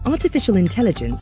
Artificial intelligence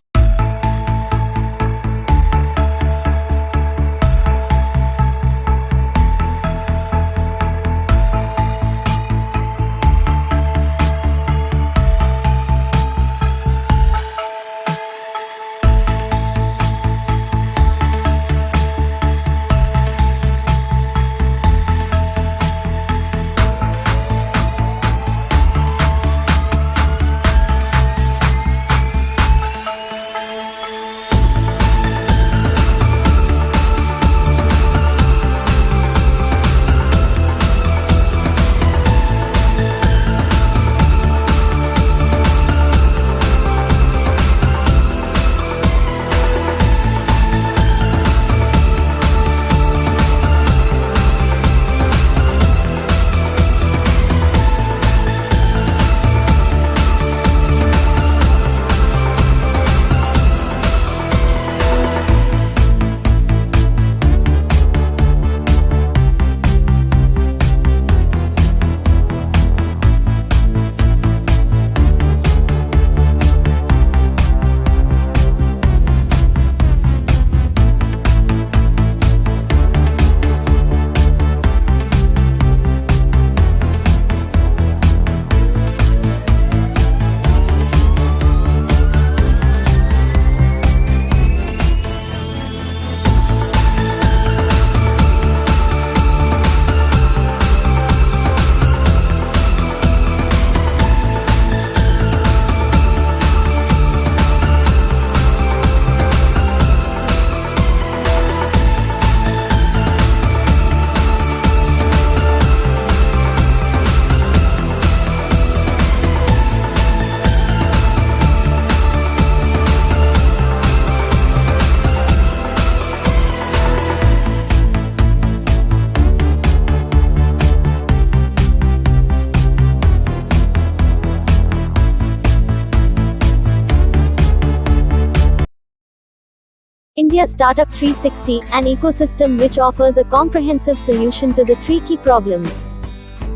India Startup 360, an ecosystem which offers a comprehensive solution to the three key problems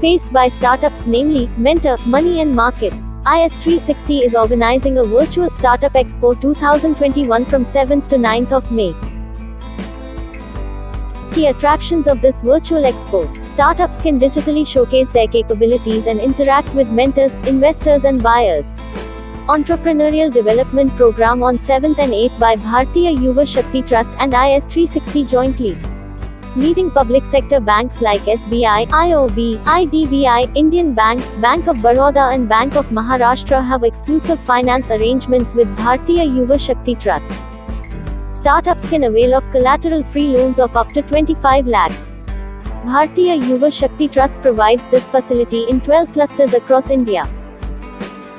faced by startups, namely, mentor, money and market. IS360 is organizing a virtual Startup Expo 2021 from 7th to 9th of May. Key attractions of this virtual expo: startups can digitally showcase their capabilities and interact with mentors, investors and buyers. Entrepreneurial Development Program on 7th and 8th by Bharatiya Yuva Shakti Trust and IS360 jointly. Leading public sector banks like SBI, IOB, IDBI, Indian Bank, Bank of Baroda and Bank of Maharashtra have exclusive finance arrangements with Bharatiya Yuva Shakti Trust. Startups can avail of collateral-free loans of up to 25 lakhs. Bharatiya Yuva Shakti Trust provides this facility in 12 clusters across India.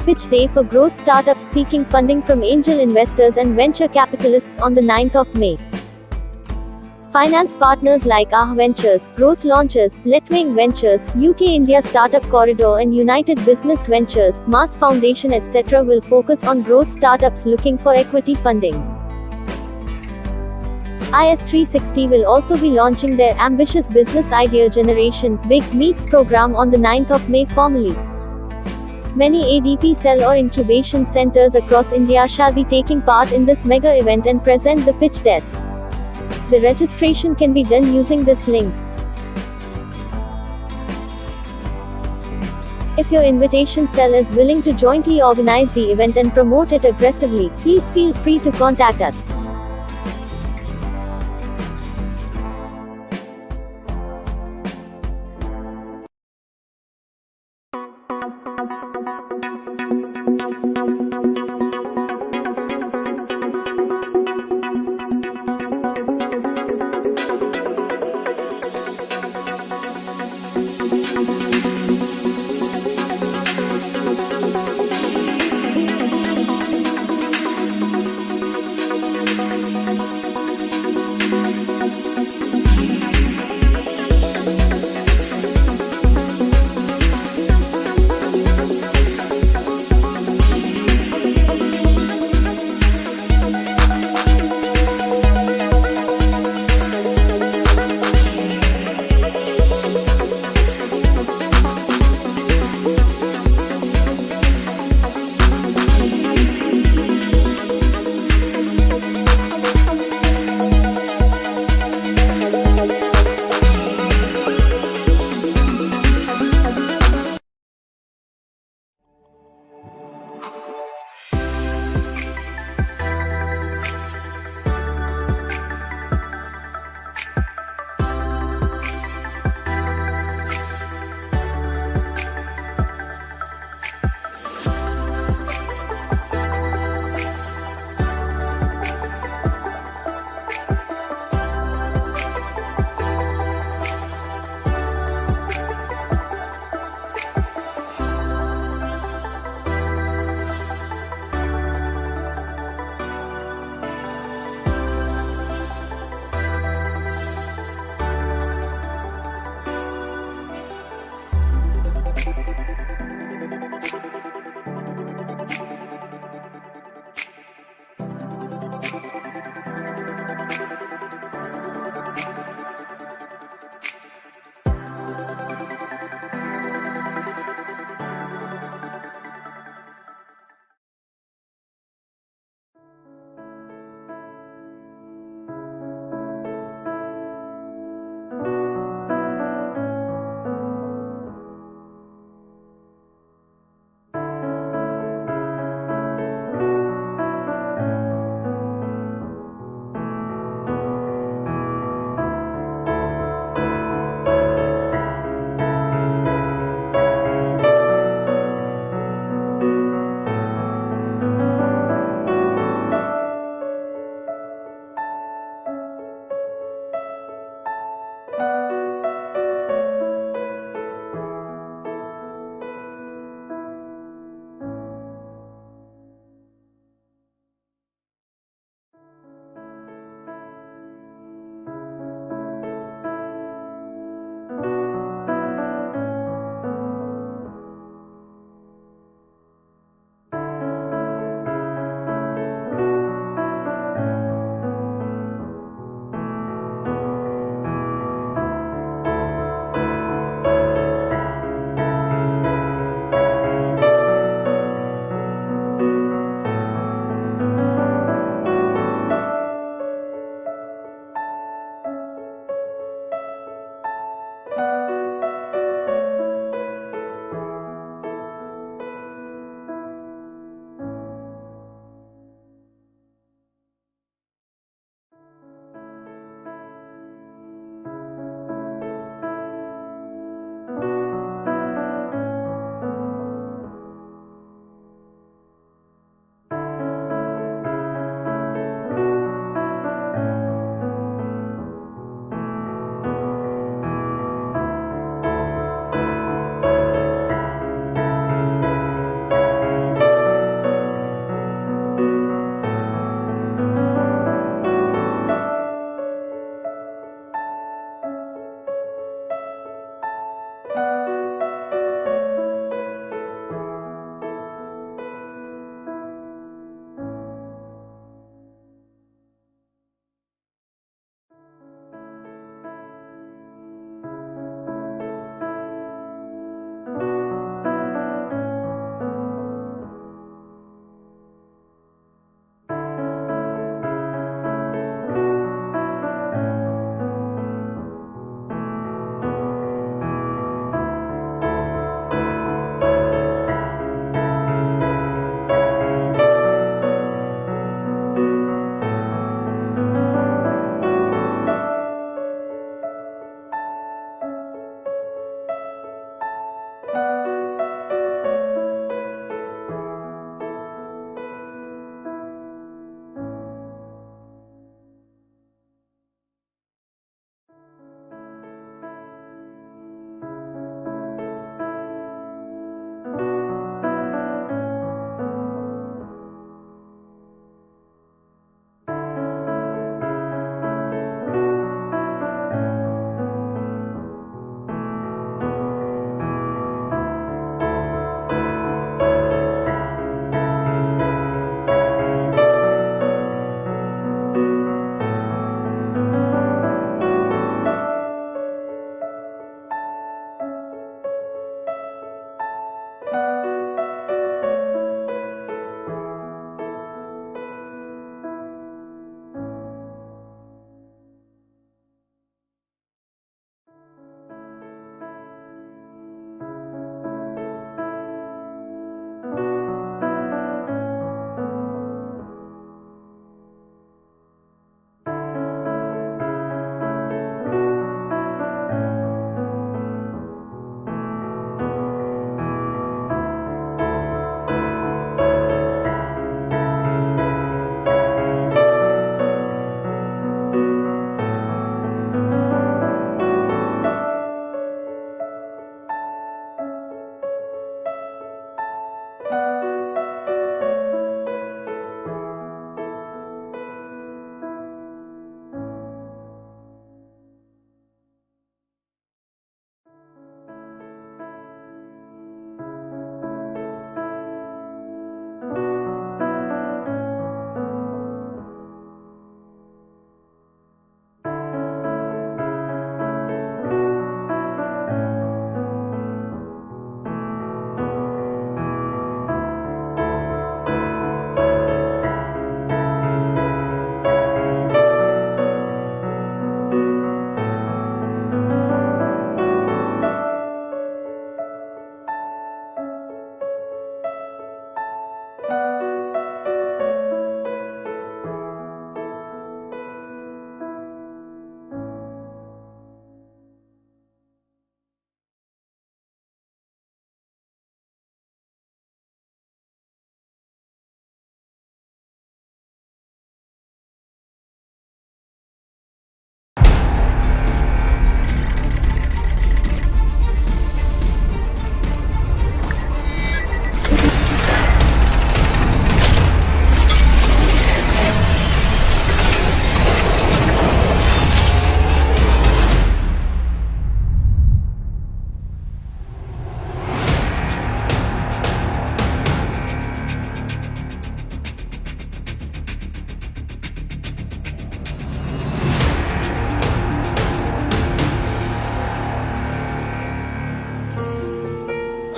Pitch day for growth startups seeking funding from angel investors and venture capitalists on the 9th of May. Finance partners like AH Ventures, Growth Launchers, Letwing Ventures, UK India Startup Corridor and United Business Ventures, Mars Foundation etc. will focus on growth startups looking for equity funding. IS360 will also be launching their ambitious Business Idea Generation Big Meets program on the 9th of May formally. Many ADP cell or incubation centers across India shall be taking part in this mega event and present the pitch desk. The registration can be done using this link. If your invitation cell is willing to jointly organize the event and promote it aggressively, please feel free to contact us.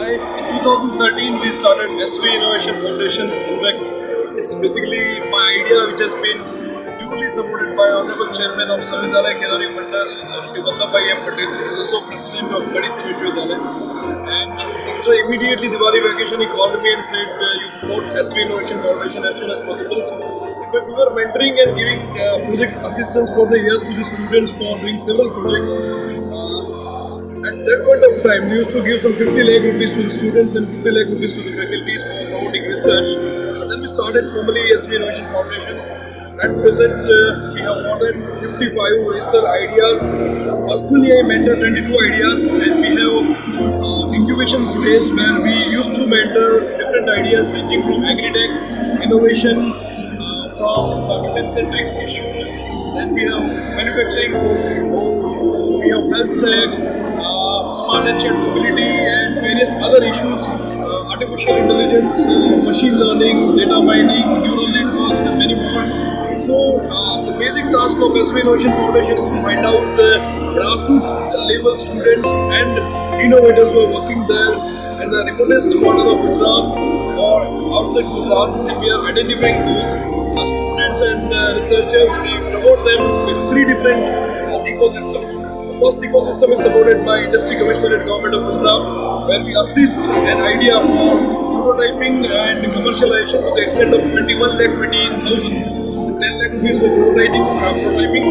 In 2013, we started SV Innovation Foundation. In fact, it's basically my idea which has been duly supported by Honorable Chairman of Samvidyalaya Khelari Mandal, Shri Vallabhbhai M. Patel, who is also President of Kadisi Vishwavidyalaya. And after immediately Diwali vacation, he called me and said, you float SV Innovation Foundation as soon as possible. But we were mentoring and giving project assistance for the years to the students for doing several projects. At that point of time, we used to give some 50 lakh rupees to the students and 50 lakh rupees to the faculties for promoting research. And then we started formally SV Innovation Foundation. At present, we have more than 55 registered ideas. Personally, I mentor 22 ideas, and we have incubation space where we used to mentor different ideas ranging from agritech, innovation, from women-centric issues. Then we have manufacturing for we have health tech, smart and shared mobility, and various other issues, artificial intelligence, machine learning, data mining, neural networks, and many more. So, the basic task of SV Innovation Foundation is to find out grassroots level students and innovators who are working there in the remotest corner of Gujarat or outside Gujarat, and we are identifying those students and researchers. We promote them with three different ecosystems. First ecosystem is supported by Industry Commissionerate Government of Gujarat, where we assist an idea for prototyping and commercialization to the extent of 21,28,000. 10 lakh rupees for prototyping,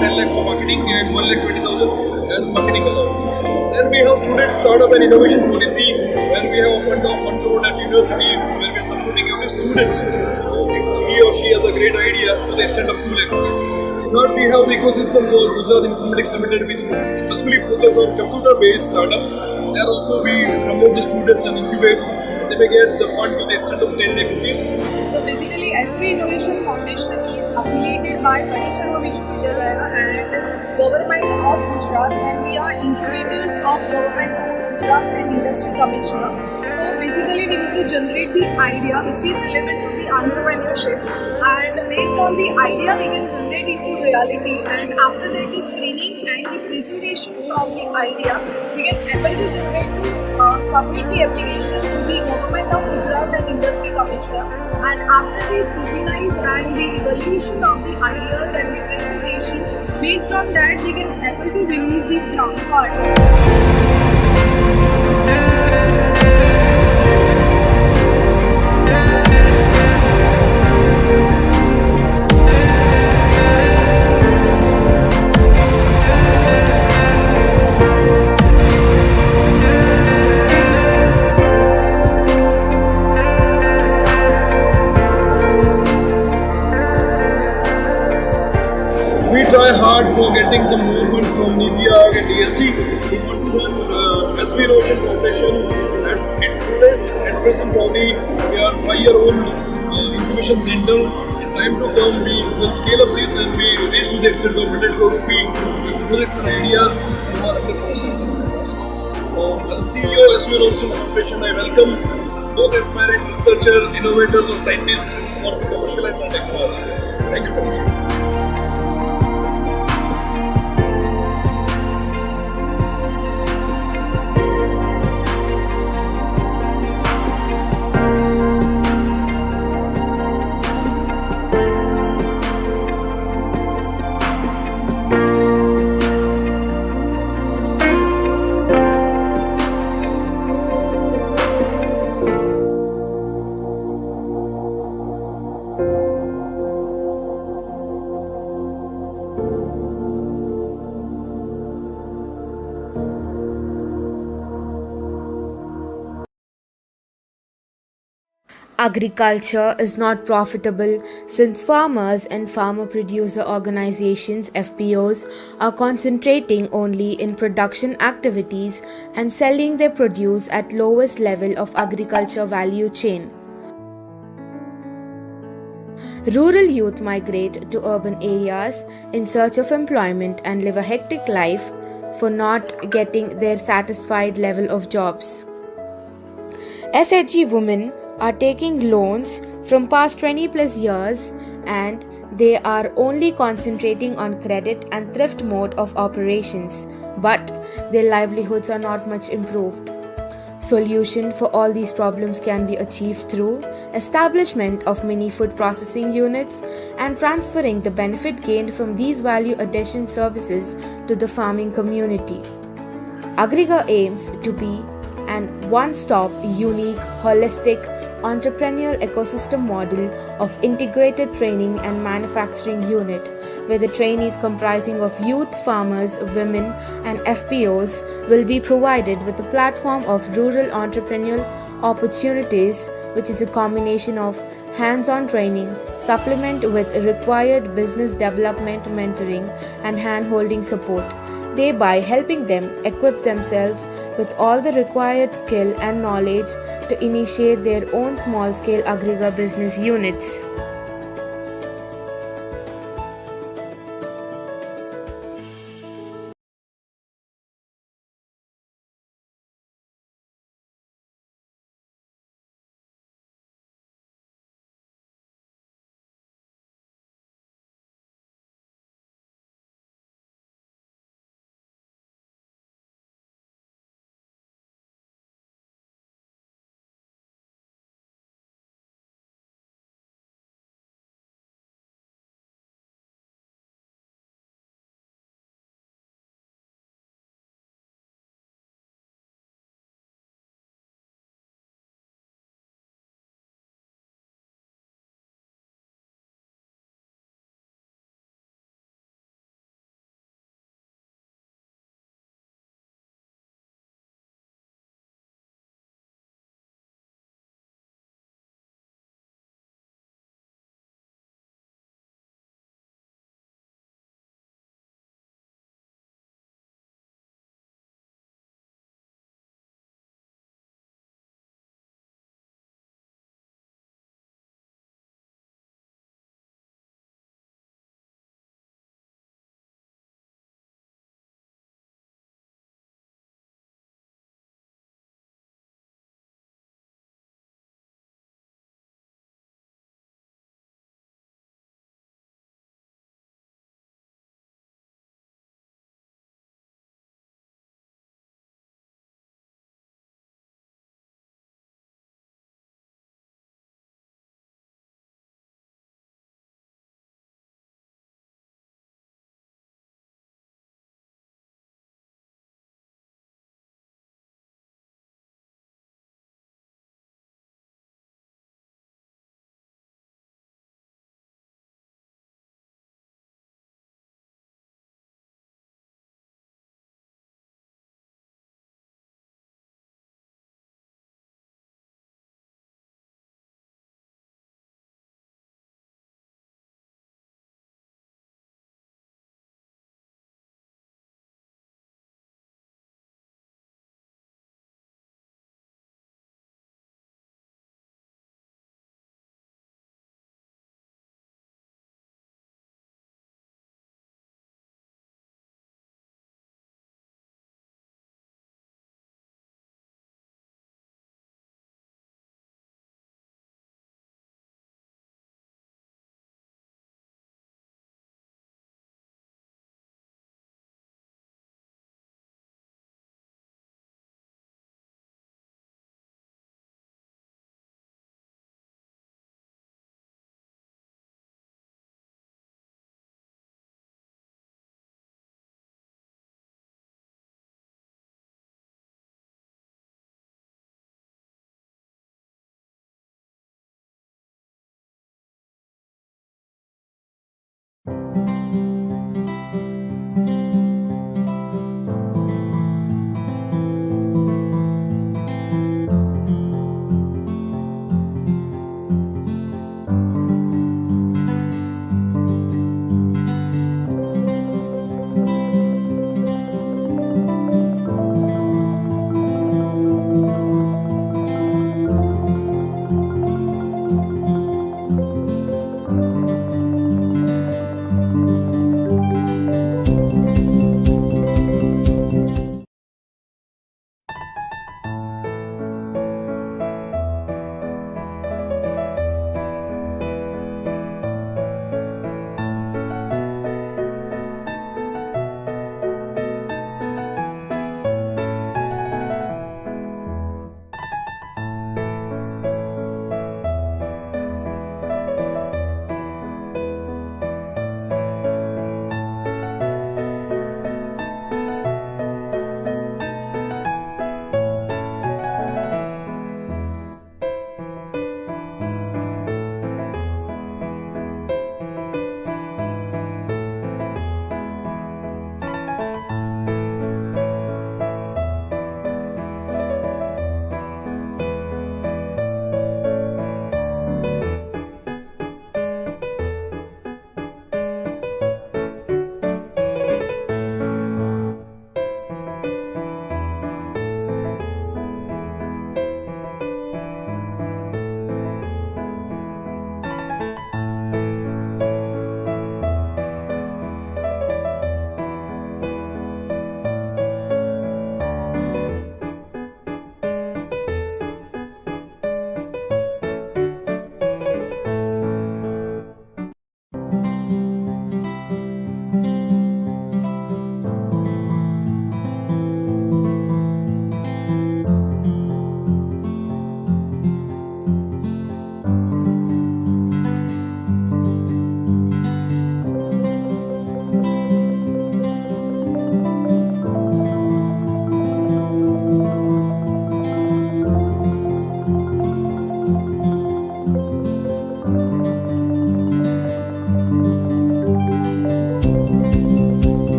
10 lakh for marketing, and 1,20,000 as marketing allowance. Then we have student startup and innovation policy, where we have a fund of 1 crore at university, where we are supporting every student. So if he or she has a great idea to the extent of 2 lakh rupees. Third, we have the ecosystem called Gujarat Informatics Limited, which specifically focus on computer-based startups. There also we promote the students and incubate. They may get the fund to the extent of 10 lakh rupees. So basically, SV Innovation Foundation is affiliated by Kadisi Vishwavidyalaya and Government of Gujarat, and we are incubators of Government of Gujarat and Industry Commissioner. So basically, we need to generate the idea which is relevant to the entrepreneurship, and based on the idea, we can generate into reality. And after that, the screening and the presentations of the idea, we can able to generate to submit the application to the Government of Gujarat and Industry Commissioner. And after the scrutinize and the evaluation of the ideas and the presentation, based on that, we can able to release the fund. We try hard for getting some more funds from Niti Aayog and DST. We want to run SV Innovation Foundation at present probably we are 5-year-old incubation center. In time to come, we will scale up this and we reach to the extent of 100 crore rupee projects and ideas who are in the process. So, as CEO of SV Innovation Foundation, I welcome those aspiring researchers, innovators, or scientists who want to commercialize our technology. Thank you for listening. Agriculture is not profitable since farmers and farmer producer organizations FPOs are concentrating only in production activities and selling their produce at lowest level of agriculture value chain. Rural youth migrate to urban areas in search of employment and live a hectic life for not getting their satisfied level of jobs. SHG women are taking loans from past 20 plus years and they are only concentrating on credit and thrift mode of operations, but their livelihoods are not much improved. Solution for all these problems can be achieved through establishment of mini food processing units and transferring the benefit gained from these value addition services to the farming community. Agriga aims to be an one-stop, unique, holistic, entrepreneurial ecosystem model of integrated training and manufacturing unit, where the trainees comprising of youth, farmers, women, and FPOs will be provided with a platform of rural entrepreneurial opportunities, which is a combination of hands-on training, supplement with required business development mentoring and hand-holding support, thereby helping them equip themselves with all the required skill and knowledge to initiate their own small-scale Agriga business units.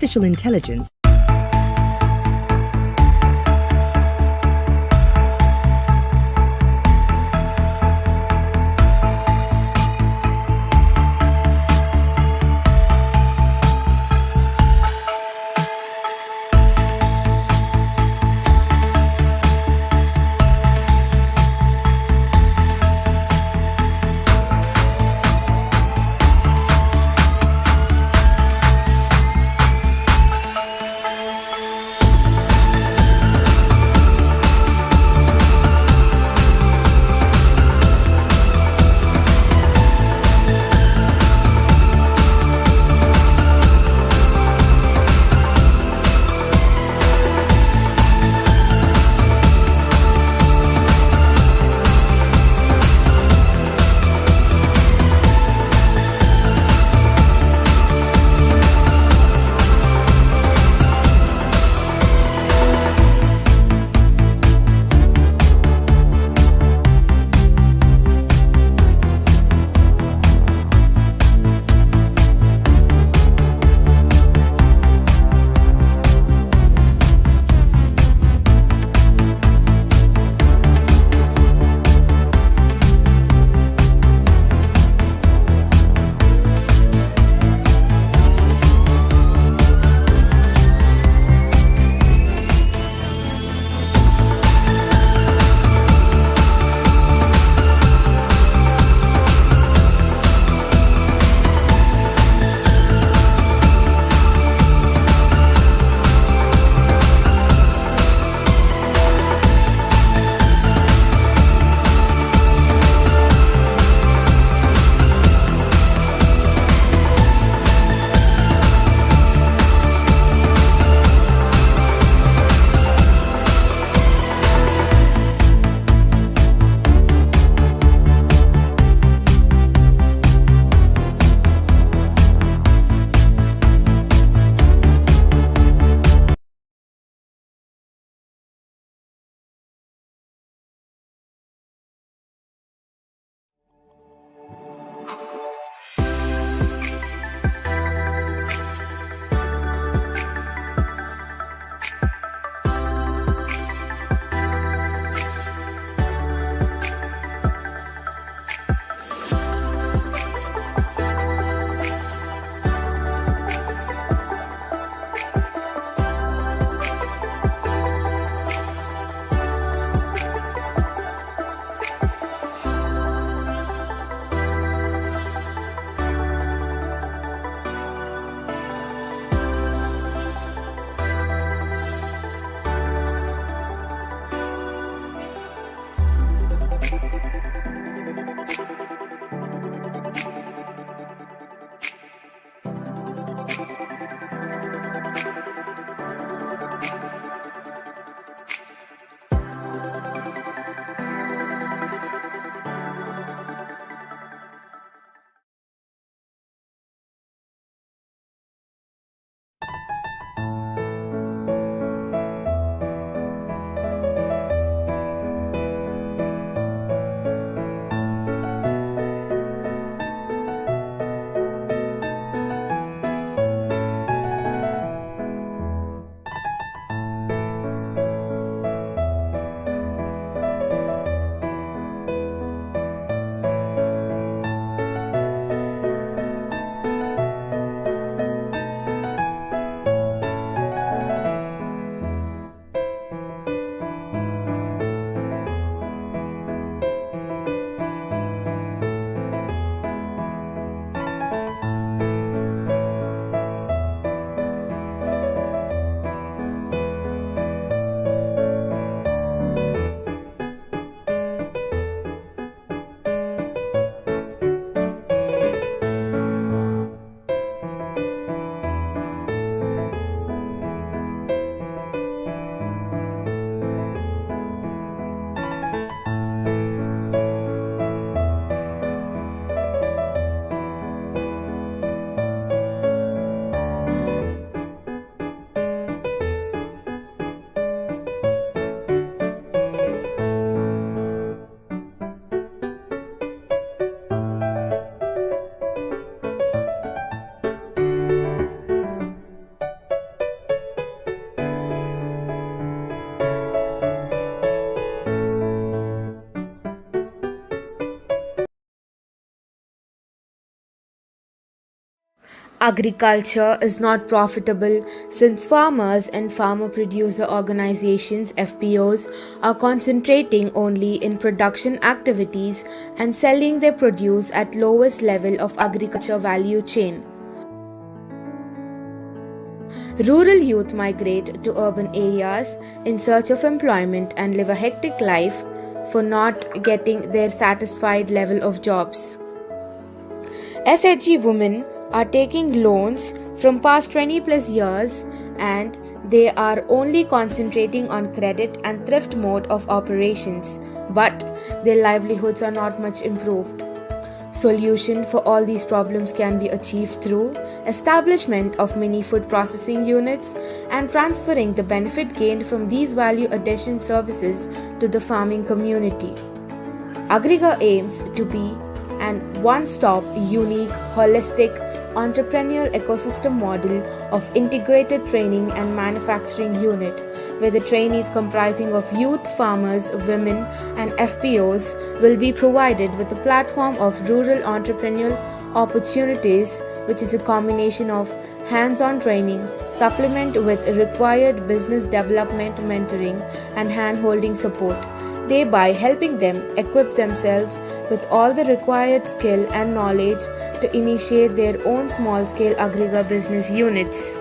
artificial intelligence, Agriculture is not profitable since farmers and farmer producer organizations FPOs are concentrating only in production activities and selling their produce at lowest level of agriculture value chain. Rural youth migrate to urban areas in search of employment and live a hectic life for not getting their satisfied level of jobs. SHG women are taking loans from past 20 plus years and they are only concentrating on credit and thrift mode of operations, but their livelihoods are not much improved. Solution for all these problems can be achieved through establishment of mini food processing units and transferring the benefit gained from these value addition services to the farming community. Agriga aims to be an one-stop, unique, holistic, entrepreneurial ecosystem model of integrated training and manufacturing unit, where the trainees comprising of youth, farmers, women, and FPOs will be provided with a platform of rural entrepreneurial opportunities, which is a combination of hands-on training, supplement with required business development mentoring and hand-holding support, thereby helping them equip themselves with all the required skill and knowledge to initiate their own small-scale Agriga business units.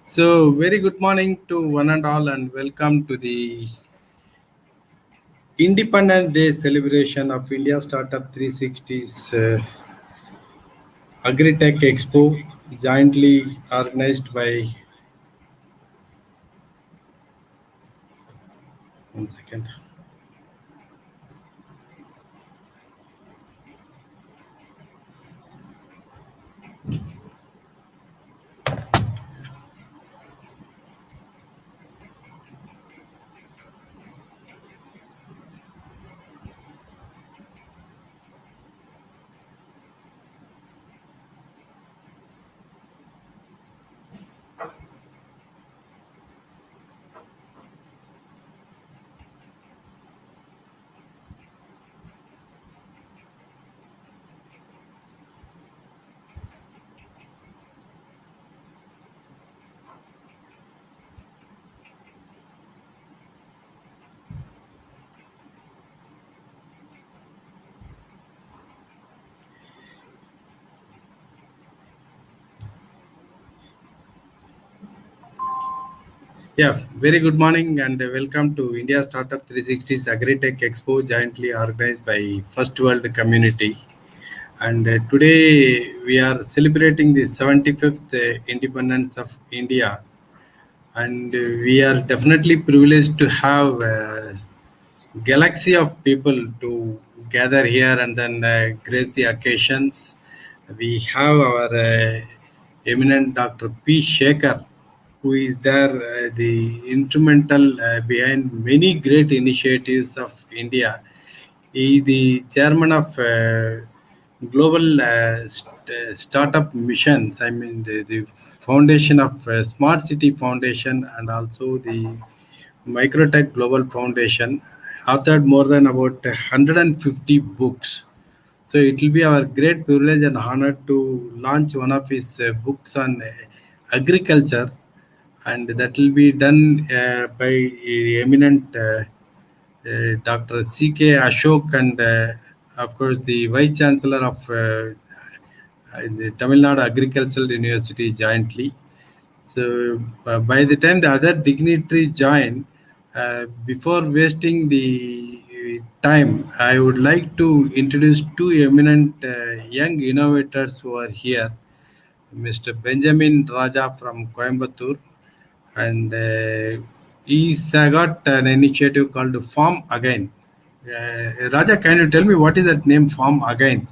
So, very good morning to one and all, and welcome to the Independence Day celebration of India Startup 360's Agritech Expo, jointly organized by. One second. Yeah, very good morning and welcome to India Startup 360's Agritech Expo, jointly organized by First World Community. And today we are celebrating the 75th independence of India, and we are definitely privileged to have a galaxy of people to gather here and then grace the occasions. We have our eminent Dr. P. Shekhar, who is there, the instrumental behind many great initiatives of India. He is the chairman of global startup missions. I mean, the foundation of Smart City Foundation and also the Microtech Global Foundation. Authored more than about 150 books. So it will be our great privilege and honor to launch one of his books on agriculture, and that will be done by eminent Dr. C.K. Ashok and, of course, the Vice Chancellor of the Tamil Nadu Agricultural University jointly. So, by the time the other dignitaries join, before wasting the time, I would like to introduce two eminent young innovators who are here. Mr. Benjamin Raja from Coimbatore, and he's got an initiative called Farm Again. Raja, can you tell me what is that name, Farm Again?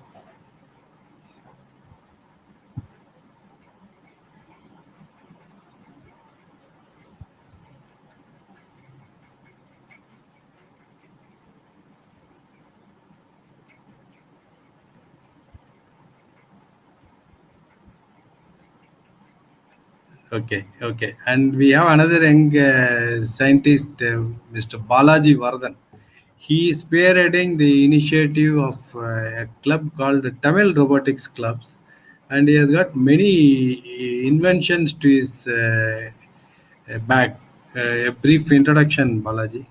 Okay, okay. And we have another young scientist, Mr. Balaji Vardhan. He is spearheading the initiative of a club called Tamil Robotics Clubs, and he has got many inventions to his bag. A brief introduction, Balaji.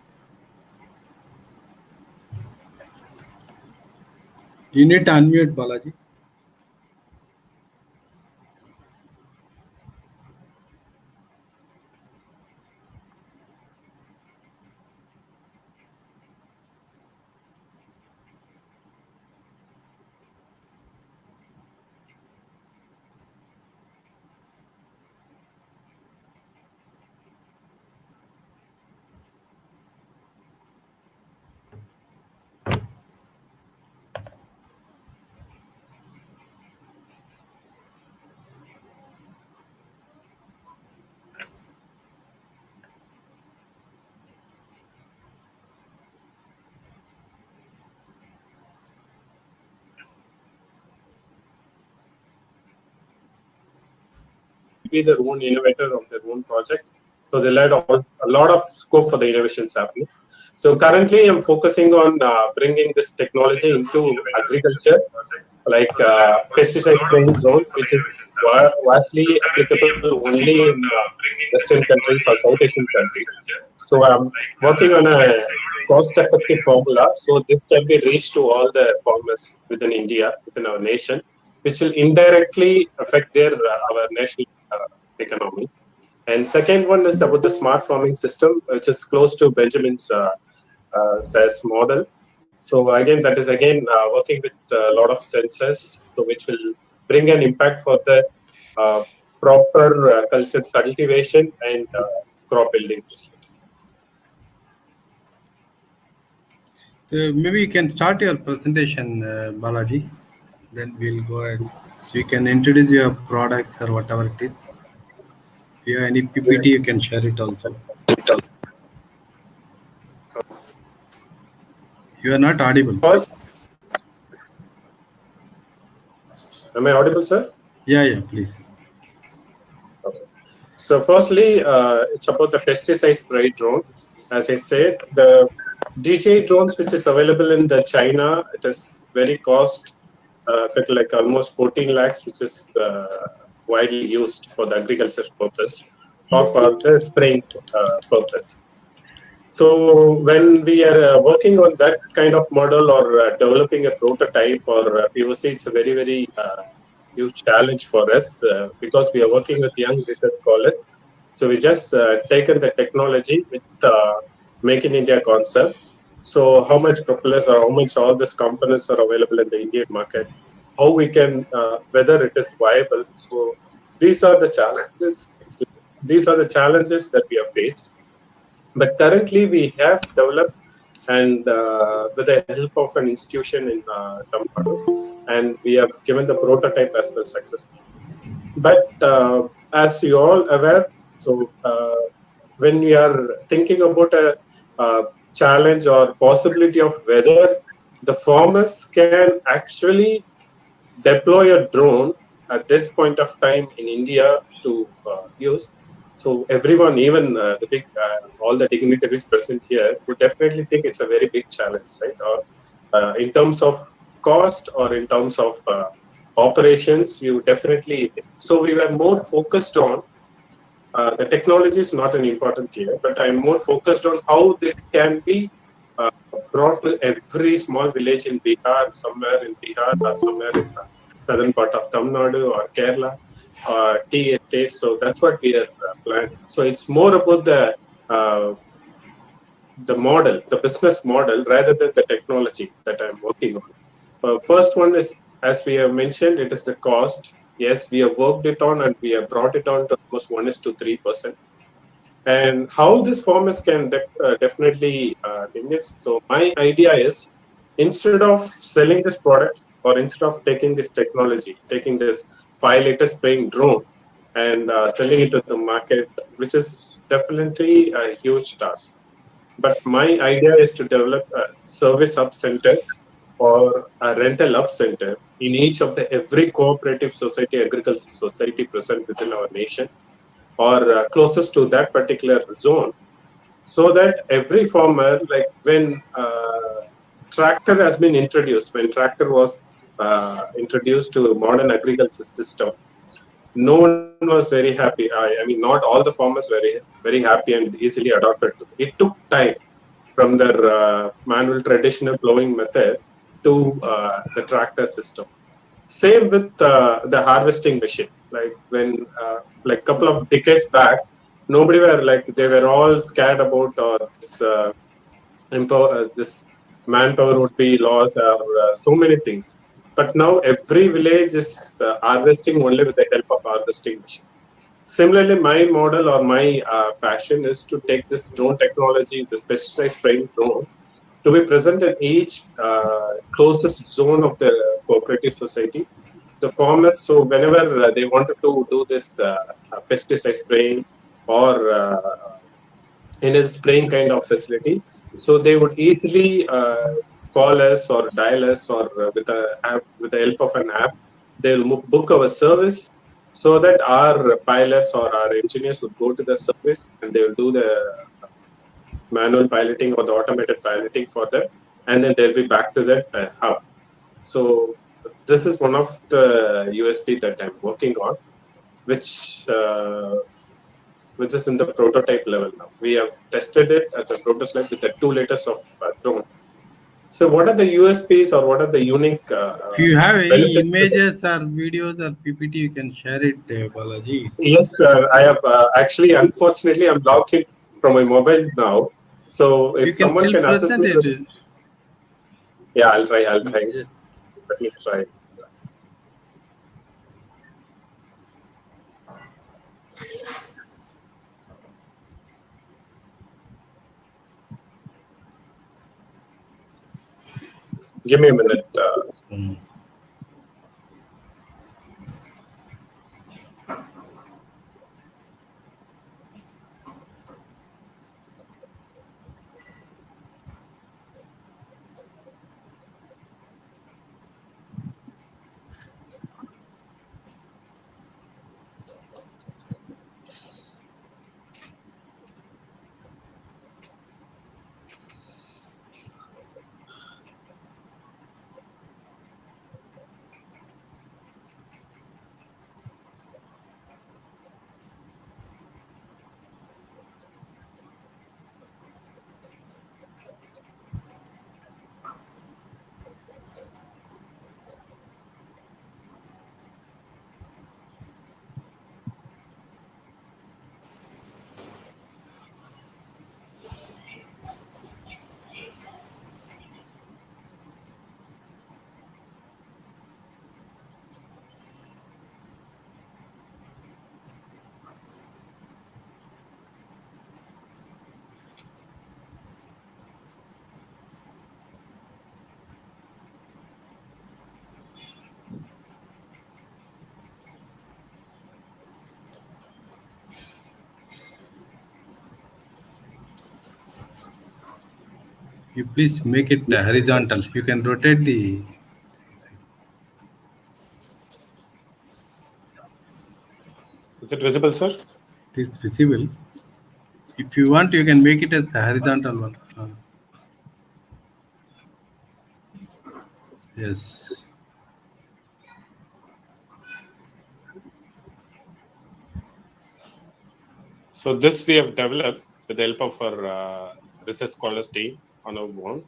You need to unmute, Balaji. Be their own innovator of their own project. So they'll have a lot of scope for the innovations happening. So currently, I'm focusing on bringing this technology into agriculture, like pesticide spraying drone, which is vastly applicable only in Western countries or South Asian countries. So I'm working on a cost-effective formula, so this can be reached to all the farmers within India, within our nation, which will indirectly affect their our national economy. And second one is about the smart farming system, which is close to Benjamin's SaaS model. So again, that is again working with a lot of sensors, so which will bring an impact for the proper cultivation and crop building facility. Maybe you can start your presentation, Balaji. Then we'll go ahead. So you can introduce your products or whatever it is. If you have any PPT, you can share it also. You are not audible. First, am I audible, sir? Yeah, please. Okay. So firstly, it's about the pesticide spray drone. As I said, the DJI drones which is available in the China, it is very cost, like almost 14 lakhs, which is widely used for the agriculture purpose or for the spraying purpose. So when we are working on that kind of model or developing a prototype or POC, it's a very, very huge challenge for us because we are working with young research scholars. So we just taken the technology with Make in India concept. So how much propellers or how much all these components are available in the Indian market, how we can, whether it is viable. So these are the challenges. These are the challenges that we have faced. But currently, we have developed, and with the help of an institution in Tamil Nadu, and we have given the prototype as well successfully. But as you all aware, so when we are thinking about a challenge or possibility of whether the farmers can actually deploy a drone at this point of time in India to use. So everyone, even the big, all the dignitaries present here, would definitely think it's a very big challenge, right? Or in terms of cost or in terms of operations, you definitely. So we were more focused on the technology is not an important here, but I'm more focused on how this can be brought to every small village in Bihar, somewhere in Bihar, or somewhere in southern part of Tamil Nadu or Kerala, tea estates. So that's what we are planning. So it's more about the model, the business model, rather than the technology that I'm working on. First one is, as we have mentioned, it is the cost. Yes, we have worked it on and we have brought it on to almost 1:3%. And how this farmers can definitely think this. So my idea is, instead of selling this product or instead of taking this technology, taking this 5-liter spraying drone and selling it to the market, which is definitely a huge task. But my idea is to develop a service hub center or a rental hub center in each of the every cooperative society, agriculture society present within our nation, or closest to that particular zone, so that every farmer, like when tractor has been introduced, when tractor was introduced to modern agriculture system, no one was very happy. I mean, not all the farmers were very happy and easily adopted to it. It took time from their manual traditional plowing method to the tractor system. Same with the harvesting machine. Like when, like couple of decades back, nobody were like, they were all scared about this manpower would be lost or so many things. But now every village is harvesting only with the help of harvesting machine. Similarly, my model or my passion is to take this drone technology, the specialized spraying drone, to be present in each closest zone of the cooperative society. The farmers, so whenever they wanted to do this pesticide spraying or in a spraying kind of facility, so they would easily call us or dial us, or with a app, with the help of an app, they'll book our service, so that our pilots or our engineers would go to the service and they will do the manual piloting or the automated piloting for them, and then they'll be back to that hub. So this is one of the USP that I'm working on, which is in the prototype level now. We have tested it at the prototype with the 2 liters of drone. So what are the USPs or what are the unique If you have any benefits to this? images or videos or PPT, you can share it, Balaji. Yes, I have actually, unfortunately, I'm logged in from my mobile now. So You if can someone still can assist present me it. with, yeah, I'll try. I'll try. Just Let me try. Give me a minute. you please make it horizontal. You can rotate the. Is it visible, sir? It is visible. If you want, you can make it as a horizontal one. Yes. So this we have developed with the help of our research scholars team on our own.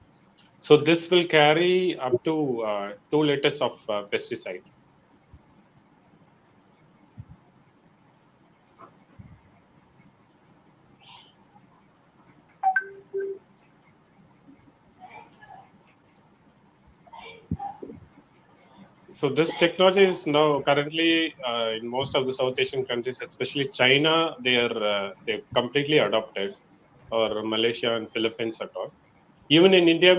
So this will carry up to 2 liters of pesticide. So this technology is now currently in most of the South Asian countries, especially China, they've completely adopted, or Malaysia and Philippines at all. Even in India,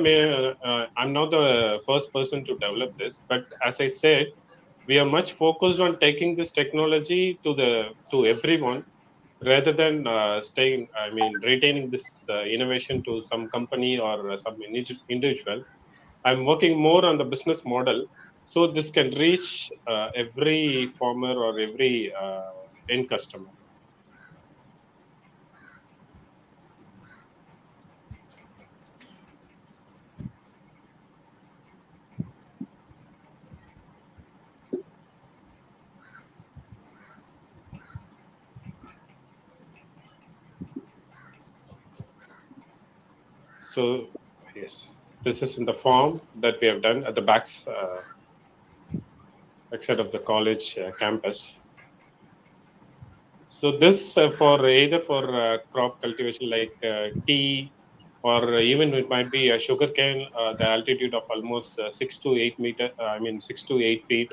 I'm not the first person to develop this, but as I said, we are much focused on taking this technology to everyone rather than staying. I mean, retaining this innovation to some company or some individual. I'm working more on the business model, so this can reach every farmer or every end customer. So yes, this is in the form that we have done at the backside of the college campus. So this for either for crop cultivation like tea, or even it might be a sugarcane, the altitude of almost 6 to 8 meter. I mean 6 to 8 feet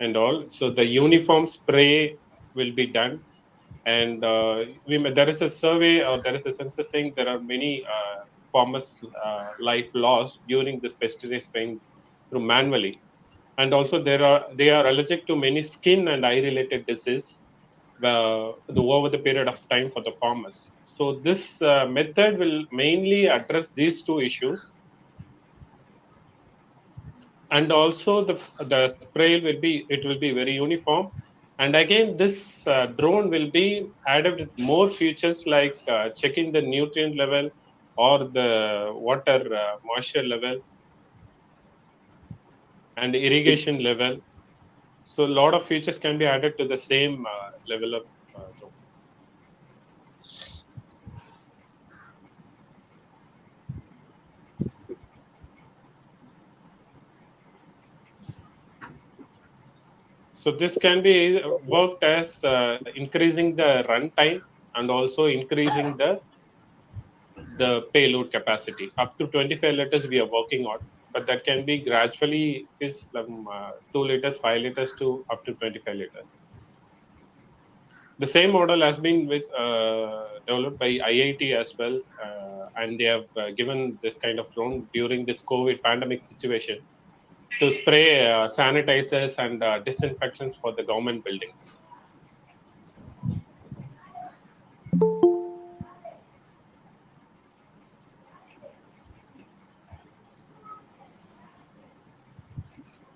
and all. So the uniform spray will be done, and there is a survey or there is a census saying there are many farmers' life lost during this pesticide spraying through manually, and also they are allergic to many skin and eye related disease over the period of time for the farmers. So this method will mainly address these two issues, and also the spray will be very uniform. And again, this drone will be added with more features like checking the nutrient level or the water moisture level and irrigation level. So a lot of features can be added to the same level of drone. So this can be worked as increasing the runtime and also increasing the payload capacity. Up to 25 liters we are working on, but that can be gradually is from 2 liters, 5 liters to up to 25 liters. The same model has been developed by IIT as well, and they have given this kind of drone during this COVID pandemic situation to spray sanitizers and disinfectants for the government buildings.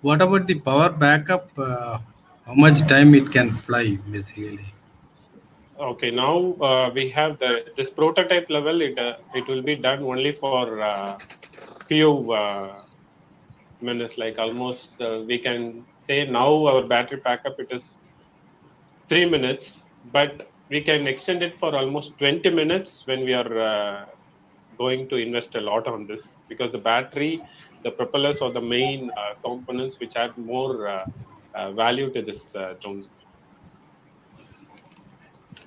What about the power backup? How much time it can fly, basically? Okay, now we have this prototype level. It will be done only for few minutes, like almost we can say now our battery backup it is 3 minutes, but we can extend it for almost 20 minutes when we are going to invest a lot on this, because the battery, the propellers are the main components which add more value to this drones.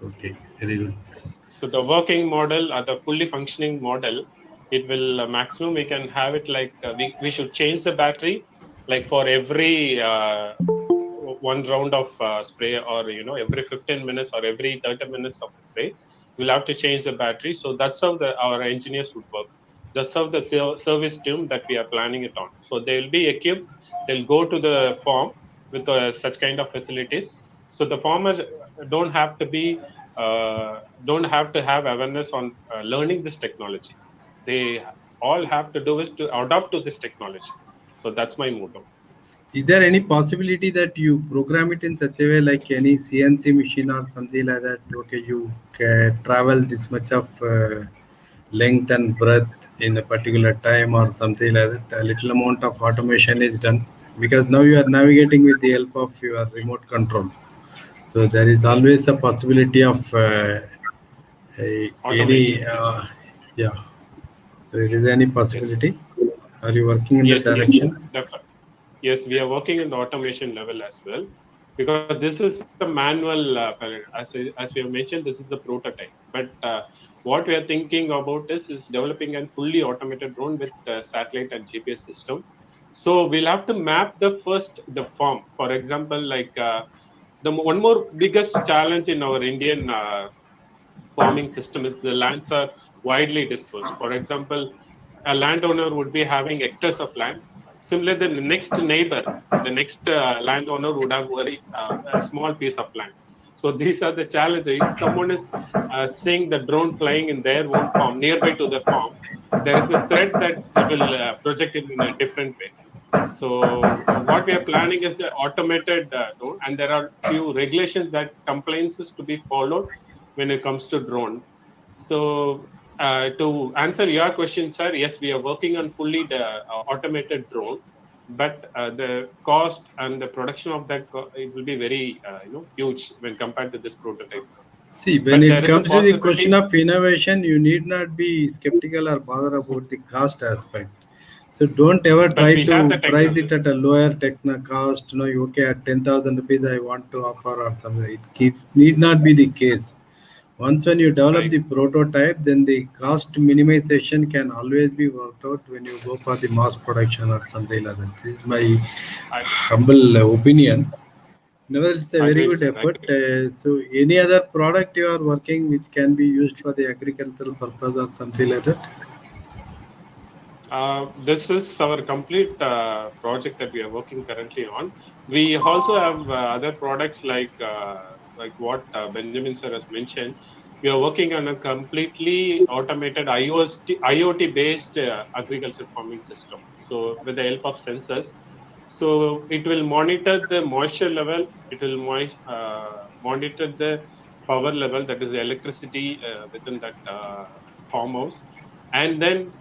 Okay, very good. So the working model or the fully functioning model, it will maximum we can have it like we should change the battery like for every one round of spray, or every 15 minutes or every 30 minutes of spray we'll have to change the battery. So that's how our engineers would work. That's how the service team that we are planning it on. So they will be equipped, they'll go to the farm with such kind of facilities. So the farmers don't have to have awareness on learning this technology. They all have to do is to adopt to this technology. So that's my motto. Is there any possibility that you program it in such a way, like any CNC machine or something like that? Okay, you can travel this much of length and breadth in a particular time or something like that. A little amount of automation is done because now you are navigating with the help of your remote control. So there is Yes, always a possibility of automation. any, yeah. So is there any Yes, possibility? Are you working in that yes, yes. direction? Yes, we are working in the automation level as well, because this is a manual. As we have mentioned, this is a prototype. But what we are thinking about is developing a fully automated drone with satellite and GPS system. So we'll have to map the farm. For example, like the one more biggest challenge in our Indian farming system is the lands are widely dispersed. For example, a landowner would be having hectares of land. Similarly, the next neighbor, the next landowner would have a small piece of land. So these are the challenges. If someone is seeing the drone flying in their own farm, nearby to the farm, there is a threat that it will project it in a different way. So what we are planning is the automated drone, and there are few regulations that compliances to be followed when it comes to drone. So to answer your question, sir, yes, we are working on fully the automated drone, but the cost and the production of that it will be very huge when compared to this prototype. See, when But it there is a comes to the question possibility. of innovation, you need not be skeptical or bother about the cost aspect. So don't ever But try we have the to price it technology, at a lower techno cost. You know, okay, at 10,000 rupees I want to offer or something. Need not be the case. Once when you develop right? the prototype, then the cost minimization can always be worked out when you go for the mass production or something like that. This is my I humble opinion. Nevertheless, it's a very agreed, good sir. effort. Agreed. So, any other product you are working which can be used for the agricultural purpose or something like that? This is our complete project that we are working currently on. We also have other products like what Benjamin sir has mentioned. We are working on a completely automated IoT based agriculture farming system. So with the help of sensors, so it will monitor the moisture level. It will monitor the power level, that is the electricity within that farmhouse, and then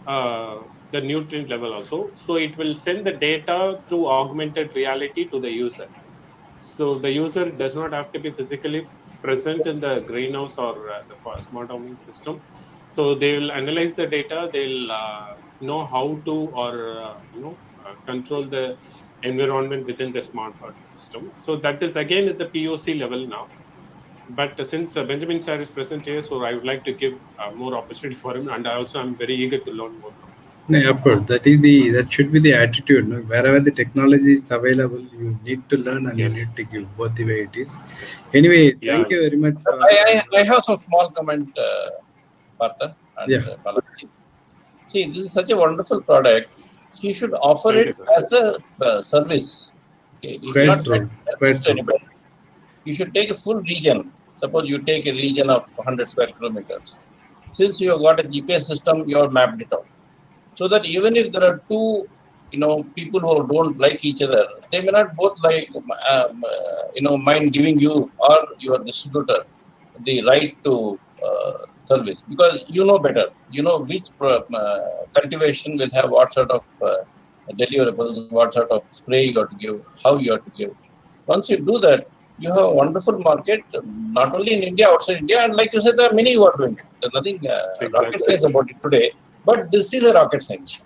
the nutrient level also. So it will send the data through augmented reality to the user. So the user does not have to be physically present in the greenhouse or the smart farming system. So they will analyze the data. They'll know how to or control the environment within the smart hut. system. So that is again at the POC level now. But since Benjamin sir is present here, so I would like to give more opportunity for him, and I also am very eager to learn more from him. No, of course, that should be the attitude. No? Wherever the technology is available, you need to learn and you need to give both the way it is. Anyway, thank you very much. I have some small comment, Partha and Balaji. See, this is such a wonderful product. He should offer it as a service. Okay, he should not just anybody. You should take a full region. Suppose you take a region of 100 square kilometers. Since you have got a GPS system, you have mapped it out. So that even if there are two, people who don't like each other, they may not both like, mind giving you or your distributor the right to service, because you know better. You know which cultivation will have what sort of deliverables, what sort of spray you got to give, how you have to give. Once you do that, you have a wonderful market, not only in India, outside India, and like you said, there are many who are doing it. There's nothing rocket science about it today, but this is a rocket science.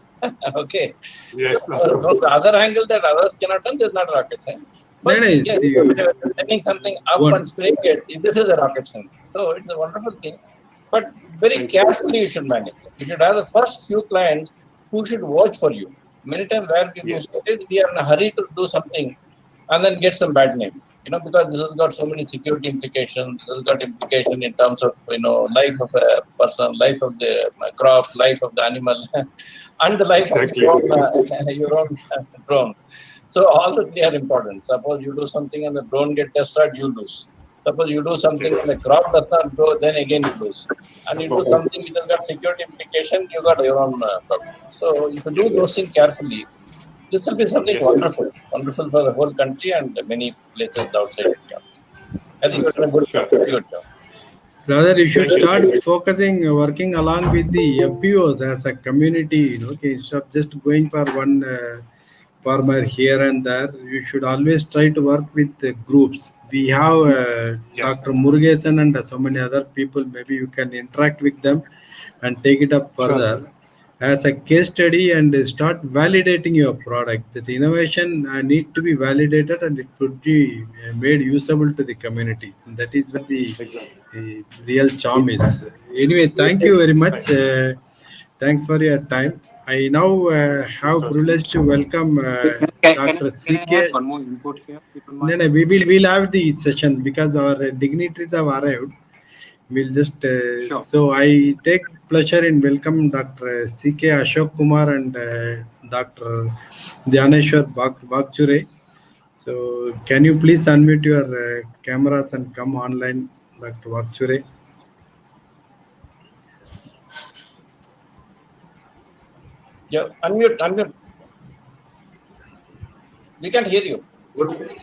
Okay. Yes. So, from the other angle that others cannot done, there's not rocket science. But yes, sending something up and spraying it, this is a rocket science. So it's a wonderful thing. But very carefully you should manage. You should have the first few clients who should watch for you. Many times where people say, we are in a hurry to do something and then get some bad name. Because this has got so many security implications. This has got implication in terms of, life of a person, life of the crop, life of the animal, and the life of your own drone. So all the three are important. Suppose you do something and the drone get destroyed, you lose. Suppose you do something and the crop does not grow, then again you lose. And you do something which has got security implication, you got your own problem. So if you do those things carefully, this will be something wonderful for the whole country and many places outside India. I think you're doing a good job. Rather, you should start working along with the FPOs as a community, instead of just going for one farmer here and there. You should always try to work with groups. We have Dr. Murugesan and so many other people. Maybe you can interact with them and take it up further as a case study and start validating your product. That innovation need to be validated and it could be made usable to the community. And that is where the real charm is. Anyway, thank you very much. Thanks for your time. I now have privilege to welcome Dr. CK. Can I add one more input here? No, we'll have the session because our dignitaries have arrived. We'll just so I take pleasure in welcome Dr. CK Ashok Kumar and Dr. Dhyaneshwar Bagchure. So can you please unmute your cameras and come online, Dr. Bagchure? Yeah, unmute. We can't hear you.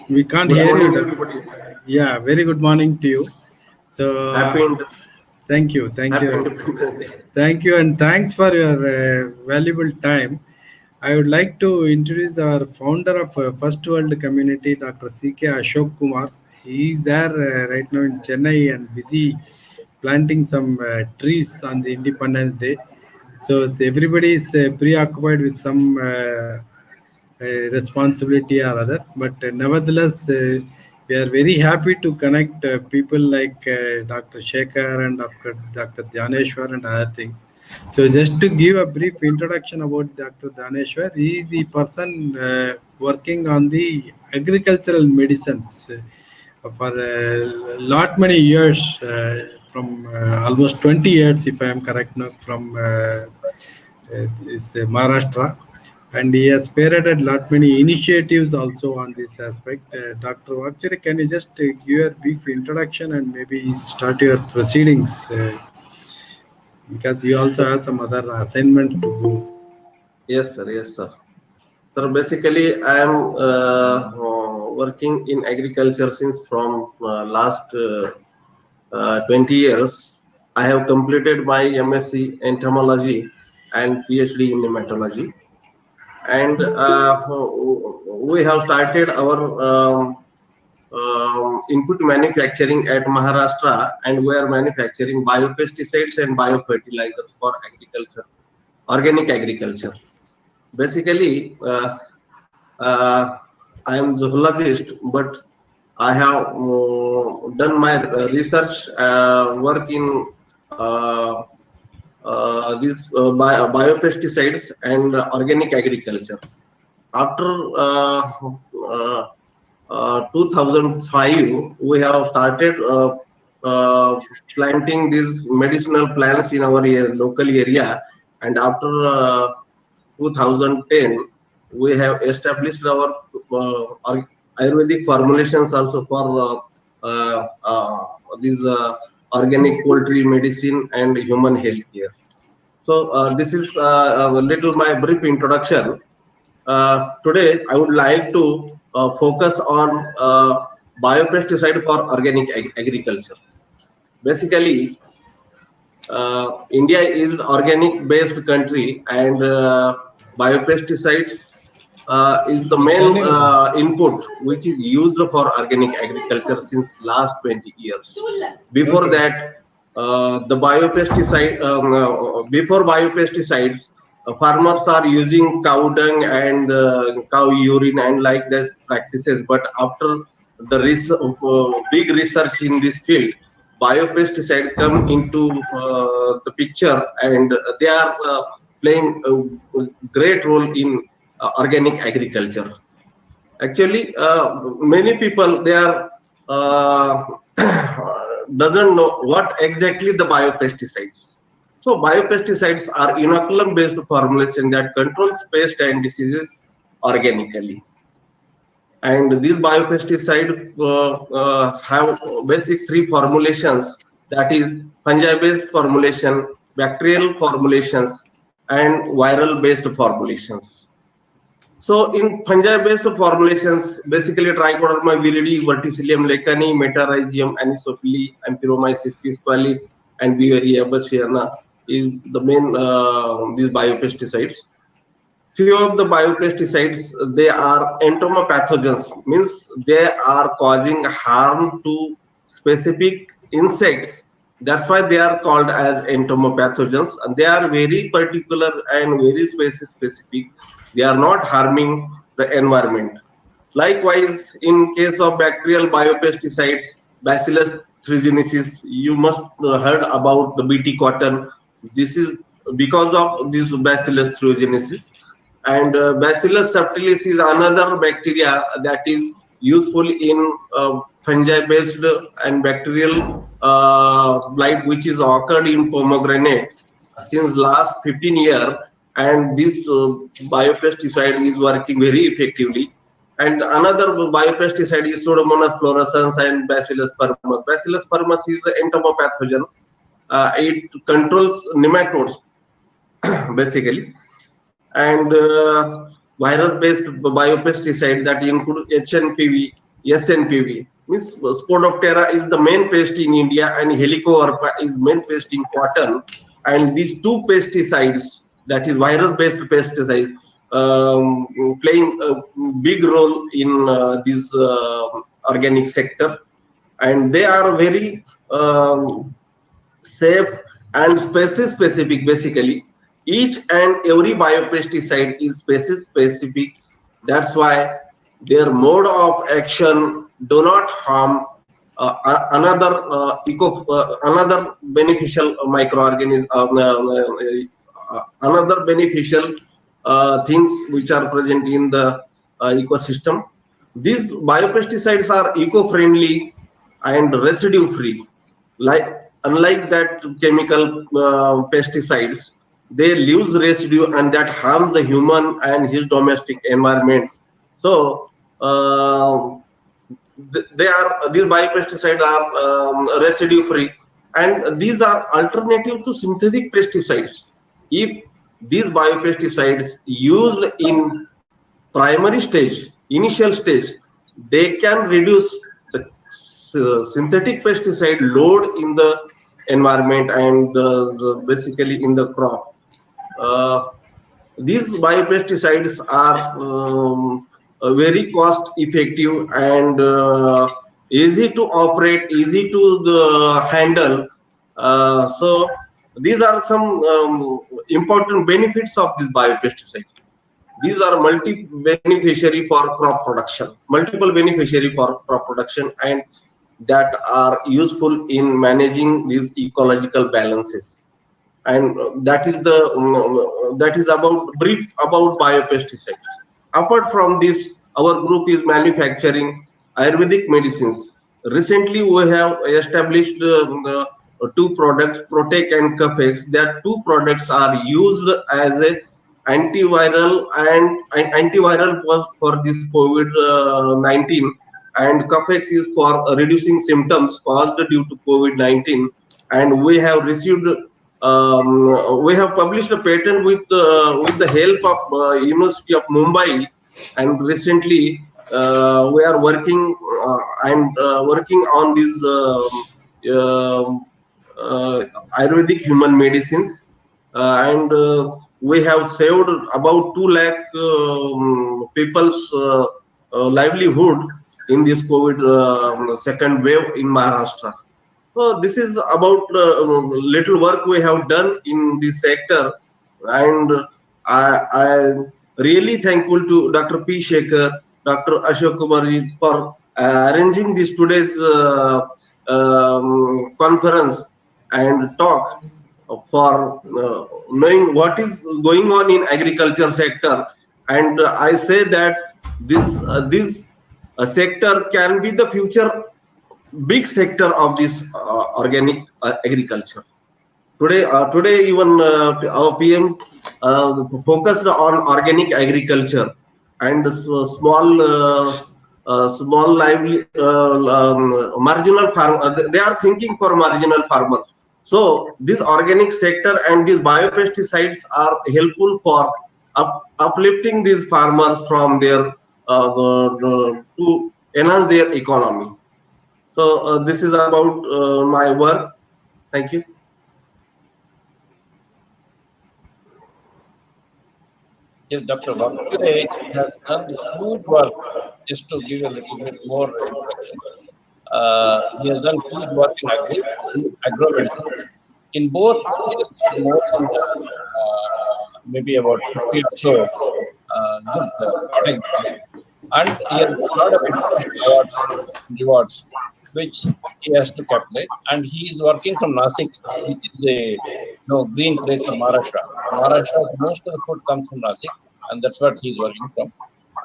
We can't hear you. Yeah, very good morning to you. So thank you, and thanks for your valuable time. I would like to introduce our founder of First World Community, Dr. CK Ashok Kumar. He is there right now in Chennai and busy planting some trees on the Independence Day. So everybody is preoccupied with some responsibility or other, but nevertheless, we are very happy to connect people like Dr. Shekhar and Dr. Dhyaneshwar and other things. So just to give a brief introduction about Dr. Dhyaneshwar, he is the person working on the agricultural medicines for many years, from almost 20 years, if I am correct now, from Maharashtra. And he has spearheaded many initiatives also on this aspect. Dr. Bagchure, can you just give a brief introduction and maybe start your proceedings? Because you also have some other assignment to do. Yes, sir. So basically, I am working in agriculture since from last 20 years. I have completed my MSc entomology and PhD in nematology. And we have started our input manufacturing at Maharashtra, and we are manufacturing biopesticides and biofertilizers for agriculture, organic agriculture. Basically, I am zoologist, but I have done my research work in biopesticides and organic agriculture. After 2005, we have started planting these medicinal plants in our local area, and after 2010, we have established our Ayurvedic formulations also for these organic poultry medicine and human health care. So this is a little my brief introduction. Today, I would like to focus on biopesticide for organic agriculture. Basically, India is an organic-based country, and biopesticides is the main input which is used for organic agriculture since last 20 years. Before that, before biopesticides, farmers are using cow dung and cow urine and like this practices. But after the big research in this field, biopesticide come into the picture, and they are playing a great role in organic agriculture. Actually, many people they are doesn't know what exactly the biopesticides. So biopesticides are inoculum-based formulation that controls pests and diseases organically. And these biopesticides have basic three formulations, that is fungi-based formulation, bacterial formulations, and viral-based formulations. So in fungi-based formulations, basically Trichoderma viridi, Verticillium lecani, Metarhizium anisopili, Ampelomyces pisqualis, and Beauveria bassiana is the main these biopesticides. Few of the biopesticides, they are entomopathogens, means they are causing harm to specific insects. That's why they are called as entomopathogens, and they are very particular and very species specific. They are not harming the environment. Likewise, in case of bacterial biopesticides, Bacillus thuringiensis, you must heard about the BT cotton. This is because of this Bacillus thuringiensis. And Bacillus subtilis is another bacteria that is useful in fungi-based and bacterial blight, which is occurred in pomegranate since last 15 years. And this biopesticide is working very effectively. And another biopesticide is Pseudomonas fluorescens and Bacillus spermus. Bacillus spermus is the entomopathogen. It controls nematodes, basically. And virus-based biopesticide that include HNPV, SNPV. Means Spodoptera is the main pest in India, and Helicoverpa is main pest in cotton. And these two pesticides, that is virus-based pesticides, playing a big role in this organic sector, and they are very safe and species specific. Basically, each and every biopesticide is species specific. That's why their mode of action do not harm another beneficial microorganism, another beneficial things which are present in the ecosystem. These biopesticides are eco-friendly and residue-free. Unlike that chemical pesticides, they leave residue and that harms the human and his domestic environment. So these biopesticides are residue-free, and these are alternative to synthetic pesticides. If these biopesticides used in primary stage, initial stage, they can reduce the synthetic pesticide load in the environment and basically in the crop. These biopesticides are very cost effective and easy to operate, easy to handle. So these are some important benefits of these biopesticides. these are multi-beneficiary for crop production, multiple beneficiary for crop production, and that are useful in managing these ecological balances. And that is about brief about biopesticides. Apart from this, our group is manufacturing Ayurvedic medicines. Recently, we have established two products, Protec and Cafex. That two products are used as a antiviral for this COVID-19, and Cafex is for reducing symptoms caused due to COVID-19. And we have published a patent with the help of University of Mumbai, and recently we are working on these Ayurvedic human medicines, and we have saved about 2 lakh people's livelihood in this COVID second wave in Maharashtra. So this is about little work we have done in this sector, and I really thankful to Dr. P. Shekhar, Dr. Ashok Kumarji for arranging this today's conference and talk for knowing what is going on in agriculture sector. And I say that this sector can be the future big sector of this organic agriculture. Today even our PM focused on organic agriculture and small lively marginal farm. They are thinking for marginal farmers. So this organic sector and these biopesticides are helpful for uplifting these farmers from their to enhance their economy. So this is about my work. Thank you. Yes, Dr. Vakure has done huge work. Just to give a little bit more introduction, he has done huge work in agro-medicine. In both, he has got more than maybe about 50 or so good product, and he has got a lot of international rewards, which he has to capitalize. And he is working from Nasik, which is a green place from Maharashtra. Maharashtra, most of the food comes from Nasik, and that's what he's working from.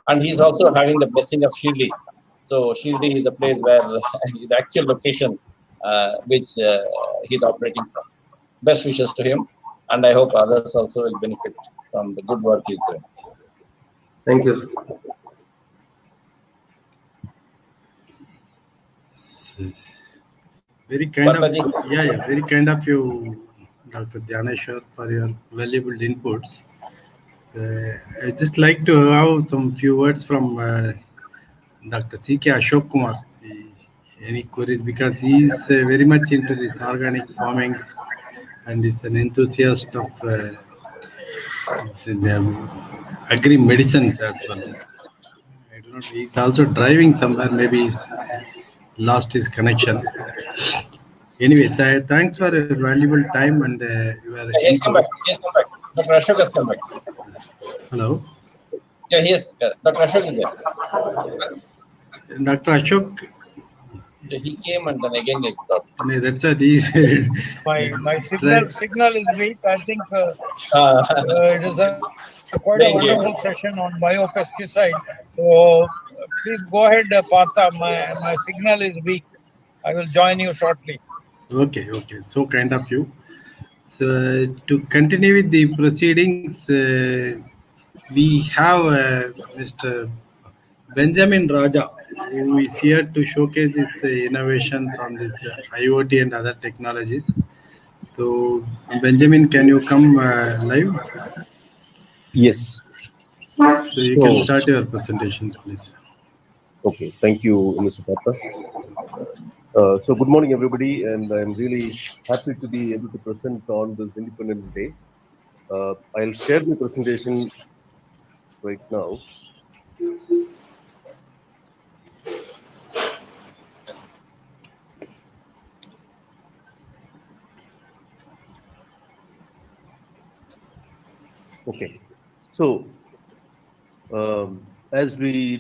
And he's also having the blessing of Shirdi. So Shirdi is the place where the actual location which he's operating from. Best wishes to him, and I hope others also will benefit from the good work he's doing. Thank you. Very kind of very kind of you, Dr. Dhyaneshwar, for your valuable inputs. I'd just like to have some few words from Dr. C.K. Ashok Kumar. Any queries? Because he is very much into this organic farming and is an enthusiast of agri medicines as well. I don't know. He's also driving somewhere. Maybe he's lost his connection. Anyway, thanks for your valuable time and your He's come back. Dr. Ashok has come back. Hello? Yeah, Dr. Ashok is there. Dr. Ashok? He came and then again he dropped. That's what he said. My signal is weak. I think it is quite a wonderful session on biopesticide. So please go ahead, Partha. My signal is weak. I will join you shortly. Okay. So kind of you. So to continue with the proceedings, we have Mr. Benjamin Raja, who is here to showcase his innovations on this IoT and other technologies. So, Benjamin, can you come live? Yes. So you can start your presentations, please. Okay, thank you, Mr. Pata. So good morning, everybody, and I'm really happy to be able to present on this Independence Day. I'll share my presentation right now. Okay, so As I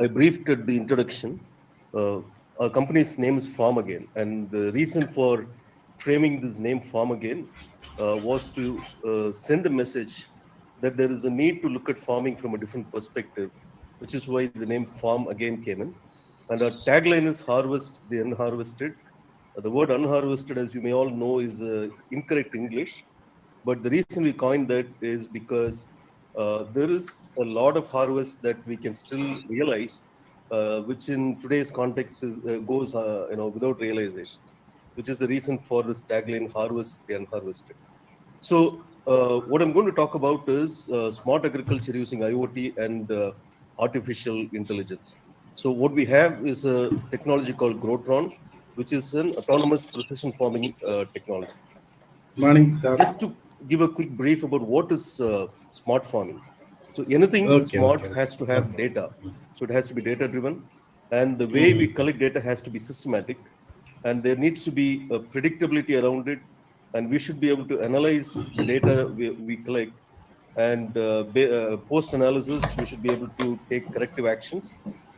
briefed at the introduction, uh, our company's name is Farm Again, and the reason for framing this name Farm Again was to send a message that there is a need to look at farming from a different perspective, which is why the name Farm Again came in. And our tagline is Harvest the Unharvested. The word unharvested, as you may all know, is incorrect English. But the reason we coined that is because there is a lot of harvest that we can still realize, which in today's context goes without realization, which is the reason for this tagline, Harvest the Unharvested. So what I'm going to talk about is smart agriculture using IoT and artificial intelligence. So what we have is a technology called Grotron, which is an autonomous precision farming technology. Morning, sir. Just to give a quick brief about what is smart farming. So anything smart has to have data. So it has to be data driven, and the way we collect data has to be systematic, and there needs to be a predictability around it, and we should be able to analyze the data we collect, and post analysis we should be able to take corrective actions,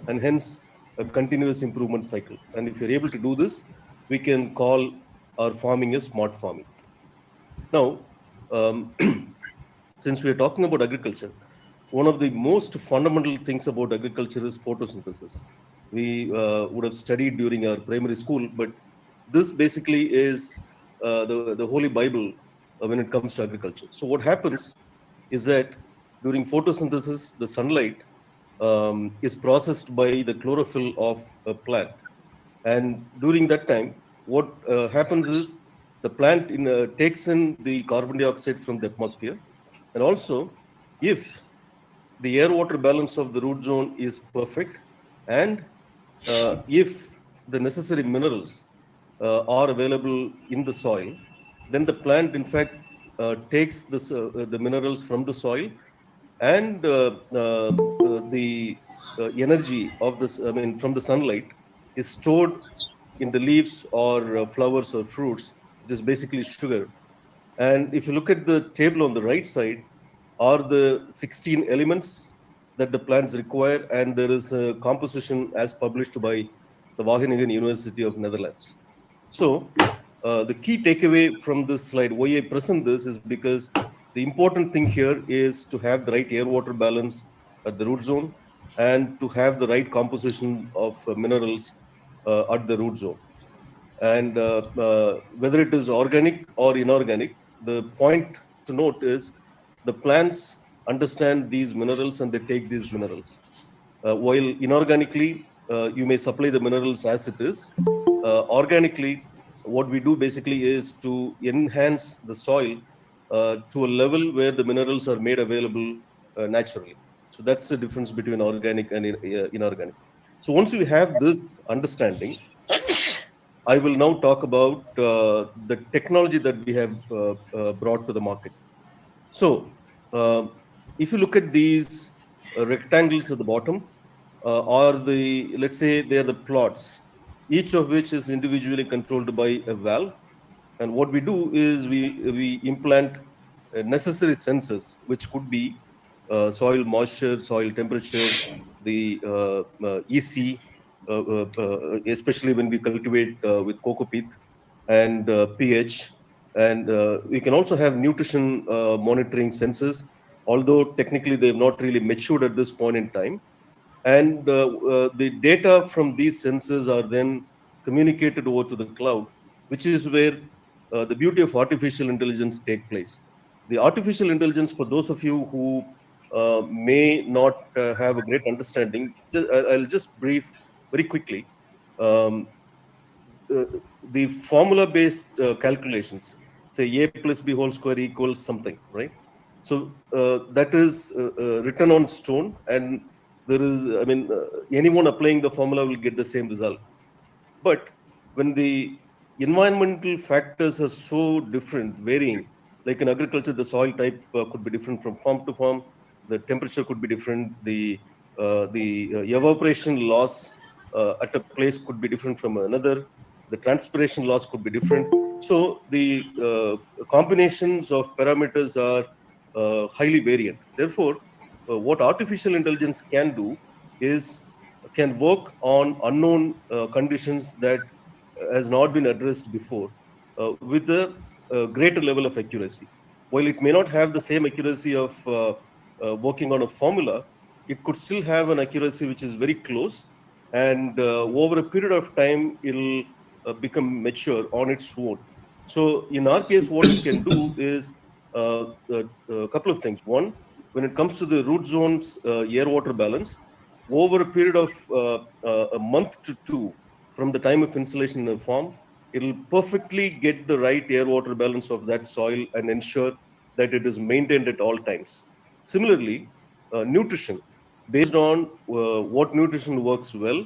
and hence a continuous improvement cycle. And if you're able to do this, we can call our farming as smart farming. Now, um, since we are talking about agriculture, one of the most fundamental things about agriculture is photosynthesis. We would have studied during our primary school, but this basically is the Holy Bible when it comes to agriculture. So, what happens is that during photosynthesis, the sunlight is processed by the chlorophyll of a plant. And during that time, what happens is the plant takes in the carbon dioxide from the atmosphere. And also, if the air water balance of the root zone is perfect, and if the necessary minerals are available in the soil, then the plant, in fact, takes the minerals from the soil, and the energy of this, I mean, from the sunlight is stored in the leaves or flowers or fruits, which is basically sugar. And if you look at the table on the right side, are the 16 elements that the plants require, and there is a composition as published by the Wageningen University of Netherlands. So the key takeaway from this slide, why I present this, is because the important thing here is to have the right air-water balance at the root zone and to have the right composition of minerals at the root zone. And whether it is organic or inorganic, the point to note is the plants understand these minerals and they take these minerals. While inorganically, you may supply the minerals as it is. Organically, what we do basically is to enhance the soil to a level where the minerals are made available naturally. So that's the difference between organic and inorganic. So once we have this understanding, I will now talk about the technology that we have brought to the market. So, if you look at these rectangles at the bottom, are the, let's say, they are the plots, each of which is individually controlled by a valve. And what we do is we implant necessary sensors, which could be soil moisture, soil temperature, the EC, especially when we cultivate with coco peat, and pH. And we can also have nutrition monitoring sensors, although technically they have not really matured at this point in time. And the data from these sensors are then communicated over to the cloud, which is where the beauty of artificial intelligence take place. The artificial intelligence, for those of you who may not have a great understanding, I'll just brief very quickly. Um, the formula based calculations, say a plus b whole square equals something, right? So that is written on stone, and there is, I mean, anyone applying the formula will get the same result. But when the environmental factors are so different, varying, like in agriculture, the soil type could be different from farm to farm, the temperature could be different, the evaporation loss at a place could be different from another, the transpiration loss could be different. So the combinations of parameters are highly variant. Therefore, what artificial intelligence can do is can work on unknown conditions that has not been addressed before with a greater level of accuracy. While it may not have the same accuracy of working on a formula, it could still have an accuracy which is very close, and over a period of time, it'll become mature on its own. So, in our case, what it can do is a couple of things. One, when it comes to the root zones air water balance, over a period of a month to two from the time of installation in the farm, it'll perfectly get the right air water balance of that soil and ensure that it is maintained at all times. Similarly, nutrition, based on what nutrition works well,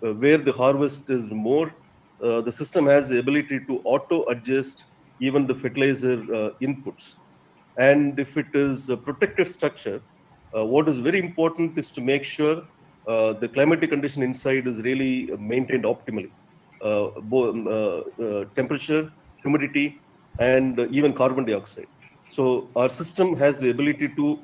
where the harvest is more, the system has the ability to auto adjust even the fertilizer inputs. And if it is a protected structure, what is very important is to make sure the climatic condition inside is really maintained optimally. Temperature, humidity, and even carbon dioxide. So our system has the ability to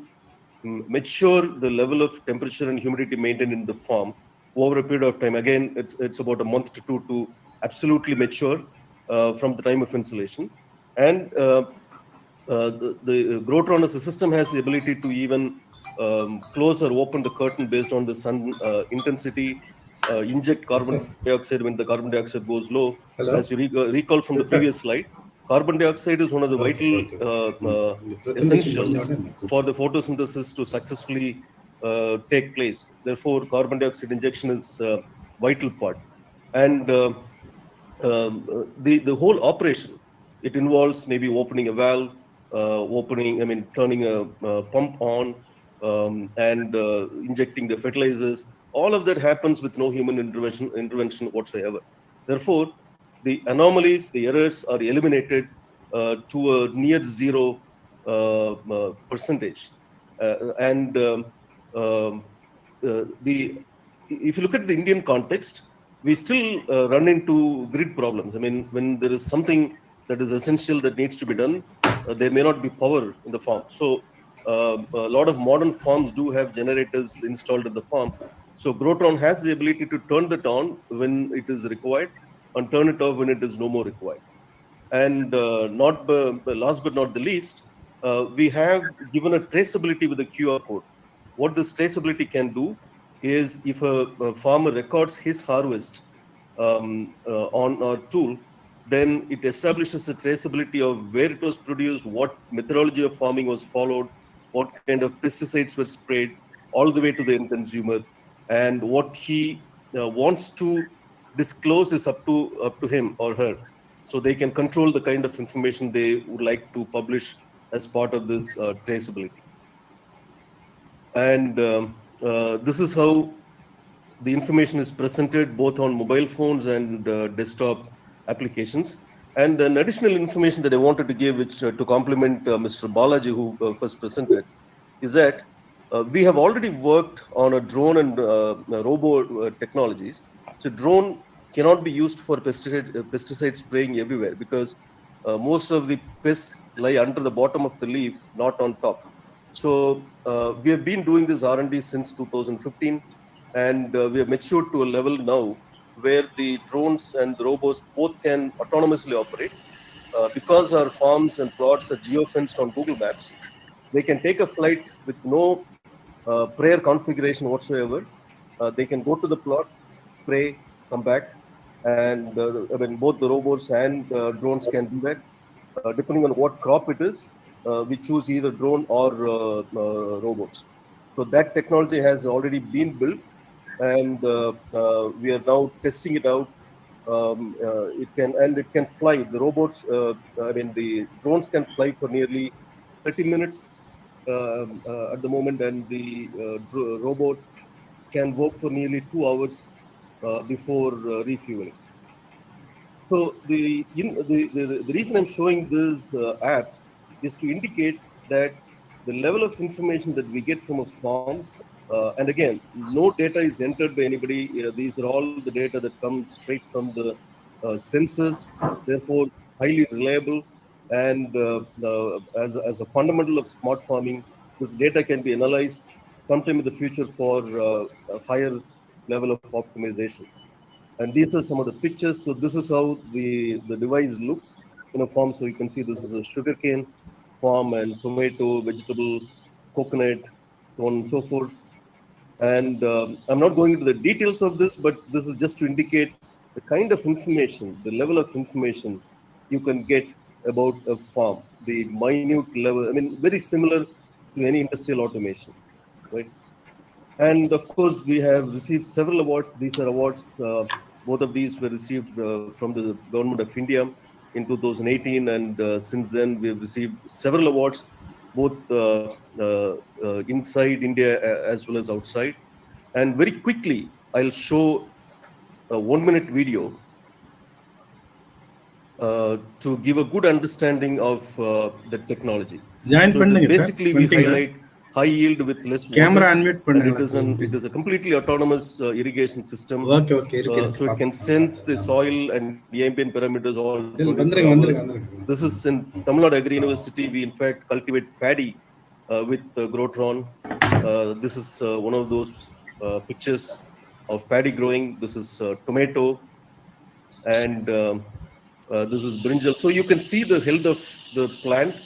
mature the level of temperature and humidity maintained in the farm over a period of time. Again, it's about a month to two to absolutely mature from the time of installation. And the Grotron as a system has the ability to even close or open the curtain based on the sun intensity, inject carbon dioxide when the carbon dioxide goes low. Hello? As you recall from the Professor. previous slide, carbon dioxide is one of the Okay, vital okay. The presentation essentials for the photosynthesis to successfully take place. Therefore, carbon dioxide injection is a vital part. And the whole operation, it involves maybe opening a valve, turning a pump on, and injecting the fertilizers. All of that happens with no human intervention whatsoever. Therefore, the anomalies, the errors are eliminated to a near zero percentage. And the if you look at the Indian context, we still run into grid problems. I mean, when there is something that is essential that needs to be done, there may not be power in the farm. So a lot of modern farms do have generators installed in the farm. So Grotron has the ability to turn that on when it is required and turn it off when it is no more required. And not last but not the least, we have given a traceability with a QR code. What this traceability can do is if a farmer records his harvest on our tool, then it establishes a traceability of where it was produced, what methodology of farming was followed, what kind of pesticides were sprayed, all the way to the end consumer, and what he wants to disclose is up to him or her, so they can control the kind of information they would like to publish as part of this traceability. And this is how the information is presented both on mobile phones and desktop applications. And an additional information that I wanted to give, which to complement Mr. Balaji, who first presented, is that we have already worked on a drone and robo technologies. So drone cannot be used for pesticide spraying everywhere, because most of the pests lie under the bottom of the leaf, not on top. So we have been doing this R&D since 2015, and we have matured to a level now where the drones and the robots both can autonomously operate. Because our farms and plots are geofenced on Google Maps, they can take a flight with no prayer configuration whatsoever. They can go to the plot, pray, come back, and both the robots and drones can do that. Depending on what crop it is, we choose either drone or robots. So that technology has already been built, and we are now testing it out. It can fly. The robots, the drones can fly for nearly 30 minutes at the moment, and the robots can work for nearly 2 hours before refueling. So the reason I'm showing this app is to indicate that the level of information that we get from a farm, and again, no data is entered by anybody. These are all the data that comes straight from the sensors, therefore highly reliable. And as a fundamental of smart farming, this data can be analyzed sometime in the future for a higher level of optimization. And these are some of the pictures. So this is how the device looks in a farm. So you can see this is a sugarcane farm and tomato, vegetable, coconut, so on and so forth. And I'm not going into the details of this, but this is just to indicate the kind of information, the level of information you can get about a farm, the minute level. I mean, very similar to any industrial automation, right? And of course, we have received several awards. These are awards, both of these were received from the Government of India in 2018. And since then, we have received several awards, both inside India as well as outside. And very quickly, I'll show a 1-minute video to give a good understanding of the technology. Join So it is பண்ணுங்க sir basically we பண்ணிட்டீங்களா highlight high yield with less camera water, unmute and பண்ணுங்களா sir it please is a completely autonomous irrigation system. Okay okay இருக்கு So it can இருக்கு sense the soil and the ambient parameters all 24 வந்துருங்க hours. வந்துருங்க வந்துருங்க This is in Tamil Nadu Agri University. We in fact cultivate paddy with Grotron. This is one of those pictures of paddy growing. This is tomato, and this is brinjal. So you can see the health of the plant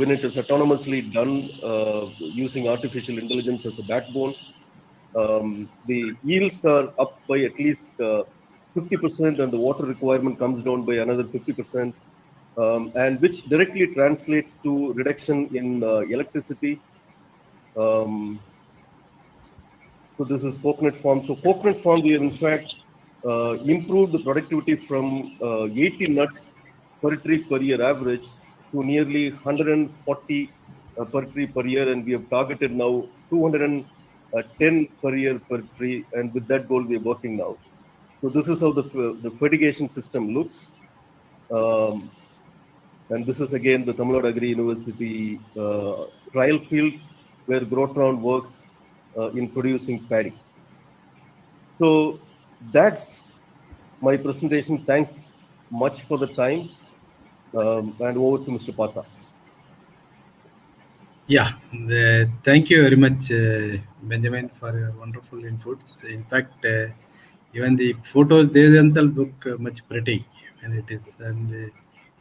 when it is autonomously done using artificial intelligence as a backbone. The yields are up by at least 50%, and the water requirement comes down by another 50%, and which directly translates to reduction in electricity. Um, so this is coconut farm. So coconut farm, we have in fact improved the productivity from 80 nuts per tree per year average to nearly 140 per tree per year, and we have targeted now 210 per year per tree, and with that goal we are working now. So this is how the fertigation system looks. And this is again the Tamil Nadu Agri University trial field where Grotron works in producing paddy. So that's my presentation. Thanks much for the time. And over to Mr. Pata. Yeah, thank you very much, Benjamin, for your wonderful inputs. In fact, even the photos, they themselves look much pretty, and it is, and it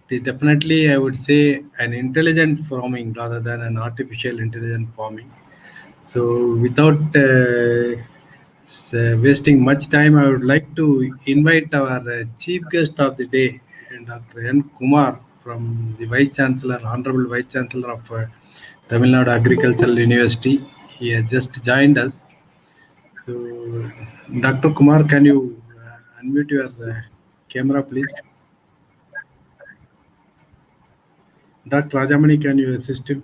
is definitely, I would say, an intelligent farming rather than an artificial intelligent farming. So, without wasting much time, I would like to invite our chief guest of the day, Dr. N. Kumar, from the Vice Chancellor, Honorable Vice Chancellor of Tamil Nadu Agricultural University. He has just joined us. So, Dr. Kumar, can you unmute your camera, please? Dr. Rajamani, can you assist him?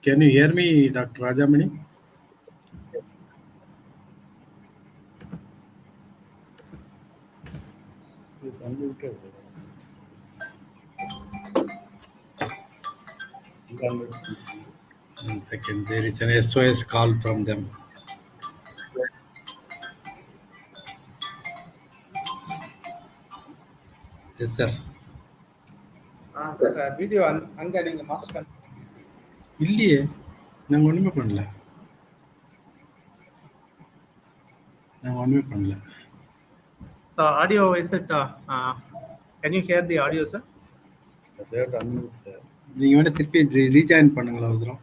Can you hear me, Dr. Rajamani? Unmuted. One second, there is an SOS call from them. Yes, sir. Sir video அங்கே நீங்கள் master இல்லையே, நாங்கள் ஒன்றுமே பண்ணல. நாங்கள் ஒன்றுமே பண்ணல. So audio is it can you here the audio sir? நீங்கள் வேணால் திருப்பி ரீஜாயின் பண்ணுங்களா அவசரம்?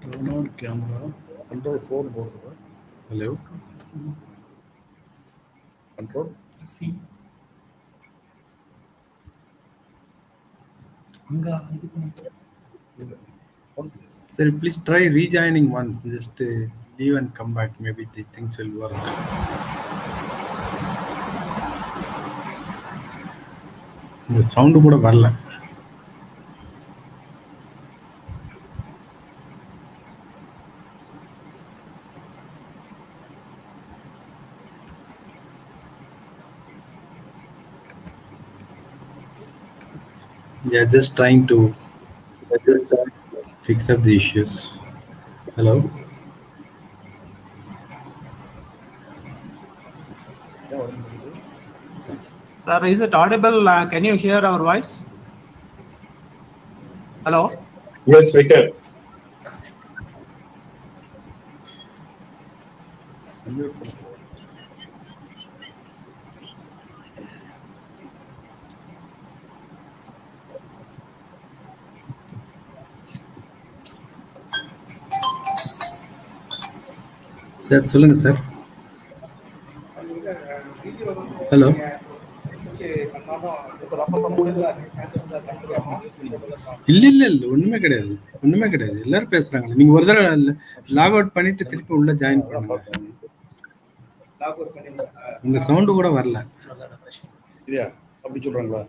Turn on camera. Control 4 board. Hello. Control C. Sir, please try rejoining once. Just leave and come back. Maybe the things will work. இந்த sound கூட வரல. Yeah, just trying to fix up the issues. Hello. Sir, is it audible? Can you hear our voice? Hello? Yes, we can. Sir சொல்லுங்கள் sir. Hello. இல்லை ஒன்றுமே கிடையாது, எல்லாரும் பேசுகிறாங்க. நீங்கள் ஒரு தடவை லாக் அவுட் பண்ணிட்டு திருப்பி உள்ள ஜாயின் பண்ணுங்க. உங்கள் சவுண்டு கூட வரல. அப்படி சொல்கிறாங்களா?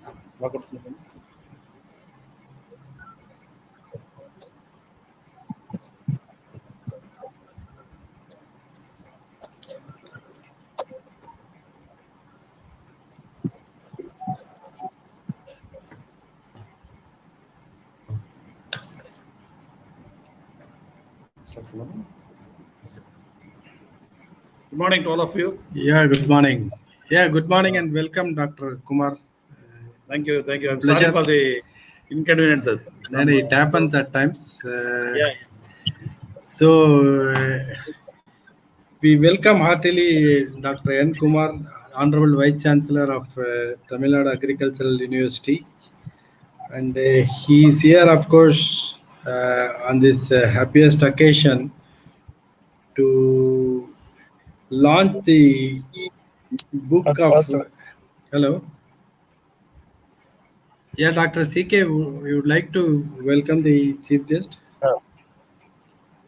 Good morning to all of you. Yeah, good morning. Good morning and welcome, Dr. Kumar. Thank you. I'm sorry for the inconveniences. It happens at times. Yeah. So, we welcome heartily Dr. N. Kumar, Honorable Vice Chancellor of Tamil Nadu Agricultural University. And he is here, of course, on this happiest occasion to launch the book of... Hello. Yeah, Dr. CK, we would like to welcome the chief guest.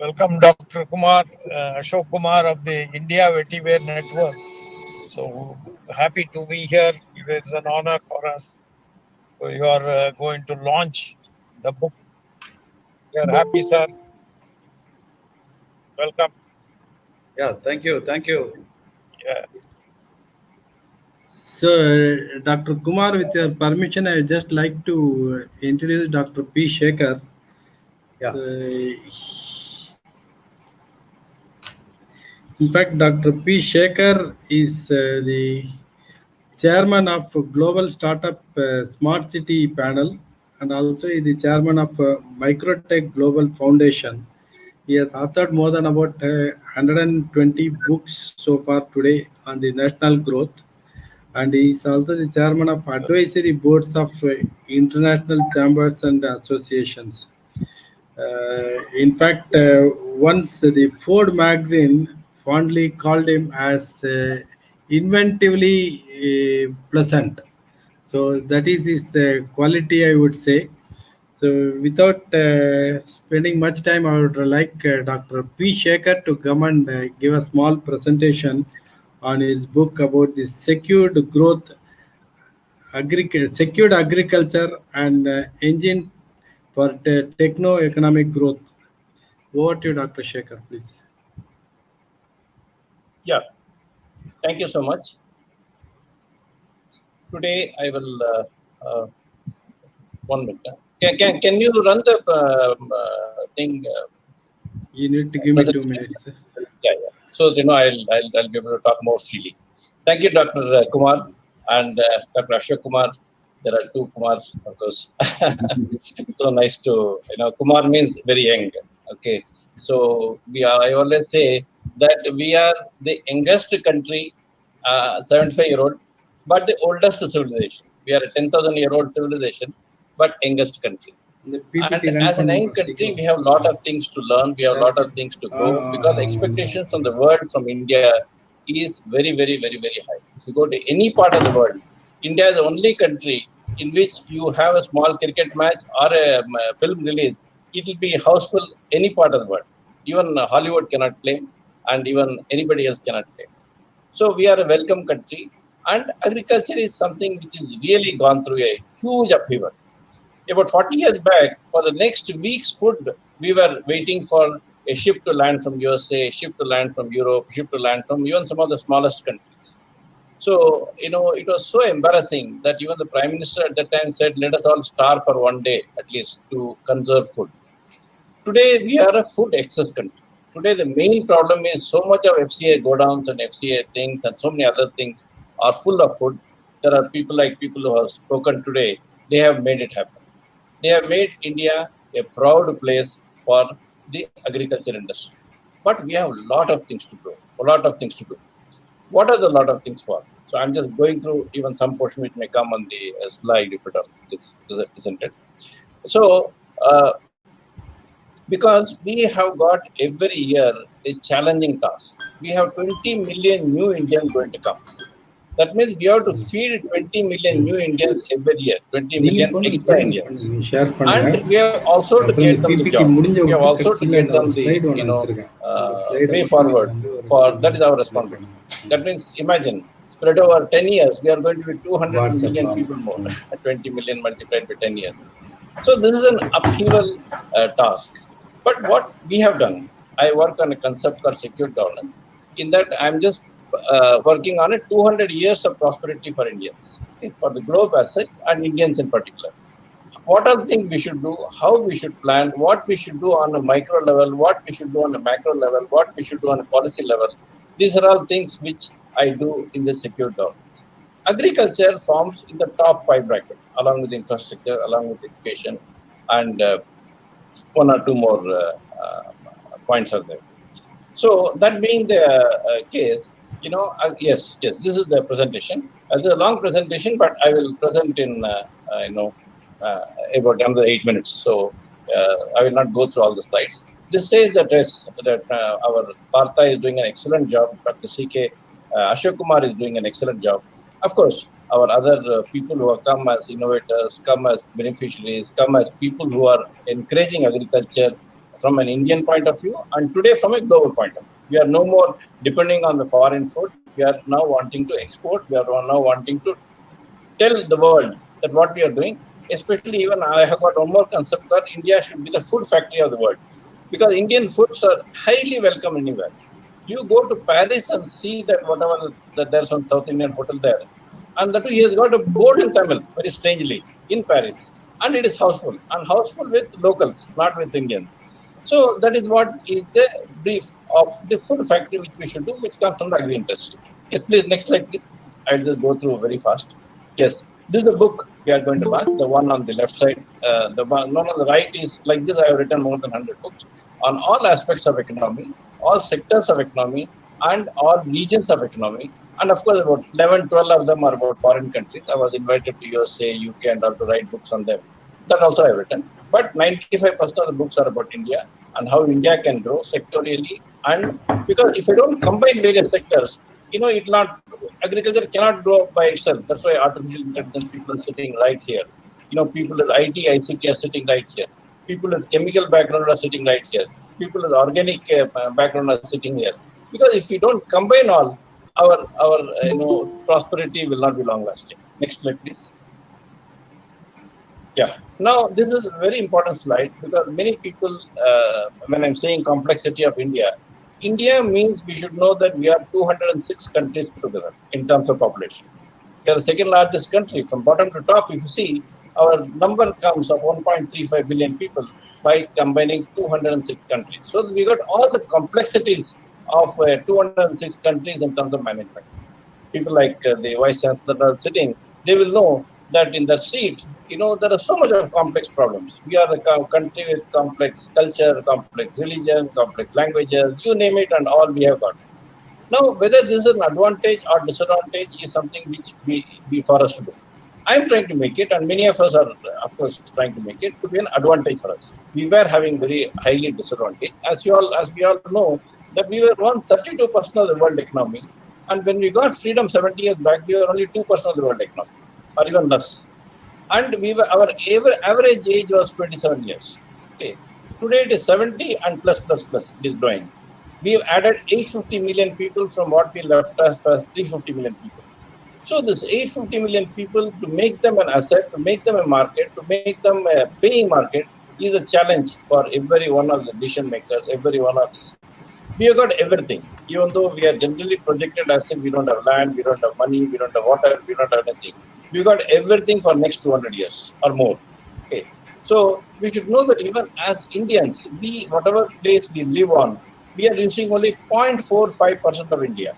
Welcome, Dr. Kumar, Ashok Kumar of the India Vetiver Network. So happy to be here. It's an honor for us. So you are going to launch the book. We are happy, sir. Welcome. Yeah, thank you. Yeah. So, Dr. Kumar, with your permission, I would just like to introduce Dr. P. Shekhar. Yeah. In fact, Dr. P. Shekhar is the chairman of Global Startup Smart City Panel, and also is the chairman of Microtech Global Foundation. He has authored more than about 120 books so far today on the national growth, and he is also the chairman of advisory boards of international chambers and associations. In fact, once the Ford magazine fondly called him as inventively pleasant. So that is his quality, I would say. So without spending much time, I would like Dr. P. Shekhar to come and give a small presentation on his book about the secured growth, secured agriculture and engine for techno-economic growth. Over to you, Dr. Shekhar, please. Yeah, thank you so much. Today I will, 1 minute. Can you run the thing? You need to give me 2 minutes. Yeah. So, I'll be able to talk more freely. Thank you, Dr. Kumar and Dr. Ashok Kumar. There are 2 Kumars, of course. So nice to, Kumar means very young. Okay. So I always say that we are the youngest country, 75-year-old, but the oldest civilization. We are a 10,000-year-old civilization, but youngest country. And as a young country, we have a lot of things to learn. We have a lot of things to grow because the expectations from the world, from India, is very, very, very, very high. If you go to any part of the world, India is the only country in which you have a small cricket match or a film release, it will be houseful any part of the world. Even Hollywood cannot claim, and even anybody else cannot claim. So we are a welcome country. And agriculture is something which is really gone through a huge upheaval. About 40 years back, for the next week's food, we were waiting for a ship to land from USA, a ship to land from Europe, a ship to land from even some of the smallest countries. So, it was so embarrassing that even the Prime Minister at that time said, let us all starve for one day at least to conserve food. Today, we are a food excess country. Today, the main problem is so much of FCA godowns and FCA things and so many other things are full of food. There are people who have spoken today, they have made it happen. They have made India a proud place for the agriculture industry. But we have a lot of things to grow, a lot of things to do. What are the lot of things for? So I'm just going through even some portion which may come on the slide if it is presented. So because we have got every year a challenging task. We have 20 million new Indians going to come. That means we have to feed 20 million new Indians every year, 20 million extra Indians. And we have also to get them the job. We have also to get them the way forward. For that is our responsibility. That means imagine, spread over 10 years, we are going to be 200 million people more, 20 million multiplied by 10 years. So this is an upheaval task. But what we have done, I work on a concept called secure governance. In that, I'm just working on it 200 years of prosperity for Indians, okay, for the globe as such and Indians in particular. What are the things we should do, how we should plan, what we should do on a micro level, what we should do on a macro level, what we should do on a policy level. These are all things which I do in the secure governance. Agriculture forms in the top 5 bracket, along with infrastructure, along with education, and one or two more points are there. So that being the case, yes, this is the presentation. This is a long presentation, but I will present in about another 8 minutes. So I will not go through all the slides. This says that our Partha is doing an excellent job. Dr. C.K. Ashok Kumar is doing an excellent job. Of course, our other people who have come as innovators, come as beneficiaries, come as people who are encouraging agriculture from an Indian point of view, and today from a global point of view. We are no more depending on the foreign food. We are now wanting to export. We are now wanting to tell the world that what we are doing, especially even I have got one more concept that India should be the food factory of the world. Because Indian foods are highly welcome anywhere. You go to Paris and see that whatever that there's some South Indian hotel there. And that he has got a board in Tamil, very strangely, in Paris. And it is houseful. And houseful with locals, not with Indians. So that is what is the brief of the food factory which we should do, which comes from the agri industry. Yes, please, next slide, please. I'll just go through very fast. Yes, this is the book we are going to mark, the one on the left side. The one on the right is like this. I have written more than 100 books on all aspects of economy, all sectors of economy, and all regions of economy. And of course, about 11, 12 of them are about foreign countries. I was invited to USA, UK, and all to write books on them. That also I have written. But 95% of the books are about India and how India can grow sectorially. And because if you don't combine various sectors, it not agriculture cannot grow by itself. That's why artificial intelligence people are sitting right here. People with IT, ICT are sitting right here. People with chemical background are sitting right here. People with organic background are sitting here. Because if we don't combine all, our prosperity will not be long lasting. Next slide, please. Yeah. Now, this is a very important slide because many people, when I'm saying complexity of India, India means we should know that we are 206 countries put together in terms of population. We are the second largest country. From bottom to top, if you see, our number comes of 1.35 billion people by combining 206 countries. So we got all the complexities of 206 countries in terms of management. People like the vice chancellor that are sitting, they will know that in their seat, there are so much of complex problems. We are a country with complex culture, complex religion, complex languages, you name it, and all we have got. Now, whether this is an advantage or disadvantage is something which we for us to do. I'm trying to make it, and many of us are, of course, trying to make it to be an advantage for us. We were having very highly disadvantage. As we all know, that we were 32% of the world economy. And when we got freedom 70 years back, we were only 2% of the world economy, or even less. And our average age was 27 years. Okay. Today it is 70 and plus. It is growing. We have added 850 million people from what we left us for 350 million people. So this 850 million people, to make them an asset, to make them a market, to make them a paying market is a challenge for every one of the decision makers, every one of this. We have got everything, even though we are generally projected as if we don't have land, we don't have money, we don't have water, we don't have anything. We got everything for next 200 years or more. Okay. So we should know that even as Indians, we, whatever place we live on, we are using only 0.45% of India.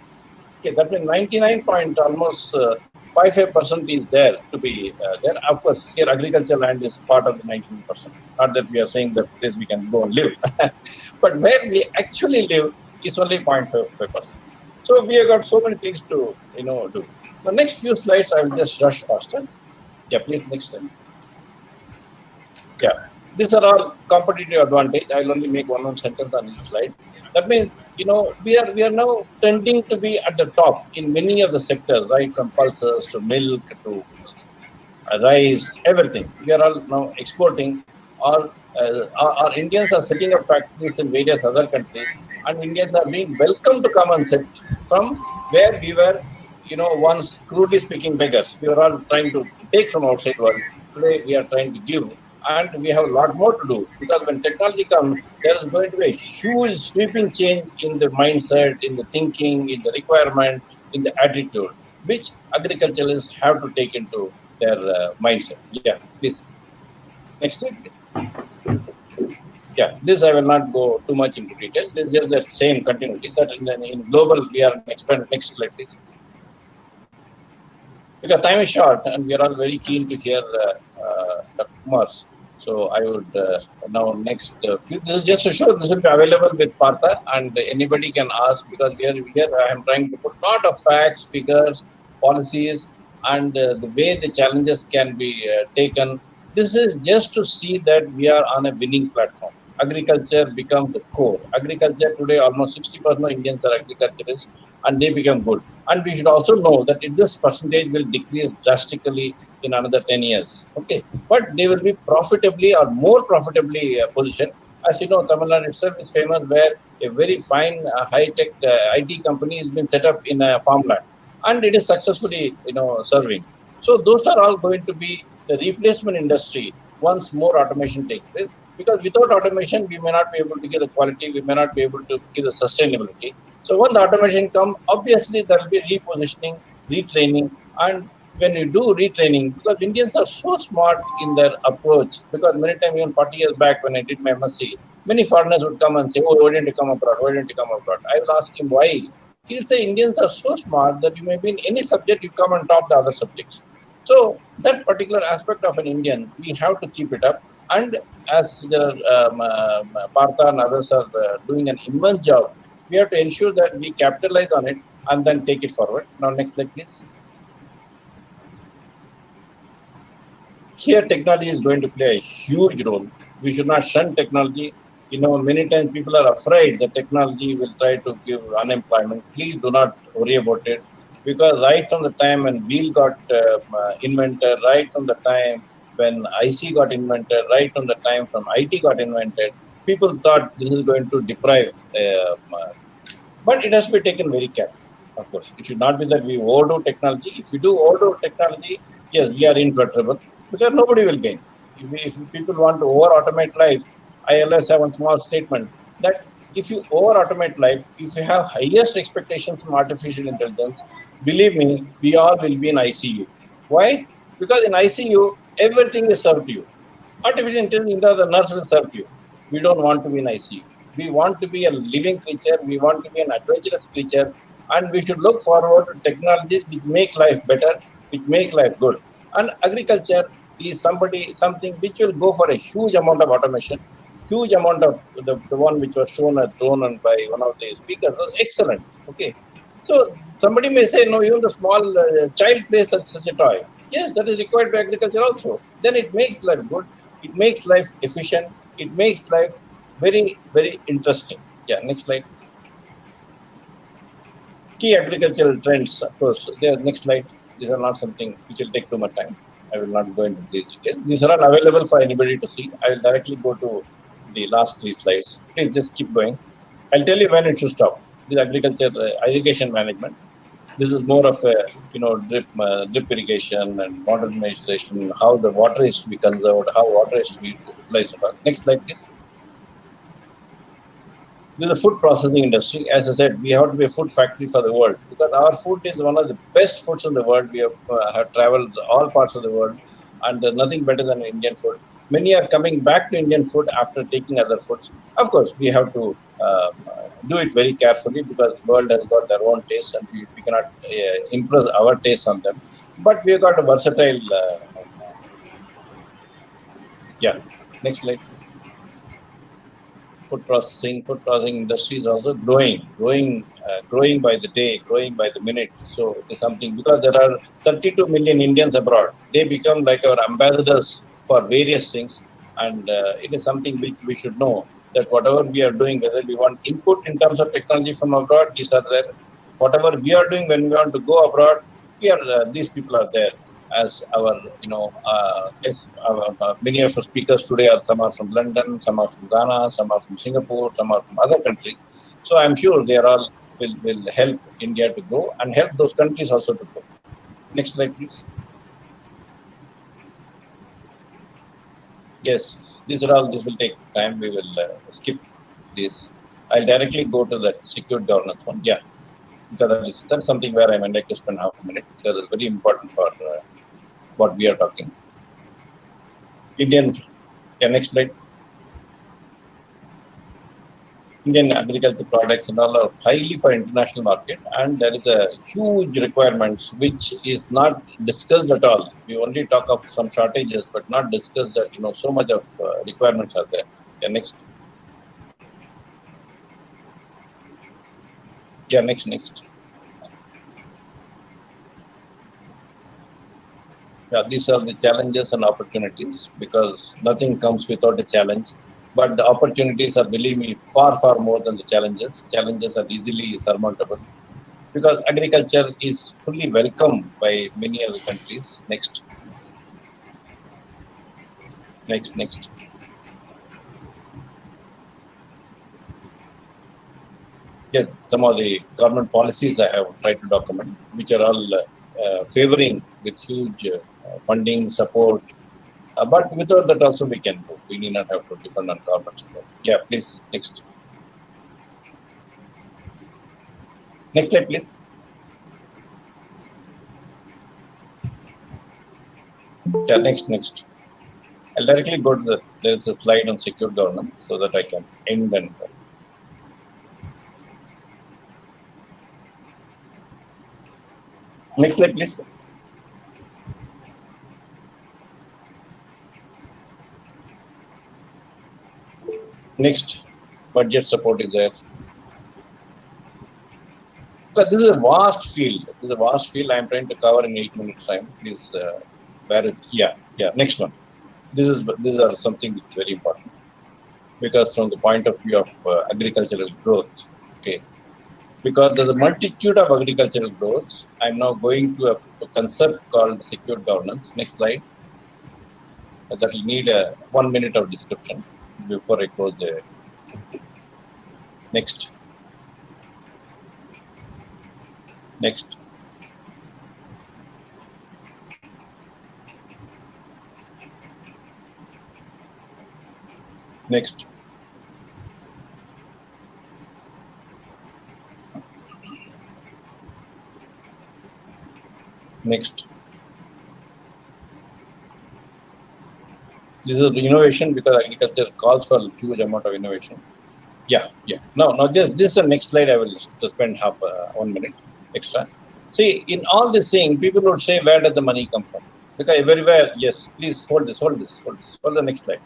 Okay, that means 99 point almost 55% is there to be there. Of course, here agricultural land is part of the 19%. Not that we are saying that place we can go and live, but where we actually live is only 0.55%. So we have got so many things to do. The next few slides I will just rush faster. Yeah, please next slide. Yeah, these are all competitive advantage. I will only make one sentence on each slide. That means, we are now tending to be at the top in many of the sectors, right? From pulses to milk to rice, everything. We are all now exporting. Our Indians are setting up factories in various other countries, and Indians are being welcome to come and sit from where we were, once crudely speaking beggars. We were all trying to take from outside world. Today we are trying to give, and we have a lot more to do, because when technology comes, there is going to be a huge sweeping change in the mindset, in the thinking, in the requirement, in the attitude, which agriculturalists have to take into their mindset. Yeah, please. Next slide, please. Yeah, this I will not go too much into detail. This is just the same continuity that in global we are expand. Next slide, please. Because time is short and we are all very keen to hear Dr. Kumar's. So I would now next few, this is just to show this will be available with Partha, and anybody can ask, because here I am trying to put a lot of facts, figures, policies, and the way the challenges can be taken. This is just to see that we are on a winning platform. Agriculture becomes the core. Agriculture today, almost 60% of Indians are agriculturists, and they become good. And we should also know that if this percentage will decrease drastically in another 10 years, okay, but they will be profitably or more profitably positioned. As you know, Tamil Nadu itself is famous, where a very fine high-tech IT company has been set up in a farmland, and it is successfully, serving. So those are all going to be the replacement industry once more automation takes place. Because without automation, we may not be able to give the quality, we may not be able to give the sustainability. So when the automation comes, obviously there will be repositioning, retraining, and when you do retraining, because Indians are so smart in their approach, because many times, even 40 years back when I did my MSc, many foreigners would come and say, oh, why didn't you come abroad? Why didn't you come abroad? I will ask him why. He'll say Indians are so smart that you may be in any subject, you come on top the other subjects. So that particular aspect of an Indian, we have to keep it up. And as the Partha and others are doing an immense job, we have to ensure that we capitalize on it and then take it forward. Now, next slide, please. Here, technology is going to play a huge role. We should not shun technology. Many times people are afraid that technology will try to give unemployment. Please do not worry about it, because right from the time when wheel got invented, right from the time when IC got invented, right from the time from IT got invented, people thought this is going to deprive. But it has to be taken very carefully. Of course, it should not be that we overdo technology. If we do overdo technology, yes, we are in for trouble, because nobody will gain. If people want to over automate life, I always have one small statement that if you over automate life, if you have highest expectations from artificial intelligence, believe me, we all will be in ICU. Why? Because in ICU, everything is served to you. Artificial intelligence, the nurse will serve you. We don't want to be in ICU. We want to be a living creature. We want to be an adventurous creature. And we should look forward to technologies which make life better, which make life good. And agriculture is something which will go for a huge amount of automation, huge amount of the one which was shown and by one of the speakers was excellent. Okay. So somebody may say, no, even the small child plays such a toy. Yes, that is required by agriculture also. Then it makes life good. It makes life efficient. It makes life very, very interesting. Yeah, next slide. Key agricultural trends, of course. There, next slide. These are not something which will take too much time. I will not go into these details. These are not available for anybody to see. I will directly go to the last 3 slides. Please just keep going. I'll tell you when it should stop. This agriculture irrigation management. This is more of a drip irrigation and modernization, how the water is to be conserved, how water is to be utilized. Next slide, please. This is the food processing industry. As I said, we have to be a food factory for the world because our food is one of the best foods in the world. We have traveled all parts of the world, and there's nothing better than Indian food. Many are coming back to Indian food after taking other foods. Of course, we have to do it very carefully because the world has got their own tastes, and we cannot impress our taste on them. But we have got a versatile. Yeah, next slide. Food processing industry is also growing by the day, growing by the minute. So it is something because there are 32 million Indians abroad. They become like our ambassadors for various things, and it is something which we should know that whatever we are doing, whether we want input in terms of technology from abroad, these are there. Whatever we are doing when we want to go abroad, these people are there as our, many of our speakers today some are from London, some are from Ghana, some are from Singapore, some are from other countries. So I'm sure they are all will help India to grow and help those countries also to grow. Next slide, please. Yes, this will take time. We will skip this. I'll directly go to the secure governance one. Yeah, because that's something where I might like to spend half a minute because it's very important for what we are talking. Next slide. Indian agriculture products and all are highly for international market, and there is a huge requirements which is not discussed at all. We only talk of some shortages, but not discuss that so much of requirements are there. Yeah, next. Yeah, next. Yeah, these are the challenges and opportunities because nothing comes without a challenge. But the opportunities are, believe me, far more than the challenges. Challenges are easily surmountable because agriculture is fully welcomed by many other countries. Next. Yes, some of the government policies I have tried to document, which are all favoring with huge funding support. But without that also we can do. We need not have to depend on government support. Yeah, please, next. Next slide, please. Yeah, next. I'll directly go to there's a slide on secure governance so that I can end and next slide, please. Next, budget support is there. Because this is a vast field. I'm trying to cover in 8 minutes time. Please bear it. Yeah. Next one. These are something which is very important because from the point of view of agricultural growth, okay. Because there's a multitude of agricultural growths. I'm now going to a concept called secure governance. Next slide. That will need 1 minute of description before I close the next. Next. Next. Next. This is innovation because agriculture calls for a huge amount of innovation. Yeah. No, this is the next slide. I will spend 1 minute extra. See, in all this thing, people would say, where does the money come from? Because everywhere, yes, please hold this. Hold the next slide.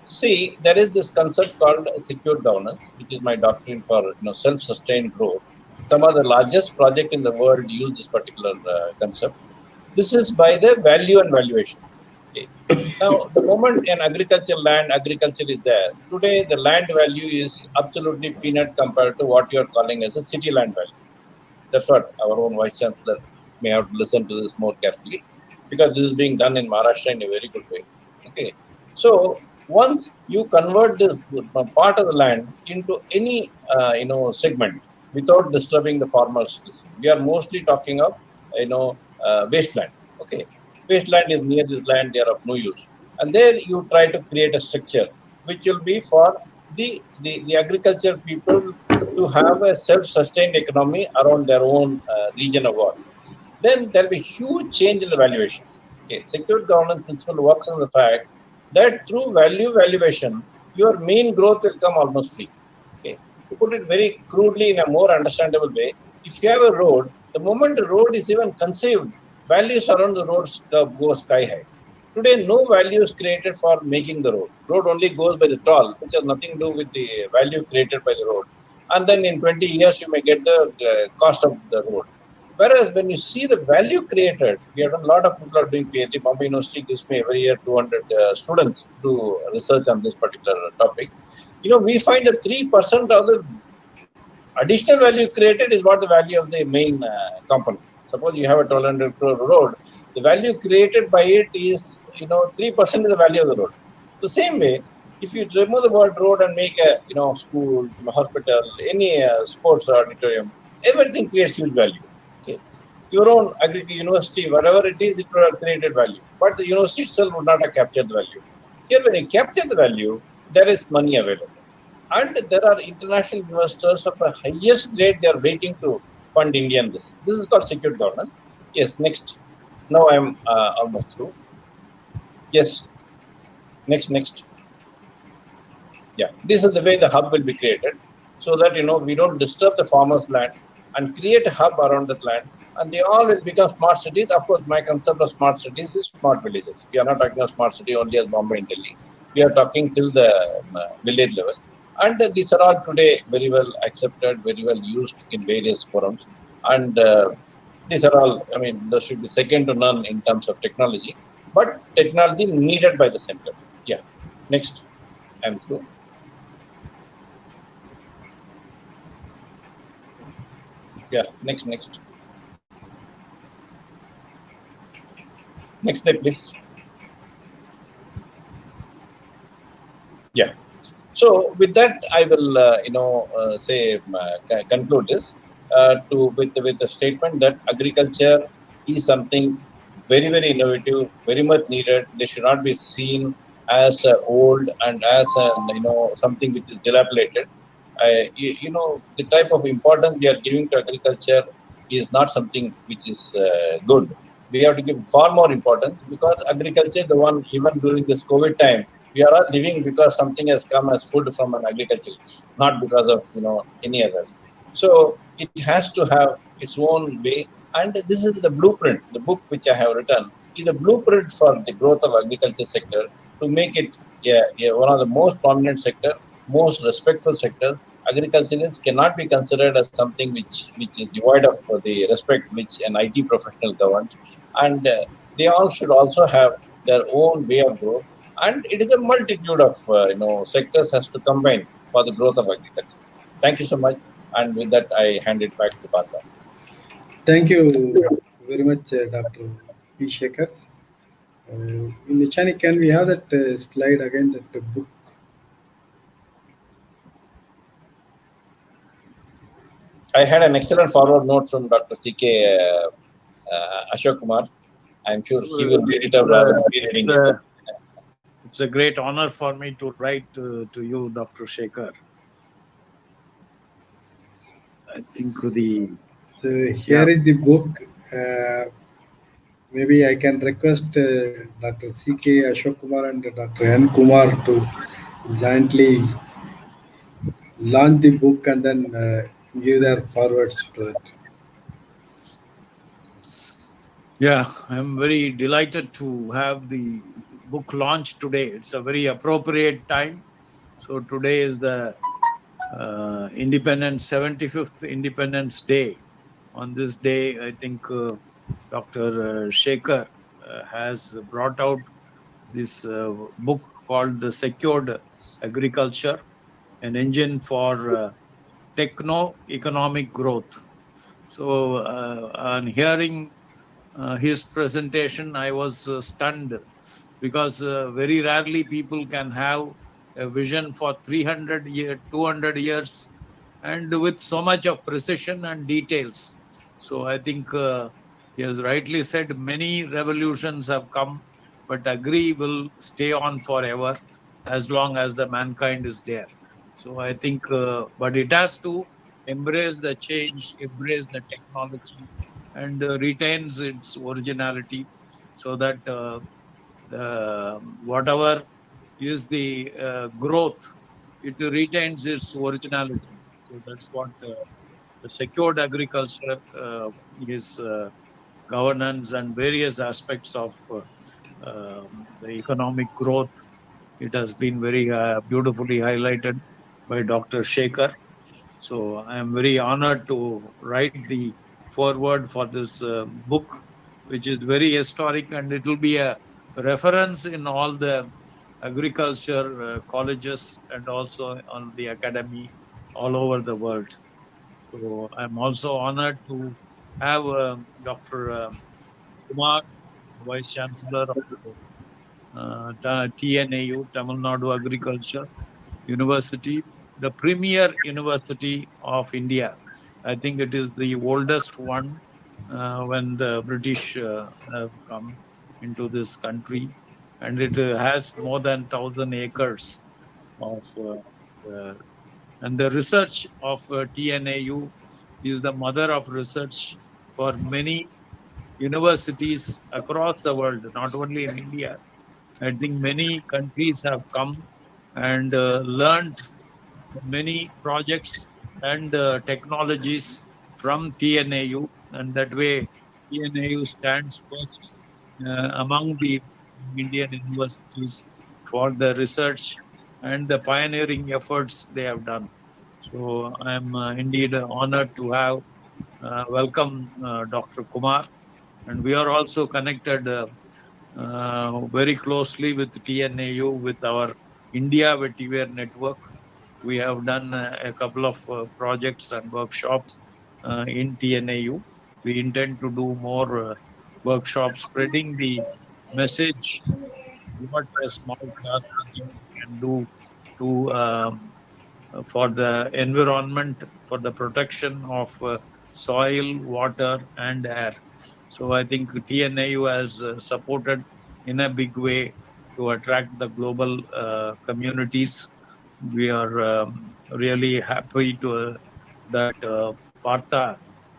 See, there is this concept called secure governance, which is my doctrine for self-sustained growth. Some of the largest projects in the world use this particular concept. This is by the value and valuation. Okay. Now, the moment an agriculture is there, today the land value is absolutely peanut compared to what you are calling as a city land value. That's what our own Vice Chancellor may have to listen to this more carefully because this is being done in Maharashtra in a very good way. Okay. So, once you convert this part of the land into any segment, without disturbing the farmers. We are mostly talking of wasteland. Okay, wasteland is near this land, they are of no use, and there you try to create a structure which will be for the agriculture people to have a self-sustained economy around their own region of work. Then there will be huge change in the valuation. Okay, secure governance principle works on the fact that through value valuation, your main growth will come almost free. Okay, to put it very crudely in a more understandable way, if you have a road, the moment the road is even conceived, values around the road go sky high. Today, no value is created for making the road. Road only goes by the toll, which has nothing to do with the value created by the road. And then in 20 years, you may get the cost of the road. Whereas when you see the value created, we have done a lot of people are doing PhD. Bombay University gives me every year 200 students to do research on this particular topic. We find that 3% of the additional value created is what the value of the main component. Suppose you have a 1,200 crore road, the value created by it is 3% of the value of the road. The same way, if you remove the word road and make a school, hospital, any sports auditorium, everything creates huge value. Okay, your own university, whatever it is, it would have created value, but the university itself would not have captured the value. Here, when you capture the value, there is money available. And there are international investors of the highest grade, they are waiting to fund India in this. This is called secure governance. Yes, next. Now I'm almost through. Yes, next. Yeah, this is the way the hub will be created, so that we don't disturb the farmers' land and create a hub around that land, and they all will become smart cities. Of course, my concept of smart cities is smart villages. We are not talking of smart city only as Bombay and Delhi. We are talking till the village level. And these are all today very well accepted, very well used in various forums. And these are all, there should be second to none in terms of technology, but technology needed by the center. Yeah. Next. I'm through. Yeah. Next. Next step, please. Yeah. So with that, I will, conclude this with the statement that agriculture is something very, very innovative, very much needed. They should not be seen as old and as something which is dilapidated. The type of importance we are giving to agriculture is not something which is good. We have to give far more importance, because agriculture is the one, even during this COVID time, we are all living because something has come as food from an agriculturist, not because of any others. So it has to have its own way, and this is the blueprint. The book which I have written is a blueprint for the growth of agriculture sector to make it one of the most prominent sector, most respectful sectors. Agriculturists cannot be considered as something which is devoid of the respect which an IT professional governs, and they all should also have their own way of growth. And it is a multitude of sectors has to combine for the growth of agriculture. Thank you so much, and with that I hand it back to Partha. Thank you very much, Dr. P. Shekhar. In the channel, can we have that slide again, that book? I had an excellent forward note from Dr. C.K. Ashok Kumar. I'm sure he will read it out rather than be reading it. It's a great honor for me to write to you, Dr. Shekhar. I think So here is the book. Maybe I can request Dr. C.K. Ashok Kumar and Dr. N. Kumar to jointly launch the book and then give their forwards to it. Yeah, I'm very delighted to have the book launched today. It's a very appropriate time. So today is the 75th Independence Day. On this day, I think Dr. Shekhar has brought out this book called The Secured Agriculture, an engine for techno-economic growth. So on hearing his presentation, I was stunned, because very rarely people can have a vision for 200 years and with so much of precision and details. So I think he has rightly said many revolutions have come, but agri will stay on forever as long as the mankind is there. So I think, but it has to embrace the change, embrace the technology, and retains its originality, so that the whatever is the growth, it retains its originality. So that's what the secured agriculture is governance and various aspects of the economic growth. It has been very beautifully highlighted by Dr. Shekhar. So I am very honored to write the foreword for this book, which is very historic, and it will be a reference in all the agriculture colleges and also on the academy all over the world. So I'm also honored to have Dr. Kumar, Vice Chancellor of TNAU, Tamil Nadu Agriculture University, the premier university of India. I think it is the oldest one when the British have come into this country, and it has more than 1,000 acres of. And the research of TNAU is the mother of research for many universities across the world, not only in India. I think many countries have come and learned many projects and technologies from TNAU, and that way TNAU stands first among the Indian universities for the research and the pioneering efforts they have done. So I am indeed honored to have welcome Dr. Kumar, and we are also connected very closely with TNAU, with our India Vetiver network. We have done a couple of projects and workshops in TNAU. We intend to do more workshops spreading the message what a small class can do to for the environment, for the protection of soil, water, and air. So I think TNAU has supported in a big way to attract the global communities. We are really happy to that Partha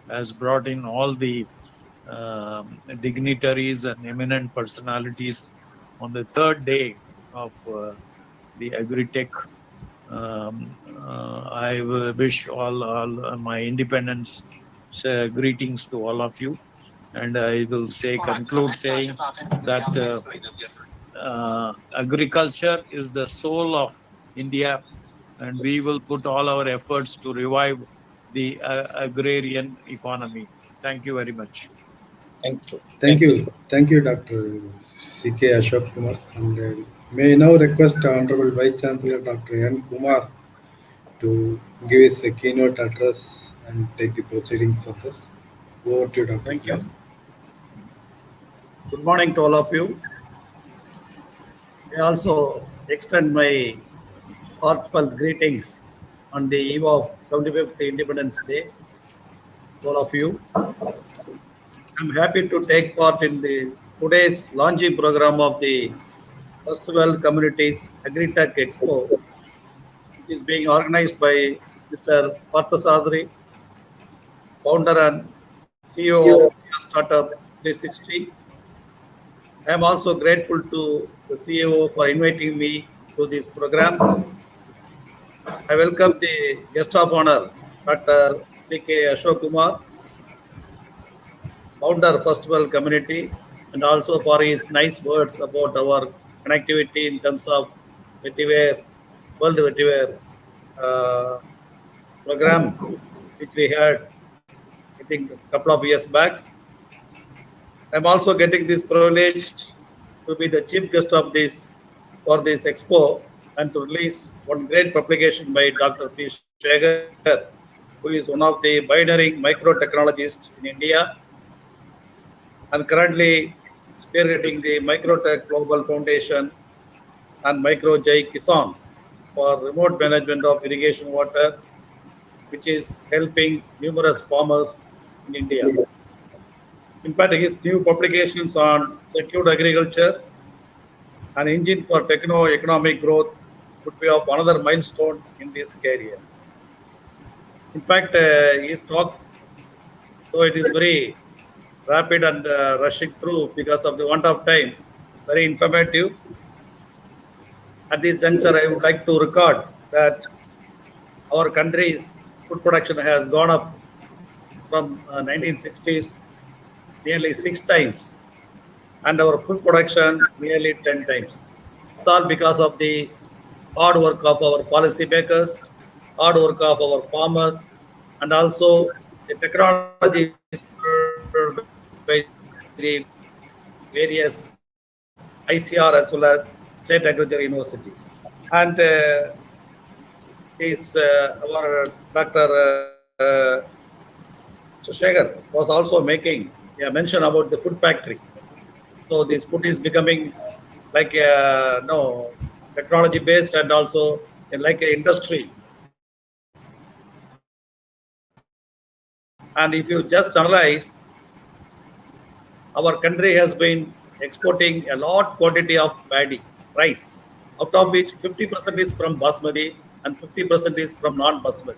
has brought in all the dignitaries and eminent personalities on the third day of the Agritech. I wish all my independence greetings to all of you, and I will say conclude saying that agriculture is the soul of India, and we will put all our efforts to revive the agrarian economy. Thank you very much. Thank you. Thank you, Dr. C.K. Ashok Kumar. And may I now request Honorable Vice Chancellor Dr. N. Kumar to give his keynote address and take the proceedings further. Over to you, Dr. Thank you. Good morning to all of you. I also extend my heartfelt greetings on the eve of 75th Independence Day to all of you. I'm happy to take part in today's launching program of the First World Communities Agritech Expo, which is being organized by Mr. Parthasadri, founder and CEO of Startup 360. I am also grateful to the CEO for inviting me to this program. I welcome the guest of honor, Dr. C.K. Ashok Kumar, founder First World Community, and also for his nice words about our connectivity in terms of vetiver, World Vetiver program, which we had, I think, a couple of years back. I'm also getting this privilege to be the chief guest of this for this expo and to release one great publication by Dr. P. Shekhar, who is one of the pioneering microtechnologists in India and currently spearheading the Microtech Global Foundation and Micro Jai Kisan for remote management of irrigation water which is helping numerous farmers in India. In fact, his new publications on secured agriculture, an engine for techno-economic growth, would be of another milestone in this career. In fact, his talk, though it is very rapid and rushing through because of the want of time, very informative. At this juncture, I would like to record that our country's food production has gone up from 1960s nearly 6 times, and our food production nearly 10 times. It's all because of the hard work of our policy makers, hard work of our farmers, and also the technology is by the various ICR as well as state agriculture universities. And our Dr. Shekhar was also making a mention about the food factory. So this food is becoming like technology based and also like an industry. And if you just analyze, our country has been exporting a lot quantity of paddy, rice, out of which 50% is from basmati and 50% is from non-basmati.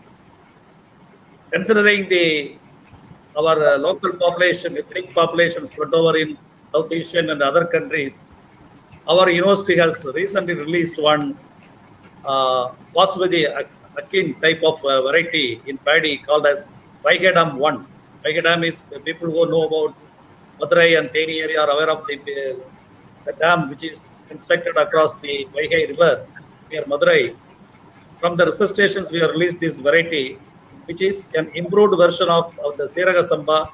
Considering our local population, ethnic population spread over in South Asian and other countries, our university has recently released one basmati akin type of variety in paddy called as Vaigadam 1. Vaigadam is people who know about Madurai and Theni area are aware of the dam which is constructed across the Vaigai river near Madurai. From the research stations, we have released this variety, which is an improved version of the Siraga Samba,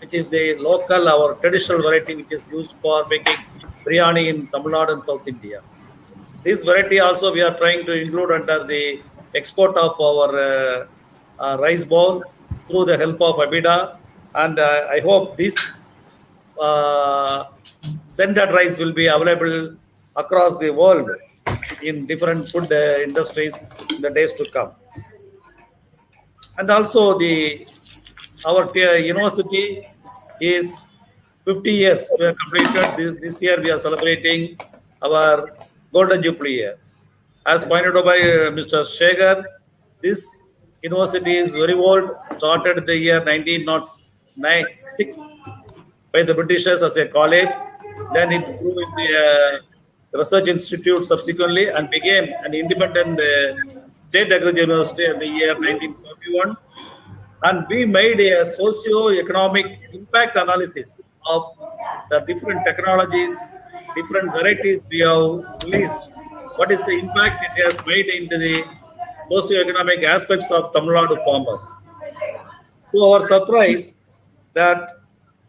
which is the local, our traditional variety, which is used for making biryani in Tamil Nadu and South India. This variety also we are trying to include under the export of our rice bowl through the help of ABIDA, and I hope this scented rice will be available across the world in different food industries in the days to come. And also our university is 50 years we have completed. This year we are celebrating our golden jubilee year. As pointed out by Mr. Shekhar, this university is very old, started the year 1906 by the Britishers as a college. Then it grew into a research institute subsequently and became an independent state agriculture university in the year 1971. And we made a socio-economic impact analysis of the different technologies, different varieties we have released. What is the impact it has made into the socio-economic aspects of Tamil Nadu farmers? To our surprise, that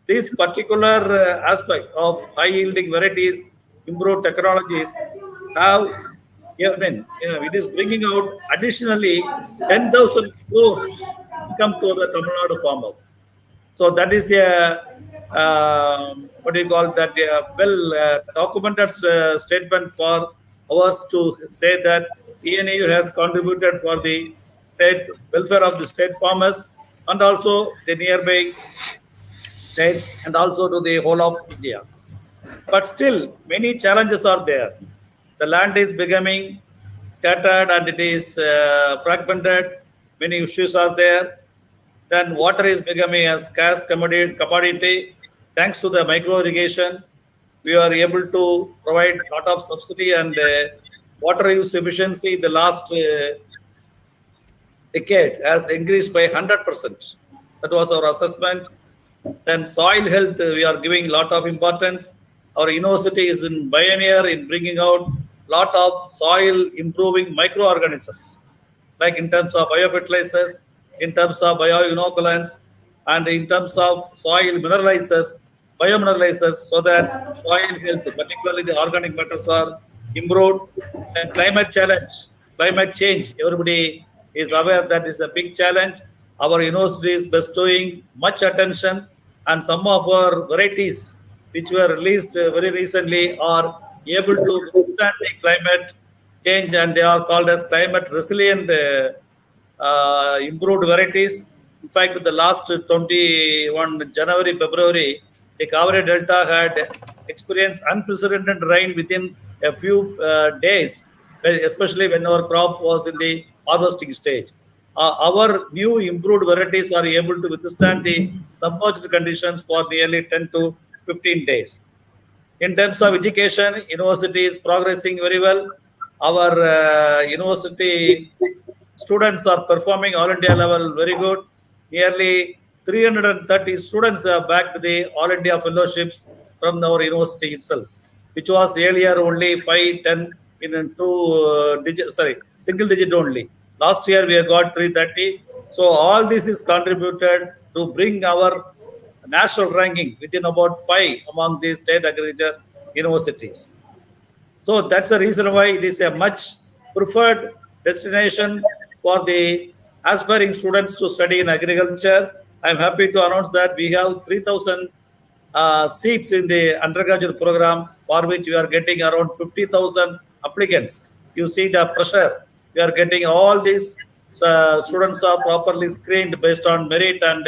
this particular aspect of high-yielding varieties, improved technologies, have, it is bringing out additionally 10,000 crores income to the Tamil Nadu farmers. So that is a what do you call that? A well documented statement for us to say that ENAU has contributed for the state welfare of the state farmers and also the nearby states and also to the whole of India. But still, many challenges are there. The land is becoming scattered and it is fragmented. Many issues are there. Then water is becoming a scarce commodity. Thanks to the micro irrigation, we are able to provide a lot of subsidy and water use efficiency in the last decade has increased by 100%. That was our assessment. Then soil health, we are giving a lot of importance. Our university is in pioneer in bringing out lot of soil improving microorganisms, like in terms of biofertilizers, in terms of bioinoculants, and in terms of soil mineralizers, biomineralizers, so that soil health, particularly the organic matters, are improved. And climate challenge, climate change, everybody is aware that is a big challenge. Our university is bestowing much attention, and some of our varieties which were released very recently are able to withstand the climate change, and they are called as climate resilient improved varieties. In fact, the last 21 January, February, the Kaveri Delta had experienced unprecedented rain within a few days, especially when our crop was in the harvesting stage. Our new improved varieties are able to withstand the submerged conditions for nearly 10 to 15 days. In terms of education, university is progressing very well. Our university students are performing all India level very good. Nearly 330 students have backed the All India fellowships from our university itself, which was earlier only 5, 10 in single digit only. Last year we have got 330. So all this is contributed to bring our national ranking within about 5 among the state agriculture universities. So that's the reason why it is a much preferred destination for the aspiring students to study in agriculture. I'm happy to announce that we have 3,000 seats in the undergraduate program, for which we are getting around 50,000 applicants. You see the pressure. We are getting all these students are properly screened based on merit and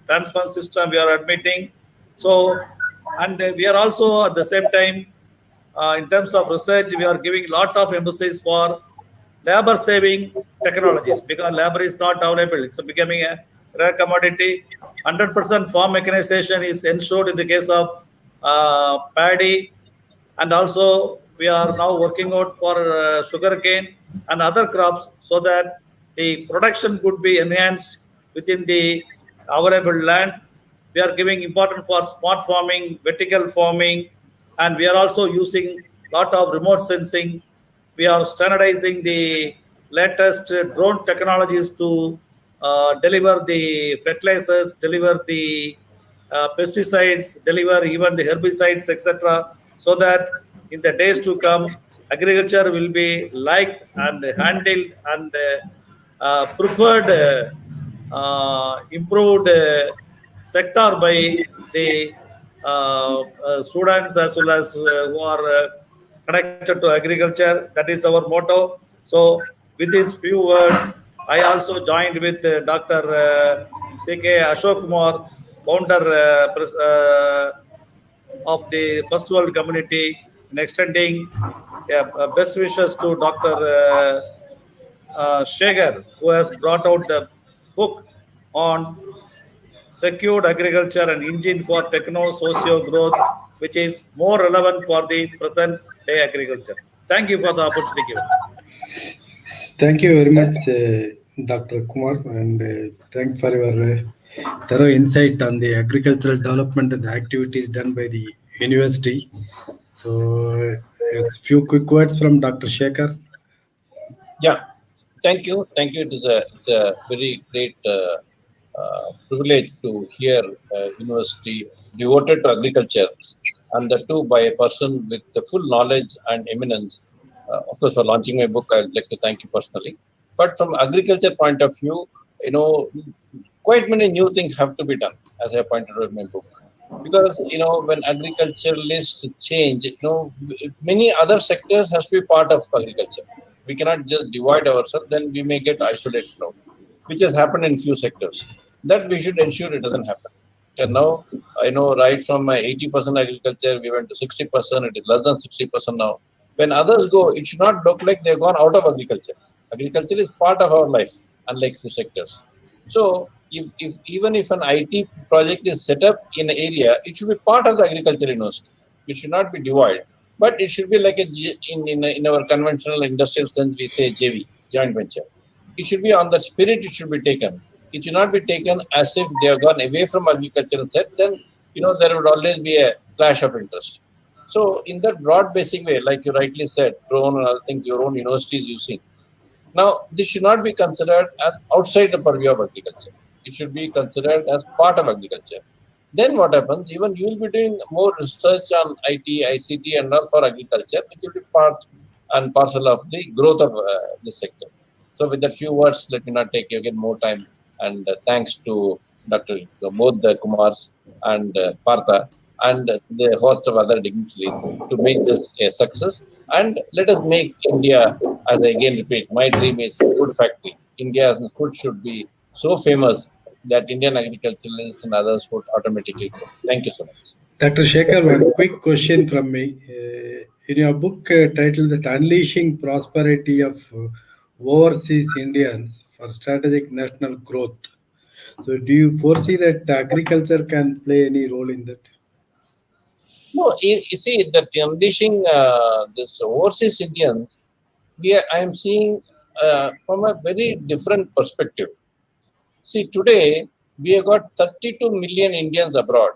transfer system we are admitting. So, and we are also at the same time in terms of research, we are giving a lot of emphasis for labor saving technologies because labor is not available. It's becoming a rare commodity. 100% farm mechanization is ensured in the case of paddy, and also we are now working out for sugarcane and other crops so that the production could be enhanced within the available land. We are giving importance for smart farming, vertical farming, and we are also using a lot of remote sensing. We are standardizing the latest drone technologies to deliver the fertilizers, deliver the pesticides, deliver even the herbicides, etc., so that in the days to come, agriculture will be liked and handled and preferred, improved sector by the students as well as who are connected to agriculture. That is our motto. So, with these few words, I also joined with Dr. C.K. Ashok Kumar, founder of the First World Community, in extending best wishes to Dr. Shegar, who has brought out the book on secured agriculture and engine for techno-socio growth, which is more relevant for the present day agriculture. Thank you for the opportunity given. Thank you very much, Dr. Kumar, and thank for your thorough insight on the agricultural development and the activities done by the university. So, a few quick words from Dr. Shekhar. Yeah, thank you. Thank you. It's a very great privilege to hear university devoted to agriculture, and the two by a person with the full knowledge and eminence. Of course, for launching my book, I'd like to thank you personally. But from agriculture point of view, quite many new things have to be done, as I pointed out in my book. Because when agriculturalists change, many other sectors has to be part of agriculture. We cannot just divide ourselves; then we may get isolated now, which has happened in few sectors. That we should ensure it doesn't happen. And now, right from my 80% agriculture, we went to 60%. It is less than 60% now. When others go, it should not look like they've gone out of agriculture. Agriculture is part of our life, unlike few sectors. So, even if an IT project is set up in an area, it should be part of the agriculture university. It should not be divided, but it should be like in our conventional industrial sense, we say JV, joint venture. It should be on the spirit. It should be taken. It should not be taken as if they have gone away from agriculture and said, then there would always be a clash of interest. So, in that broad basic way, like you rightly said, drone and other things your own university is using. Now, this should not be considered as outside the purview of agriculture. It should be considered as part of agriculture. Then what happens? Even you will be doing more research on IT, ICT, and all for agriculture, which will be part and parcel of the growth of this sector. So, with that few words, let me not take you again more time. And thanks to both the Kumars and Partha and the host of other dignitaries to make this a success. And let us make India, as I again repeat, my dream is food factory. India's food should be so famous that Indian agriculturalists and others would automatically grow. Thank you so much. Dr. Shekhar, one quick question from me. In your book titled that Unleashing Prosperity of Overseas Indians for Strategic National Growth. So do you foresee that agriculture can play any role in that? No, you see that unleashing this overseas Indians, I am seeing from a very different perspective. See, today we have got 32 million Indians abroad.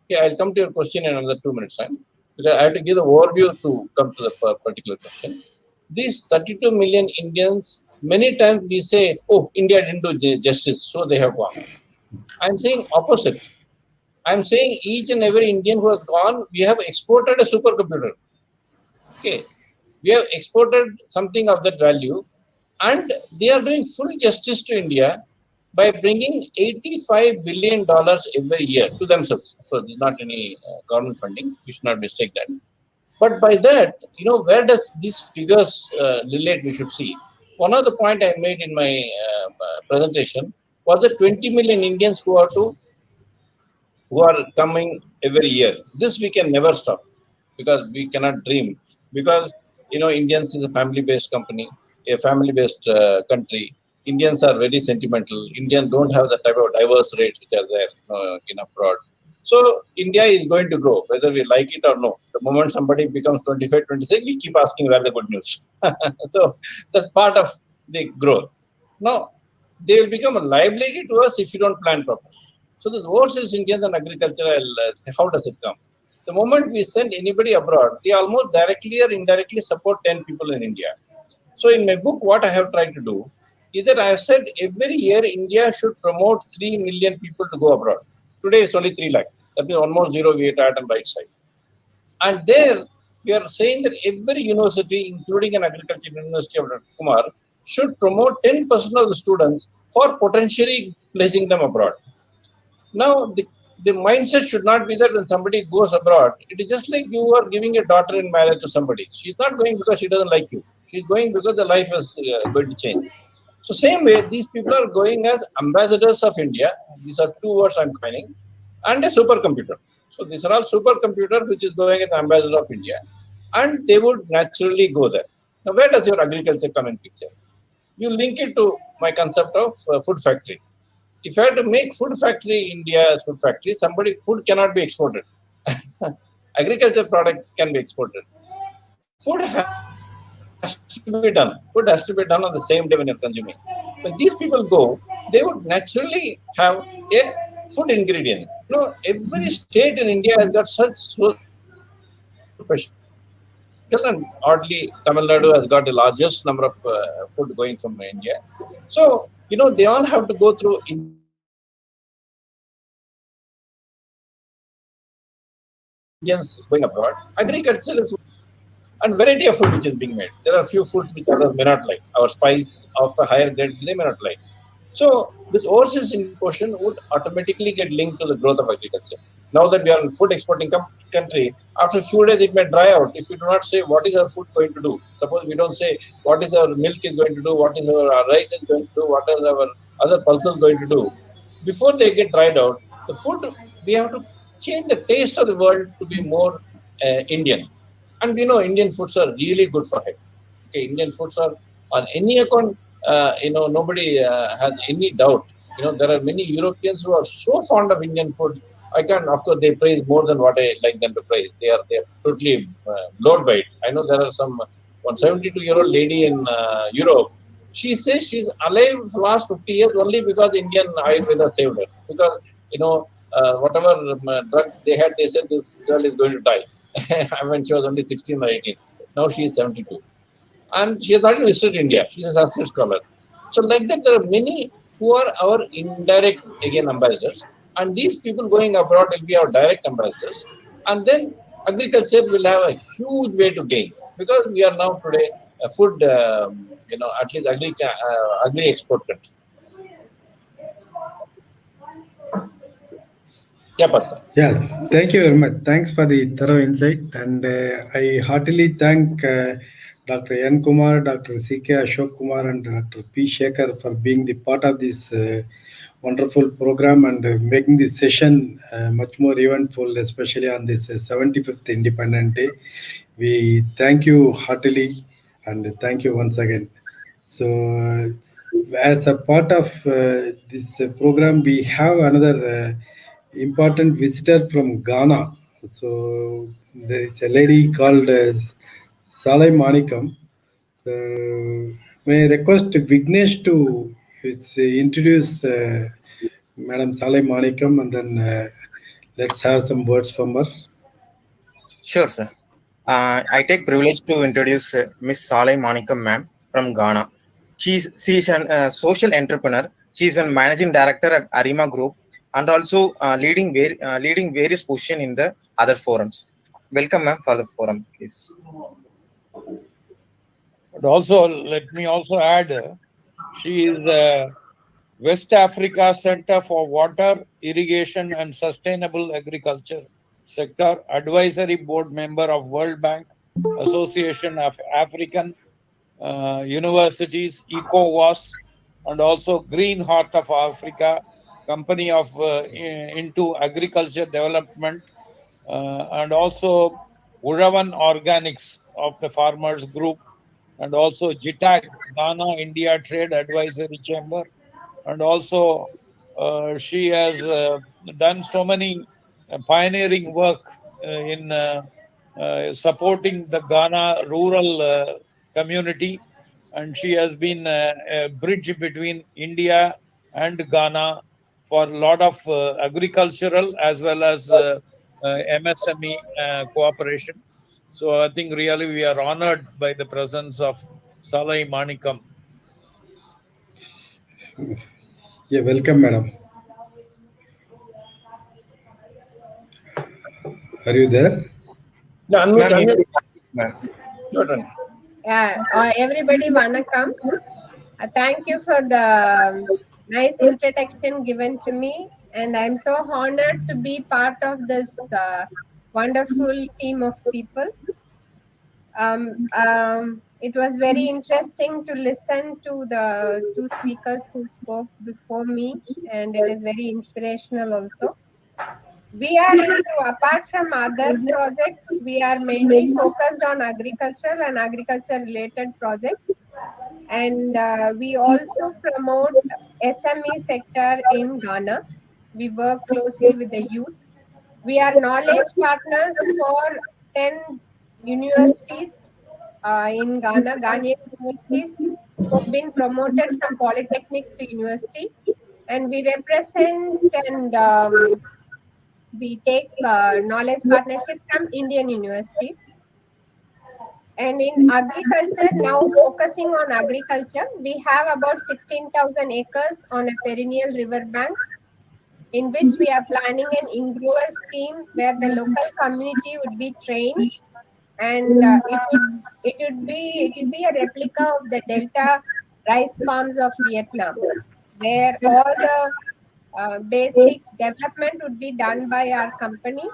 Okay, I'll come to your question in another 2 minutes time, because I have to give the overview to come to the particular question. These 32 million Indians, many times we say, oh, India didn't do justice, so they have gone. I'm saying opposite. I'm saying each and every Indian who has gone, we have exported a supercomputer. Okay, we have exported something of that value, and they are doing full justice to India by bringing $85 billion every year to themselves. So there's not any government funding. We should not mistake that. But by that, where does these figures relate? We should see. One of the point I made in my presentation was the 20 million Indians who are coming every year. This we can never stop, because we cannot dream. Because Indians is a family-based company, a family-based country. Indians are very sentimental. Indians don't have the type of diverse rates which are there in abroad. So India is going to grow, whether we like it or no. The moment somebody becomes 25, 26, we keep asking where the good news. So that's part of the growth. Now, they will become a liability to us if you don't plan properly. So the overseas Indians and agriculture, I'll say, how does it come? The moment we send anybody abroad, they almost directly or indirectly support 10 people in India. So in my book, what I have tried to do is that I have said every year India should promote 3 million people to go abroad. Today it's only 3 lakh. That means almost zero we are at and right side. And there we are saying that every university, including an agriculture university of Dr. Kumar, should promote 10% of the students for potentially placing them abroad. Now, the mindset should not be that when somebody goes abroad, it is just like you are giving your daughter in marriage to somebody. She's not going because she doesn't like you. She's going because the life is going to change. So same way, these people are going as ambassadors of India. These are 2 words I'm coining, and a supercomputer. So these are all supercomputer which is going as ambassador of India, and they would naturally go there. Now, where does your agriculture come in picture? You link it to my concept of food factory. If I had to make food factory India's food factory, food cannot be exported. Agriculture product can be exported. Food has to be done. Food has to be done on the same day when you're consuming. When these people go, they would naturally have a food ingredients. Every state in India has got such special, and oddly, Tamil Nadu has got the largest number of food going from India. So, they all have to go through Indians going abroad. Agriculture is and variety of food which is being made. There are few foods which others may not like. Our spice of a higher grade, they may not like. So this overseas portion would automatically get linked to the growth of agriculture. Now that we are in food exporting country, after a few days it may dry out if we do not say what is our food going to do. Suppose we don't say what is our milk is going to do, what is our rice is going to do, what is our other pulses going to do. Before they get dried out, the food, we have to change the taste of the world to be more Indian. And we know Indian foods are really good for health. Okay, Indian foods are on any account. Nobody has any doubt. There are many Europeans who are so fond of Indian food. Of course, they praise more than what I like them to praise. They are totally blown by it. I know there are some 172-year-old lady in Europe. She says she's alive for the last 50 years only because Indian Ayurveda saved her. Because whatever drugs they had, they said this girl is going to die. When she was only 16 or 18. Now she is 72. And she has not even visited India. She's a Sanskrit scholar. So like that, there are many who are our indirect, again, ambassadors. And these people going abroad will be our direct ambassadors. And then agriculture will have a huge way to gain. Because we are now today a food, at least agri-export country. Yeah, Pastor. Yeah, thank you very much. Thanks for the thorough insight. And I heartily thank Dr. N. Kumar, Dr. C.K. Ashok Kumar, and Dr. P. Shekhar for being the part of this wonderful program and making this session much more eventful, especially on this 75th Independence Day. We thank you heartily and thank you once again. So, as a part of this program, we have another important visitor from Ghana. So, there is a lady called Salai Manikam. May I request Vignesh to introduce Madam Salai Manikam and then let's have some words from her. Sure, sir. I take privilege to introduce Miss Saleh Manikam ma'am from Ghana. She is an social entrepreneur. She is a managing director at Arima Group and also leading various positions in the other forums. Welcome, ma'am, for the forum, please. But also, let me also add, she is West Africa Center for Water, Irrigation and Sustainable Agriculture Sector Advisory Board member of World Bank, Association of African Universities, ECOWAS, and also Green Heart of Africa, company of into agriculture development, and also Uravan Organics of the Farmers Group, and also JITAG, Ghana India Trade Advisory Chamber, and also she has done so many pioneering work in supporting the Ghana rural community, and she has been a bridge between India and Ghana for a lot of agricultural as well as MSME cooperation. So I think really we are honored by the presence of Salai Manikam. Yeah, welcome, madam. Are you there? No, unmute. Everybody, vanakkam. Thank you for the nice introduction given to me, and I'm so honored to be part of this wonderful team of people. It was very interesting to listen to the two speakers who spoke before me, and it is very inspirational also. We are into, apart from other projects, we are mainly focused on agricultural and agriculture related projects. And we also promote SME sector in Ghana. We work closely with the youth. We are knowledge partners for 10 universities in Ghana, Ghanaian universities who have been promoted from polytechnic to university. And we represent and we take knowledge partnership from Indian universities. And in agriculture, now focusing on agriculture, we have about 16,000 acres on a perennial river bank, in which we are planning an in-grower scheme where the local community would be trained, and it will be a replica of the Delta rice farms of Vietnam, where all the basic development would be done by our company,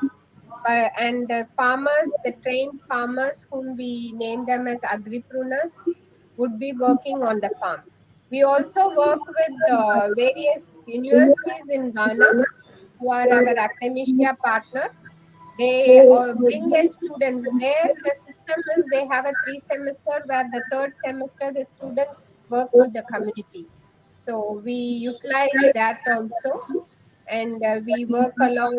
and farmers, the trained farmers whom we name them as agripreneurs, would be working on the farm. We also work with various universities in Ghana who are our academia partner. They bring their students there. The system is they have a 3 semester where the third semester the students work with the community. So we utilize that also, and we work along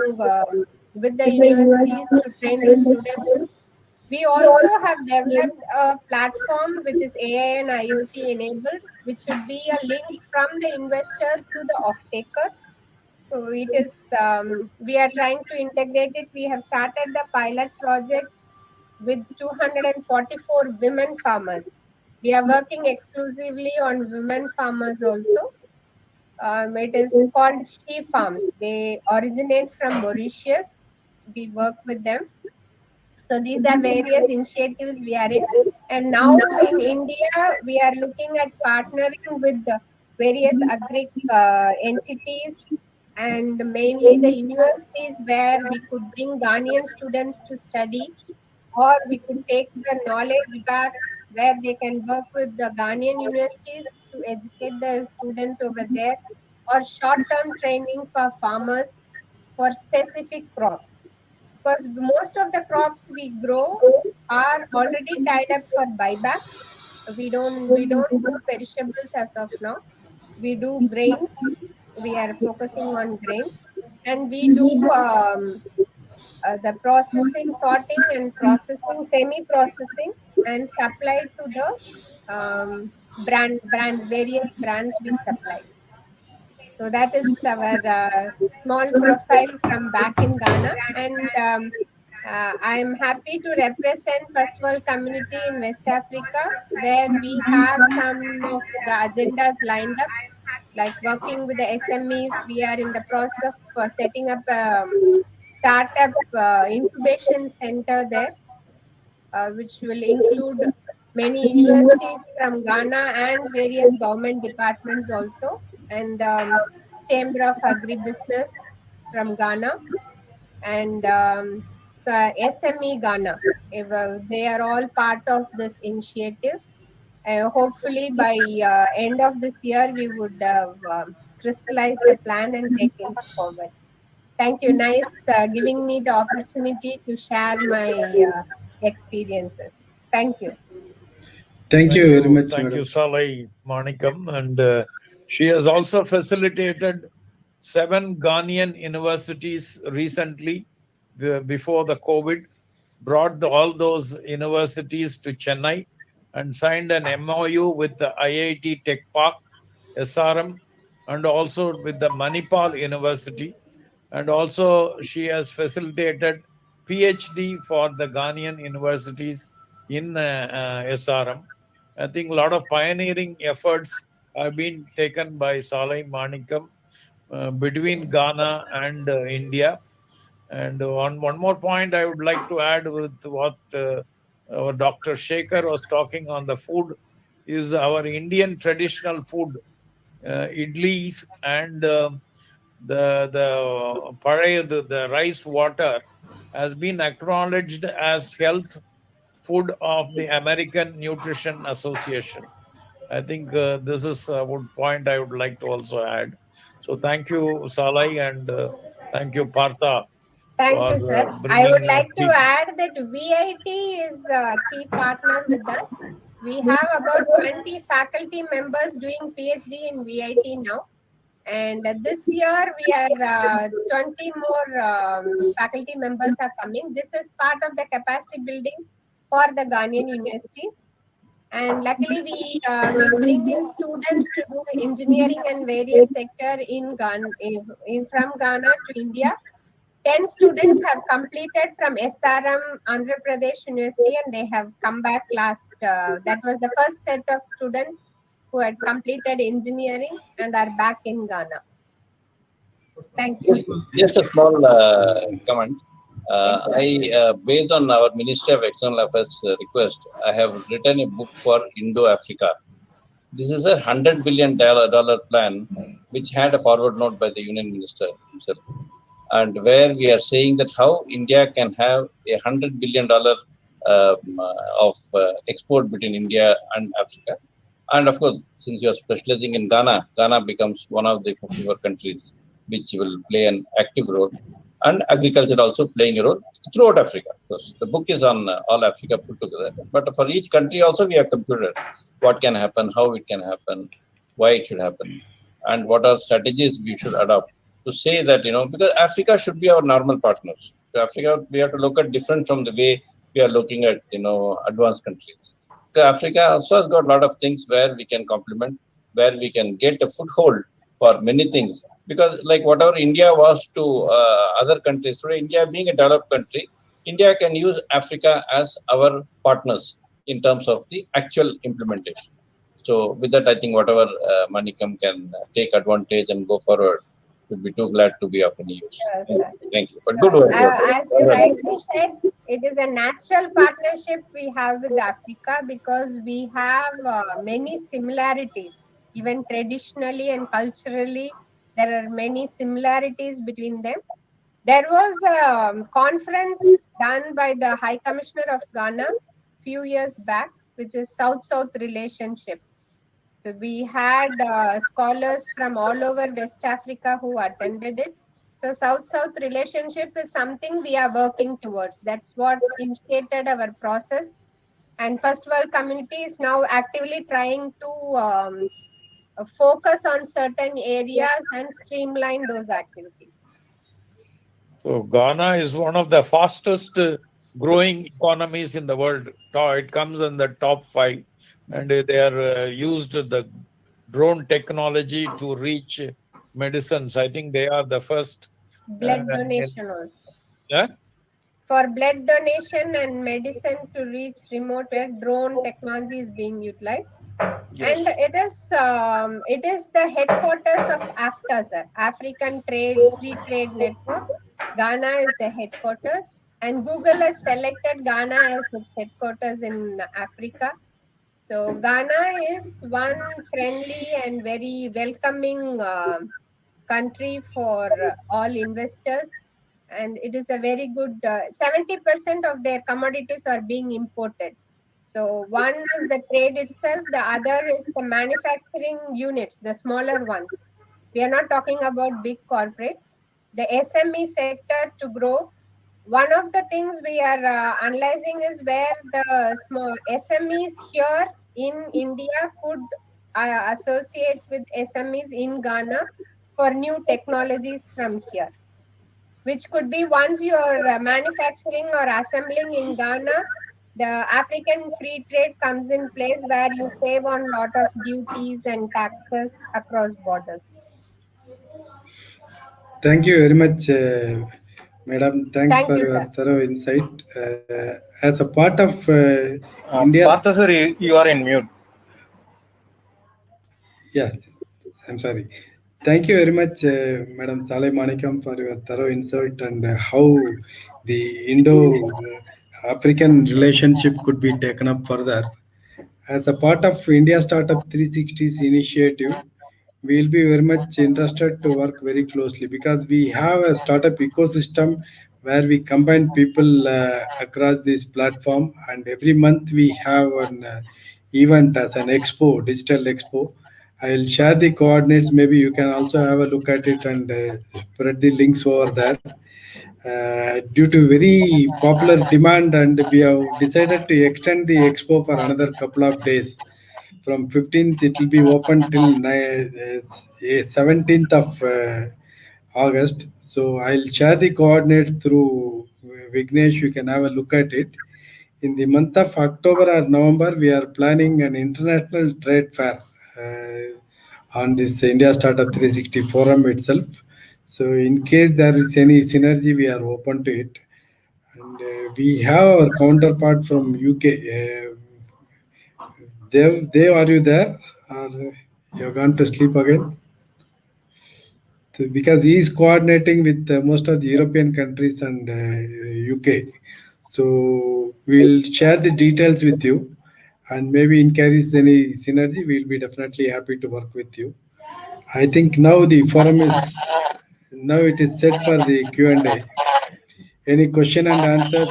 with the universities to train the students. We also have developed a platform which is AI and IoT enabled, which would be a link from the investor to the off-taker. So it is, we are trying to integrate it. We have started the pilot project with 244 women farmers. We are working exclusively on women farmers also. It is called She Farms. They originate from Mauritius. We work with them. So these are various initiatives we are in. And now in India, we are looking at partnering with the various agri entities and mainly the universities where we could bring Ghanaian students to study, or we could take the knowledge back where they can work with the Ghanaian universities to educate the students over there, or short-term training for farmers for specific crops. Because most of the crops we grow are already tied up for buyback. We don't do perishables as of now. We do grains. We are focusing on grains, and we do the processing, sorting, and processing, semi-processing, and supply to the brands, various brands we supply. So that is our small profile from back in Ghana, and I'm happy to represent First World Community in West Africa, where we have some of the agendas lined up, like working with the SMEs. We are in the process of setting up a startup incubation center there, which will include many universities from Ghana and various government departments also, and Chamber of Agribusiness from Ghana, and so SME Ghana. They are all part of this initiative. Hopefully, by end of this year, we would have crystallized the plan and taken forward. Thank you. Nice giving me the opportunity to share my experiences. Thank you. Thank you very much, Thank you, madam. Salai Manikam. And she has also facilitated 7 Ghanaian universities recently before the COVID, brought all those universities to Chennai and signed an MOU with the IIT Tech Park, SRM, and also with the Manipal University. And also she has facilitated PhD for the Ghanaian universities in SRM. I think a lot of pioneering efforts have been taken by Salai Manikam between Ghana and India. And one more point I would like to add with what our Dr. Shekhar was talking on the food is our Indian traditional food, idlis and the rice water has been acknowledged as health food of the American Nutrition Association. I think this is a good point I would like to also add. So thank you, Salai, and thank you, Partha, Thank for you, sir. I would bringing like to add that VIT is a key partner with us. We have about 20 faculty members doing PhD in VIT now. And this year we are 20 more faculty members are coming. This is part of the capacity building for the Ghanaian universities. And luckily we bring in students to do engineering and various sector in Ghana, from Ghana to India. 10 students have completed from SRM Andhra Pradesh University, and they have come back last. That was the first set of students who had completed engineering and are back in Ghana. Thank you. Just a small comment. Based on our Ministry of External Affairs request, I have written a book for Indo-Africa. This is a $100 billion plan, which had a forward note by the Union Minister himself, and where we are saying that how India can have $100 billion of export between India and Africa. And of course, since you are specializing in Ghana, Ghana becomes one of the 54 countries which will play an active role, and agriculture also playing a role throughout Africa. Of course, the book is on all Africa put together, but for each country also we have computed what can happen, how it can happen, why it should happen, and what are strategies we should adopt to say that, because Africa should be our normal partners. To Africa, we have to look at different from the way we are looking at advanced countries. Africa also has got a lot of things where we can complement, where we can get a foothold for many things. Because like whatever India was to other countries, today India being a developed country, India can use Africa as our partners in terms of the actual implementation. So with that, I think whatever Manikam can take advantage and go forward, would be too glad to be of any use. Thank you. But good work. As you rightly said, it is a natural partnership we have with Africa because we have many similarities, even traditionally and culturally. There are many similarities between them. There was a conference done by the High Commissioner of Ghana few years back, which is South-South relationship. So we had scholars from all over West Africa who attended it. So South-South relationship is something we are working towards. That's what initiated our process. And First World Community is now actively trying to focus on certain areas and streamline those activities. So Ghana is one of the fastest growing economies in the world. It comes in the top 5, and they are used the drone technology to reach medicines. I think they are the first. Blood donation also. Yeah. For blood donation and medicine to reach remote where drone technology is being utilized. Yes. And it is the headquarters of AFTA, sir, African Free Trade Network. Ghana is the headquarters, and Google has selected Ghana as its headquarters in Africa. So Ghana is one friendly and very welcoming country for all investors, and it is a very good 70% of their commodities are being imported. So one is the trade itself, the other is the manufacturing units, the smaller ones. We are not talking about big corporates. The SME sector to grow. One of the things we are analyzing is where the small SMEs here in India could associate with SMEs in Ghana for new technologies from here, which could be once you are manufacturing or assembling in Ghana, the African free trade comes in place where you save on lot of duties and taxes across borders. Thank you very much, Madam. Thanks Thank for you, your sir. thorough insight. As a part of India's... Partha sir, you are in mute. Yeah, I'm sorry. Thank you very much, Madam Saleh Manikam, for your thorough insight and how the Indo-African relationship could be taken up further. As a part of India Startup 360's initiative, we will be very much interested to work very closely because we have a startup ecosystem where we combine people across this platform, and every month we have an event as an expo, digital expo. I'll share the coordinates. Maybe you can also have a look at it and spread the links over there. Due to very popular demand, and we have decided to extend the expo for another couple of days. From 15th, it will be open till 17th of August. So I'll share the coordinates through Vignesh. You can have a look at it. In the month of October or November, we are planning an international trade fair on this India Startup 360 forum itself. So in case there is any synergy, we are open to it. And we have our counterpart from UK. Dev, are you there? Or you have gone to sleep again? Because he is coordinating with most of the European countries and UK. So we'll share the details with you, and maybe in case any synergy, we'll be definitely happy to work with you. I think now the forum is now it is set for the Q&A. Any question and answers?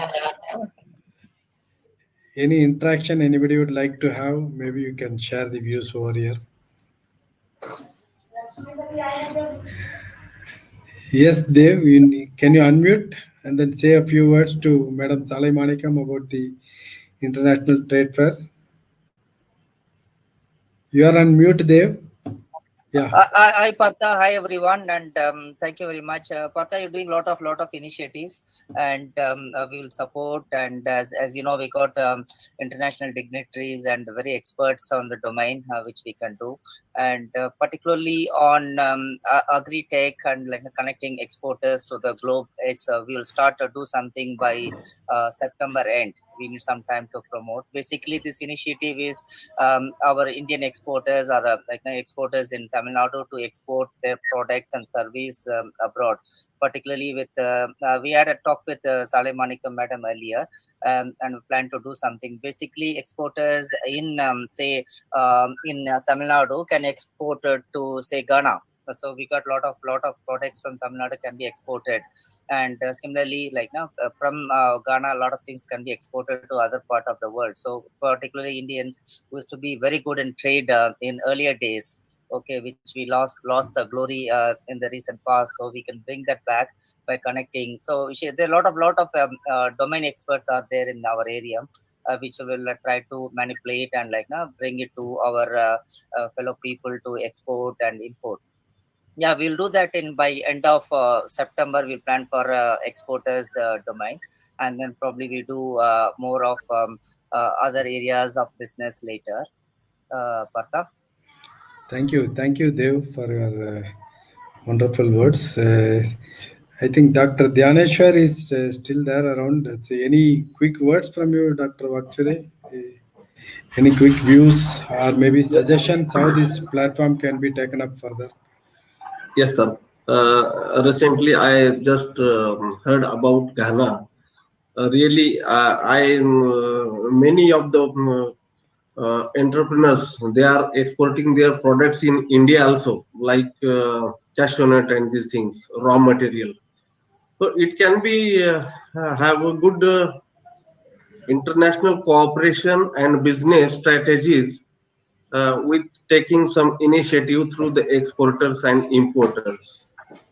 Any interaction anybody would like to have? Maybe you can share the views over here. Yes, Dev, can you unmute and then say a few words to Madam Saleh Manikam about the International Trade Fair? You are on mute, Dev. Yeah. Hi, Partha. Hi, everyone, and thank you very much. Partha, you're doing lot of initiatives, and we will support. And as you know, we got international dignitaries and very experts on the domain, which we can do, and particularly on agri-tech and like connecting exporters to the globe. We will start to do something by September end. We need some time to promote. Basically, this initiative is our Indian exporters are exporters in Tamil Nadu to export their products and service abroad. Particularly with we had a talk with Saleh Manikam Madam earlier, and we plan to do something. Basically, exporters in in Tamil Nadu can export to say Ghana. So we got lot of products from Tamil Nadu can be exported, and similarly, like now from Ghana, a lot of things can be exported to other part of the world. So particularly Indians who used to be very good in trade in earlier days, okay, which we lost the glory in the recent past. So we can bring that back by connecting. So there are a lot of domain experts are there in our area, which will try to manipulate and like bring it to our fellow people to export and import. Yeah, we'll do that in by end of September. We'll plan for exporters domain, and then probably we do more of other areas of business later. Partha. Thank you, Dev, for your wonderful words. I think Dr. Dhyaneshwar is still there around. So any quick words from you, Dr. Vakchure? Any quick views or maybe suggestions how this platform can be taken up further? Yes, sir. Recently, I just heard about Ghana. Really, many of the entrepreneurs, they are exporting their products in India also, like cashew nut and these things, raw material. So it can be have a good international cooperation and business strategies with taking some initiative through the exporters and importers,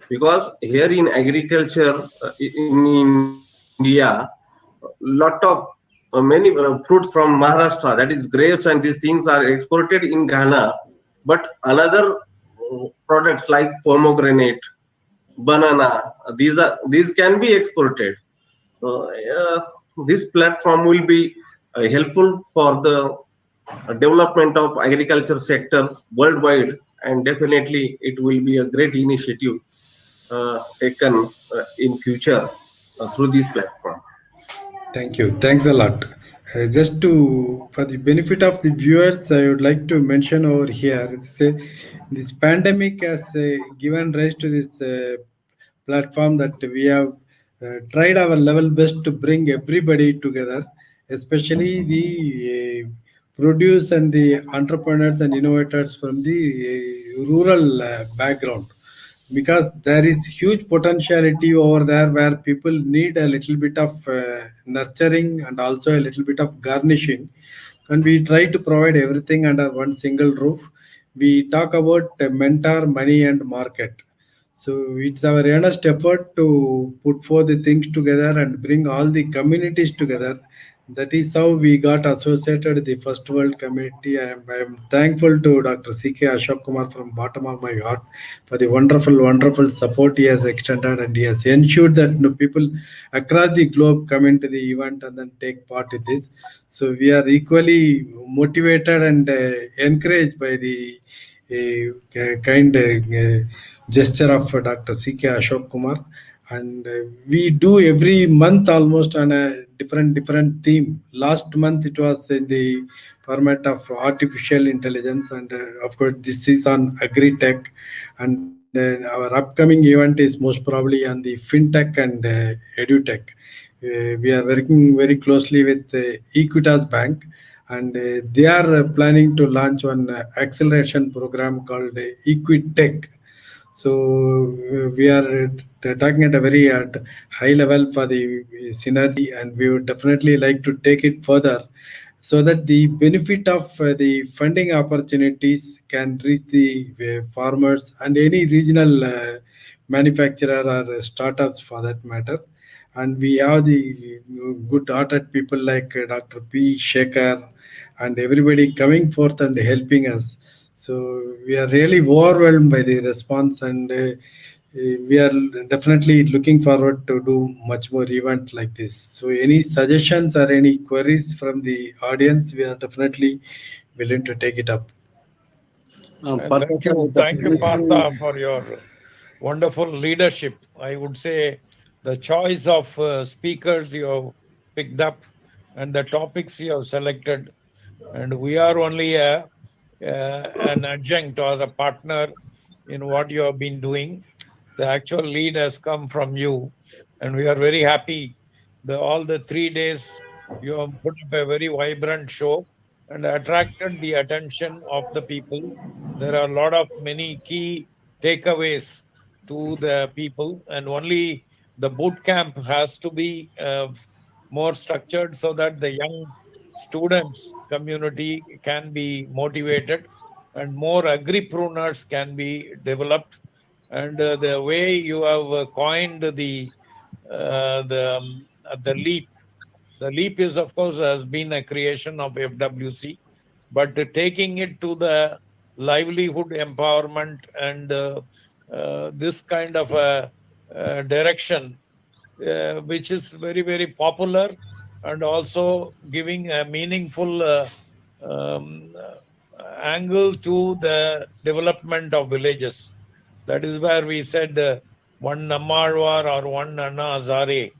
because here in agriculture in India, lot of many fruits from Maharashtra, that is grapes and these things are exported in Ghana, but another products like pomegranate, banana, these can be exported. This platform will be helpful for the development of agriculture sector worldwide, and definitely it will be a great initiative taken in future through this platform. Thank you. Thanks a lot. Just to for the benefit of the viewers, I would like to mention over here. Say this pandemic has given rise to this platform that we have tried our level best to bring everybody together, especially the produce and the entrepreneurs and innovators from the rural background, because there is huge potentiality over there where people need a little bit of nurturing and also a little bit of garnishing, and we try to provide everything under one single roof. We talk about mentor, money and market. So it's our earnest effort to put forth the things together and bring all the communities together. That is how we got associated with the First World Community. I am thankful to Dr. C.K. Ashok Kumar from bottom of my heart for the wonderful support he has extended, and he has ensured that people across the globe come into the event and then take part in this. So we are equally motivated and encouraged by the kind gesture of Dr. C.K. Ashok Kumar, and we do every month almost on a different theme. Last month it was in the format of artificial intelligence, and of course this is on Agritech, and our upcoming event is most probably on the fintech and edutech. We are working very closely with Equitas Bank, and they are planning to launch one acceleration program called Equitech. So we are talking at a very high level for the synergy, and we would definitely like to take it further so that the benefit of the funding opportunities can reach the farmers and any regional manufacturer or startups for that matter. And we have the good-hearted people like Dr. P. Shekhar and everybody coming forth and helping us. So we are really overwhelmed by the response, and we are definitely looking forward to do much more events like this. So any suggestions or any queries from the audience, we are definitely willing to take it up. Thank you, Partha, for your wonderful leadership. I would say the choice of speakers you have picked up and the topics you have selected, and we are only an adjunct or a partner in what you have been doing. The actual lead has come from you, and we are very happy. All the 3 days you have put up a very vibrant show and attracted the attention of the people. There are a lot of many key takeaways to the people, and only the boot camp has to be more structured so that the young students community can be motivated and more agripreneurs can be developed. And the way you have coined the leap, the leap is of course has been a creation of FWC, but taking it to the livelihood empowerment and this kind of a direction, which is very, very popular, and also giving a meaningful um, angle to the development of villages. That is where we said one Nammalwar or one Anna Hazare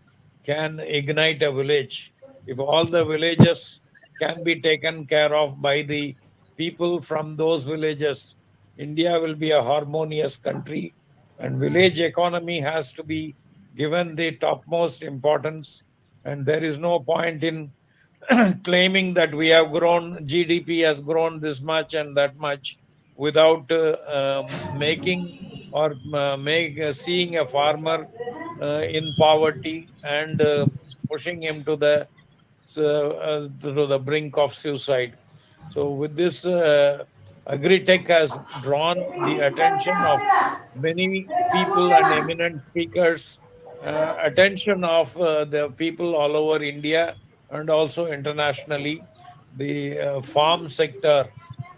can ignite a village. If all the villages can be taken care of by the people from those villages, India will be a harmonious country, and village economy has to be given the topmost importance. And there is no point in claiming that we have grown, GDP has grown this much and that much, without making or seeing a farmer in poverty and pushing him to the brink of suicide. So with this, Agritech has drawn the attention of many people and eminent speakers, attention of the people all over India and also internationally. The farm sector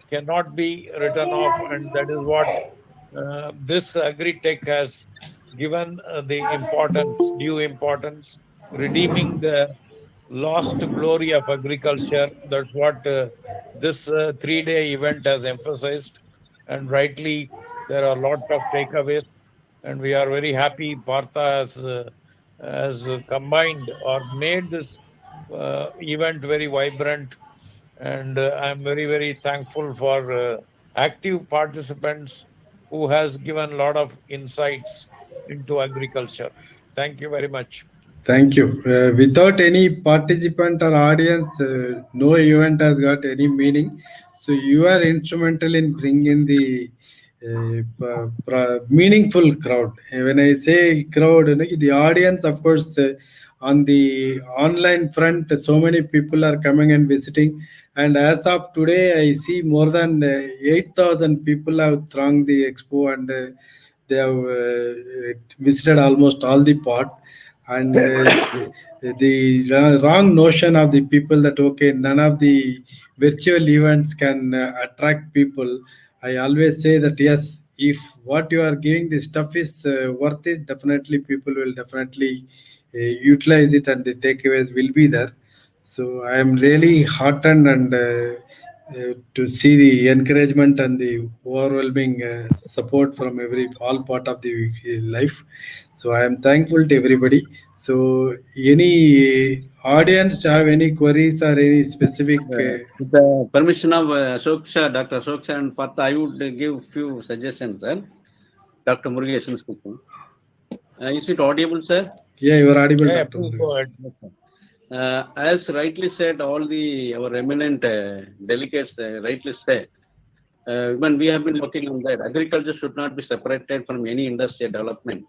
cannot be written off, and that is what this Agritech has given the importance, due importance, redeeming the lost glory of agriculture. That's what this 3-day event has emphasized, and rightly there are a lot of takeaways, and we are very happy Partha has combined or made this event very vibrant, and I'm very, very thankful for active participants who has given a lot of insights into agriculture. Thank you very much. Thank you. Without any participant or audience, no event has got any meaning. So you are instrumental in bringing the meaningful crowd. When I say crowd, the audience, of course, on the online front, so many people are coming and visiting. And as of today, I see more than 8,000 people have thronged the expo, and they have visited almost all the part. And the wrong notion of the people that okay, none of the virtual events can attract people. I always say that yes, if what you are giving the stuff is worth it, definitely people will definitely utilize it, and the takeaways will be there. So I am really heartened and to see the encouragement and the overwhelming support from every all part of the life. So I am thankful to everybody. So any audience have any queries or any specific? With the permission of Ashok Shah, Dr. Ashok Shah and Partha, I would give few suggestions, sir. Dr. Murugesan speaking. Is it audible, sir? Yeah, you are audible, Yeah, Dr. please go ahead. As rightly said, all our eminent delegates rightly said, when we have been working on that, agriculture should not be separated from any industry development.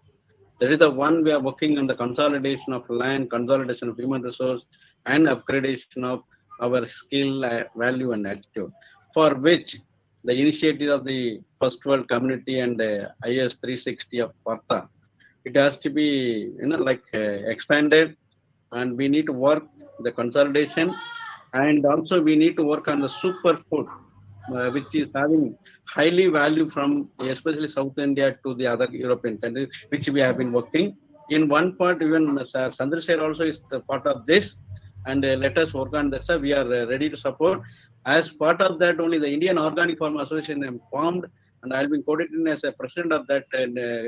That is the one we are working on, the consolidation of land, consolidation of human resource, and upgradation of our skill, value, and attitude, for which the initiative of the First World Community and IS 360 of Partha, it has to be expanded, and we need to work the consolidation, and also we need to work on the superfood, which is having highly value from especially South India to the other European countries, which we have been working. In one part, even Chandrasekhar also is the part of this, and let us work on that, sir. We are ready to support. As part of that, only the Indian Organic Farm Association formed, and I'll be quoted in as a president of that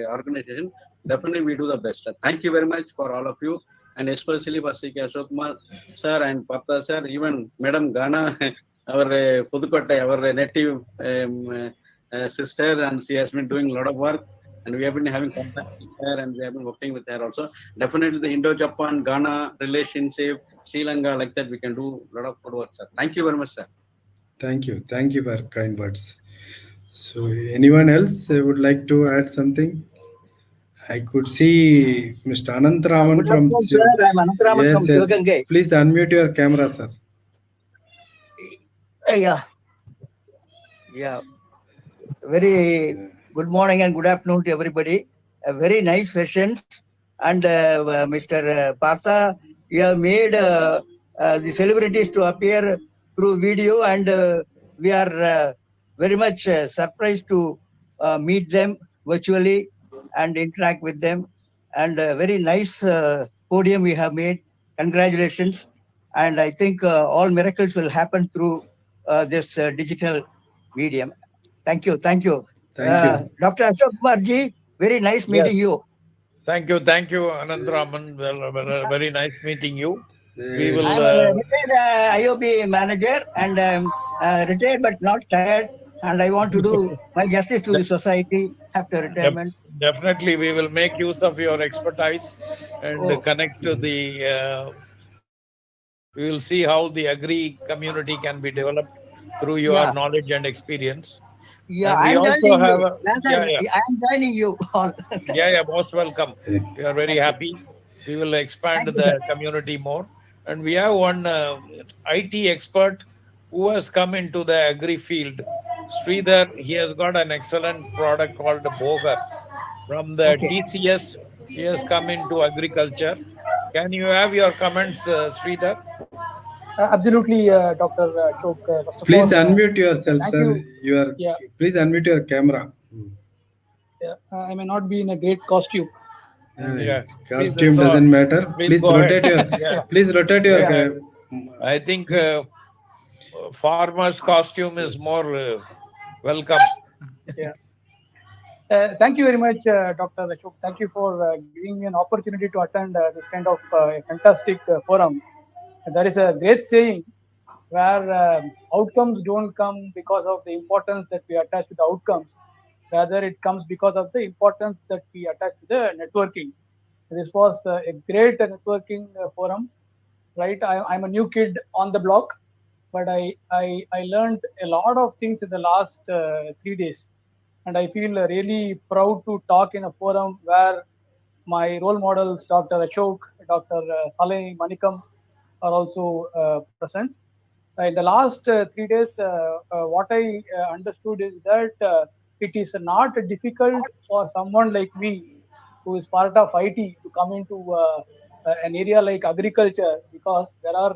organization. Definitely, we do the best, sir. Thank you very much for all of you, and especially for Sri Ashok Kumar, sir, and Partha, sir, even Madam Ghana, our Pudukkottai, our native sister, and she has been doing a lot of work, and we have been having contact with her, and we have been working with her also. Definitely the Indo-Japan, Ghana relationship, Sri Lanka, like that, we can do a lot of good work, sir. Thank you very much, sir. Thank you. Thank you for kind words. So, anyone else would like to add something? I could see Mr. Anantharaman Good from. afternoon, sir. I'm Anantharaman from Yes, yes. Sivagangai. Please unmute your camera, sir. Yeah, yeah. Very good morning and good afternoon to everybody. A very nice sessions. And Mr. Partha, you have made the celebrities to appear through video, and we are very much surprised to meet them virtually and interact with them. And very nice podium we have made. Congratulations. And I think all miracles will happen through this digital medium. Thank you. Thank you. Thank you. Dr. Ashok Kumar ji, very nice meeting Yes. you. Thank you, Anandraman. Very nice meeting you. We will. I'm a retired IOB manager and retired but not tired. And I want to do my justice to the society after retirement. Definitely, we will make use of your expertise and connect to the. We will see how the agri community can be developed through your knowledge and experience. Yeah, And we I'm also joining have. you. I'm joining you all. Most welcome. We are very happy. We will expand the community more. And we have one IT expert who has come into the agri field. Sridhar, he has got an excellent product called Bogar. From the TCS, he has come into agriculture. Can you have your comments, Sridhar? Absolutely, Dr. Ashok. First of Please all, unmute yourself, thank sir. you. Please unmute your camera. I may not be in a great costume. Costume doesn't matter. Please rotate your. Please rotate your. I think farmer's costume is more welcome. Yeah. Thank you very much, Dr. Ashok. Thank you for giving me an opportunity to attend this kind of fantastic forum. There is a great saying where outcomes don't come because of the importance that we attach to the outcomes. Rather, it comes because of the importance that we attach to the networking. This was a great networking forum, right? I'm a new kid on the block, but I learned a lot of things in the last 3 days. And I feel really proud to talk in a forum where my role models, Dr. Ashok, Dr. Saleh Manikam, are also present. In the last 3 days, what I understood is that it is not difficult for someone like me, who is part of IT, to come into an area like agriculture, because there are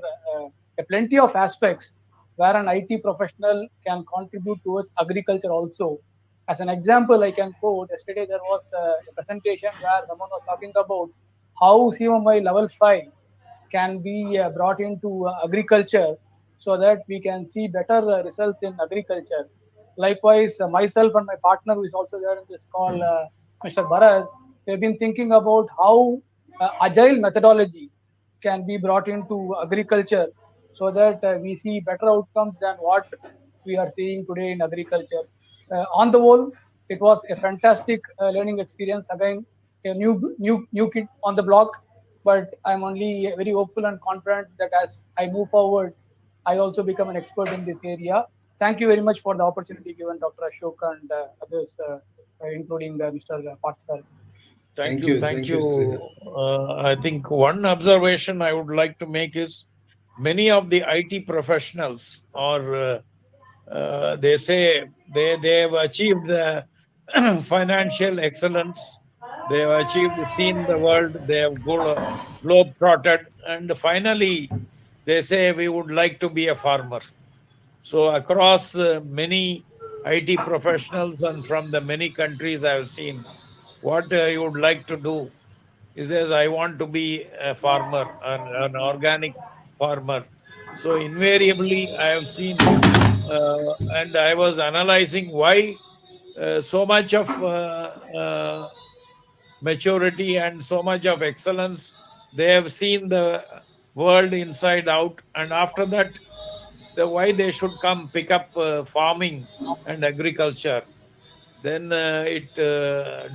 plenty of aspects where an IT professional can contribute towards agriculture also. As an example, I can quote, yesterday there was a presentation where someone was talking about how CMI level 5 can be brought into agriculture so that we can see better results in agriculture. Likewise, myself and my partner, who is also there in this call, Mr. Bharat, we have been thinking about how agile methodology can be brought into agriculture so that we see better outcomes than what we are seeing today in agriculture. On the whole, it was a fantastic learning experience. Again, a new kid on the block, but I'm only very hopeful and confident that as I move forward, I also become an expert in this area. Thank you very much for the opportunity given, Dr. Ashok and others, including Mr. Patsal. Thank you. I think one observation I would like to make is many of the IT professionals are, they say they have achieved the financial excellence. They have achieved, seen the world. They have globe trotted, and finally, they say we would like to be a farmer. So across many IT professionals and from the many countries I have seen, what you would like to do. He says, I want to be a farmer, an organic farmer. So invariably, I have seen, and I was analyzing why so much of maturity and so much of excellence. They have seen the world inside out, and after that, why they should come pick up farming and agriculture. Then it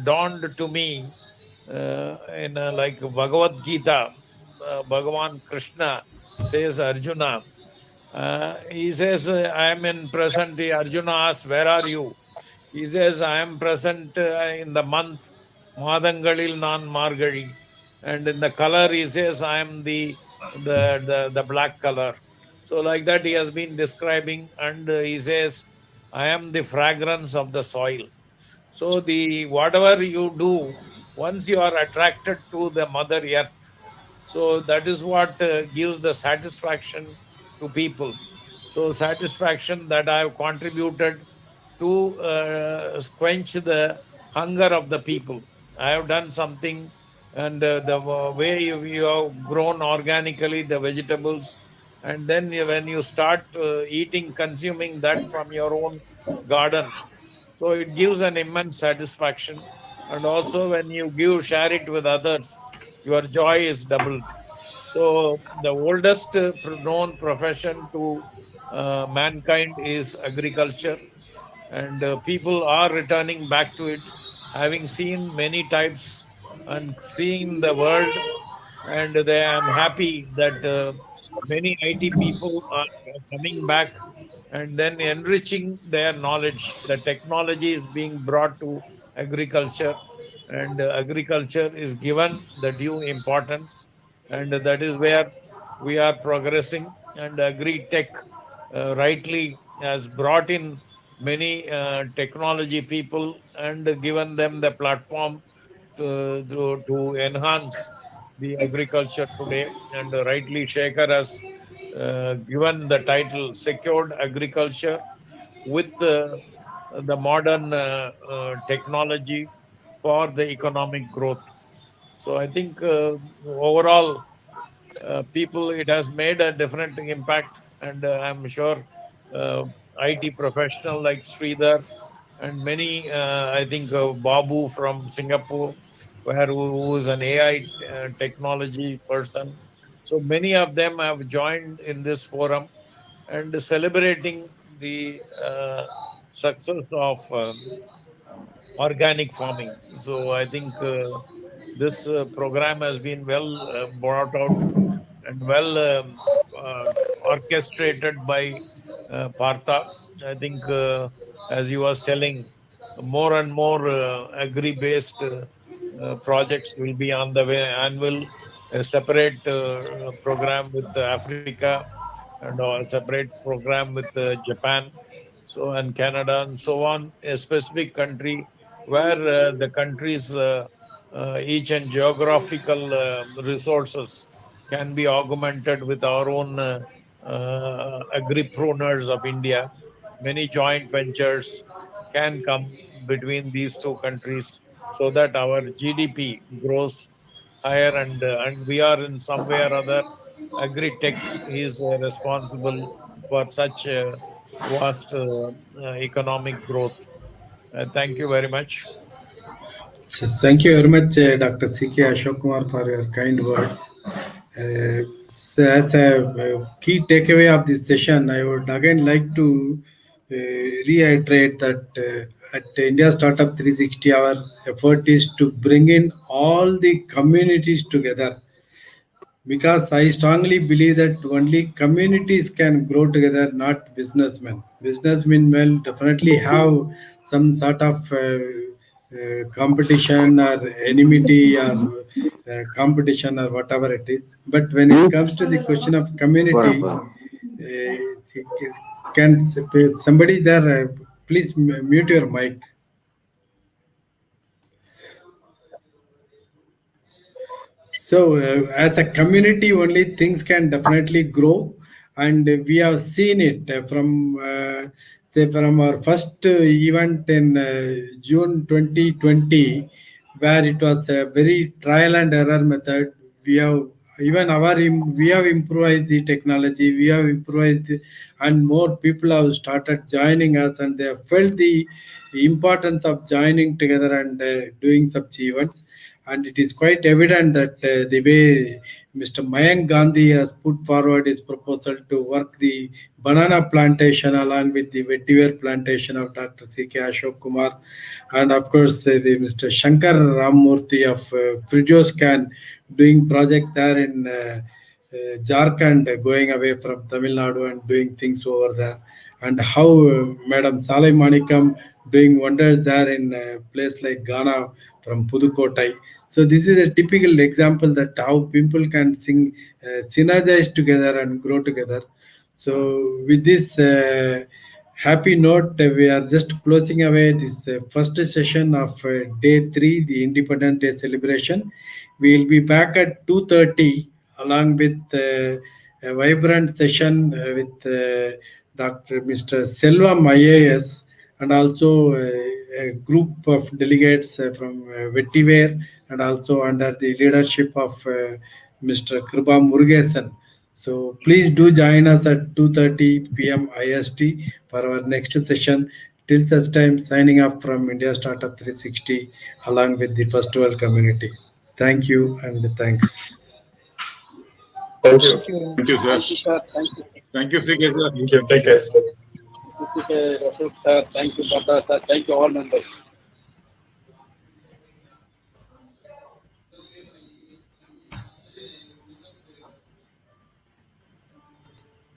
dawned to me in like Bhagavad Gita, Bhagavan Krishna says Arjuna, he says, I am in present. Arjuna asks, where are you? He says, I am present in the month Madangalil Nan Margari. And in the color, he says, I am the black color. So like that, he has been describing, and he says, I am the fragrance of the soil. So the whatever you do, once you are attracted to the Mother Earth, so that is what gives the satisfaction to people. So satisfaction that I have contributed to quench the hunger of the people. I have done something, and the way you have grown organically the vegetables, and then when you start eating, consuming that from your own garden, so it gives an immense satisfaction. And also, when you share it with others, your joy is doubled. So, the oldest known profession to mankind is agriculture, and people are returning back to it, having seen many types and seeing the world. And they am happy that many IT people are coming back and then enriching their knowledge. The technology is being brought to agriculture, and agriculture is given the due importance, and that is where we are progressing. And Agritech rightly has brought in many technology people and given them the platform to enhance the agriculture today. And rightly, Shekhar has given the title Secured Agriculture with the modern technology for the economic growth. So I think overall, people, it has made a different impact, and I'm sure uh, IT professional like Sridhar and many, I think Babu from Singapore, who is an AI technology person. So many of them have joined in this forum and celebrating the success of organic farming. So I think this program has been well brought out and well uh, orchestrated by Partha. I think, as he was telling, more and more agri-based projects will be on the way, and will a separate program with Africa, and a separate program with Japan, so and Canada and so on, a specific country where the countries each and geographical resources can be augmented with our own agripreneurs of India. Many joint ventures can come between these two countries so that our GDP grows higher, and we are in some way or other, Agritech is responsible for such vast economic growth. Thank you very much. So thank you very much, Dr. C.K. Ashok Kumar, for your kind words. So as a key takeaway of this session, I would again like to reiterate that at India Startup 360, our effort is to bring in all the communities together, because I strongly believe that only communities can grow together, not businessmen. Businessmen will definitely have some sort of competition or enmity or competition or whatever it is. But when it comes to the question of community, can somebody there please mute your mic? So, as a community, only things can definitely grow, and we have seen it say from our first event in June 2020, where it was a very trial and error method. We have we have improvised the technology, we have improvised, and more people have started joining us, and they have felt the importance of joining together and doing such events. And it is quite evident that the way Mr. Mayank Gandhi has put forward his proposal to work the banana plantation along with the vetiver plantation of Dr. C.K. Ashok Kumar, and of course the Mr. Shankar Rammurthy of Frijoscan doing project there in Jharkhand, going away from Tamil Nadu and doing things over there, and how Madam Saleh Manikam doing wonders there in a place like Ghana from Pudukkottai. So this is a typical example that how people can synergize together and grow together. So with this happy note, we are just closing away this first session of day 3, the Independence Day celebration. We will be back at 2:30 along with a vibrant session with Dr. Mr. Selvam IAS and also a group of delegates from Vettiware and also under the leadership of Mr. Kriba Murugesan. So please do join us at 2:30 p.m. IST for our next session. Till such time, signing up from India Startup 360 along with the First World community. Thank you and thanks. Thank you. Thank you. Thank you, sir. Thank you, sir. Thank you. Thank you, CK, sir. Thank you. Take care, sir. Thank you, Ashok, sir. Thank you, Bata, sir. Thank you, all members.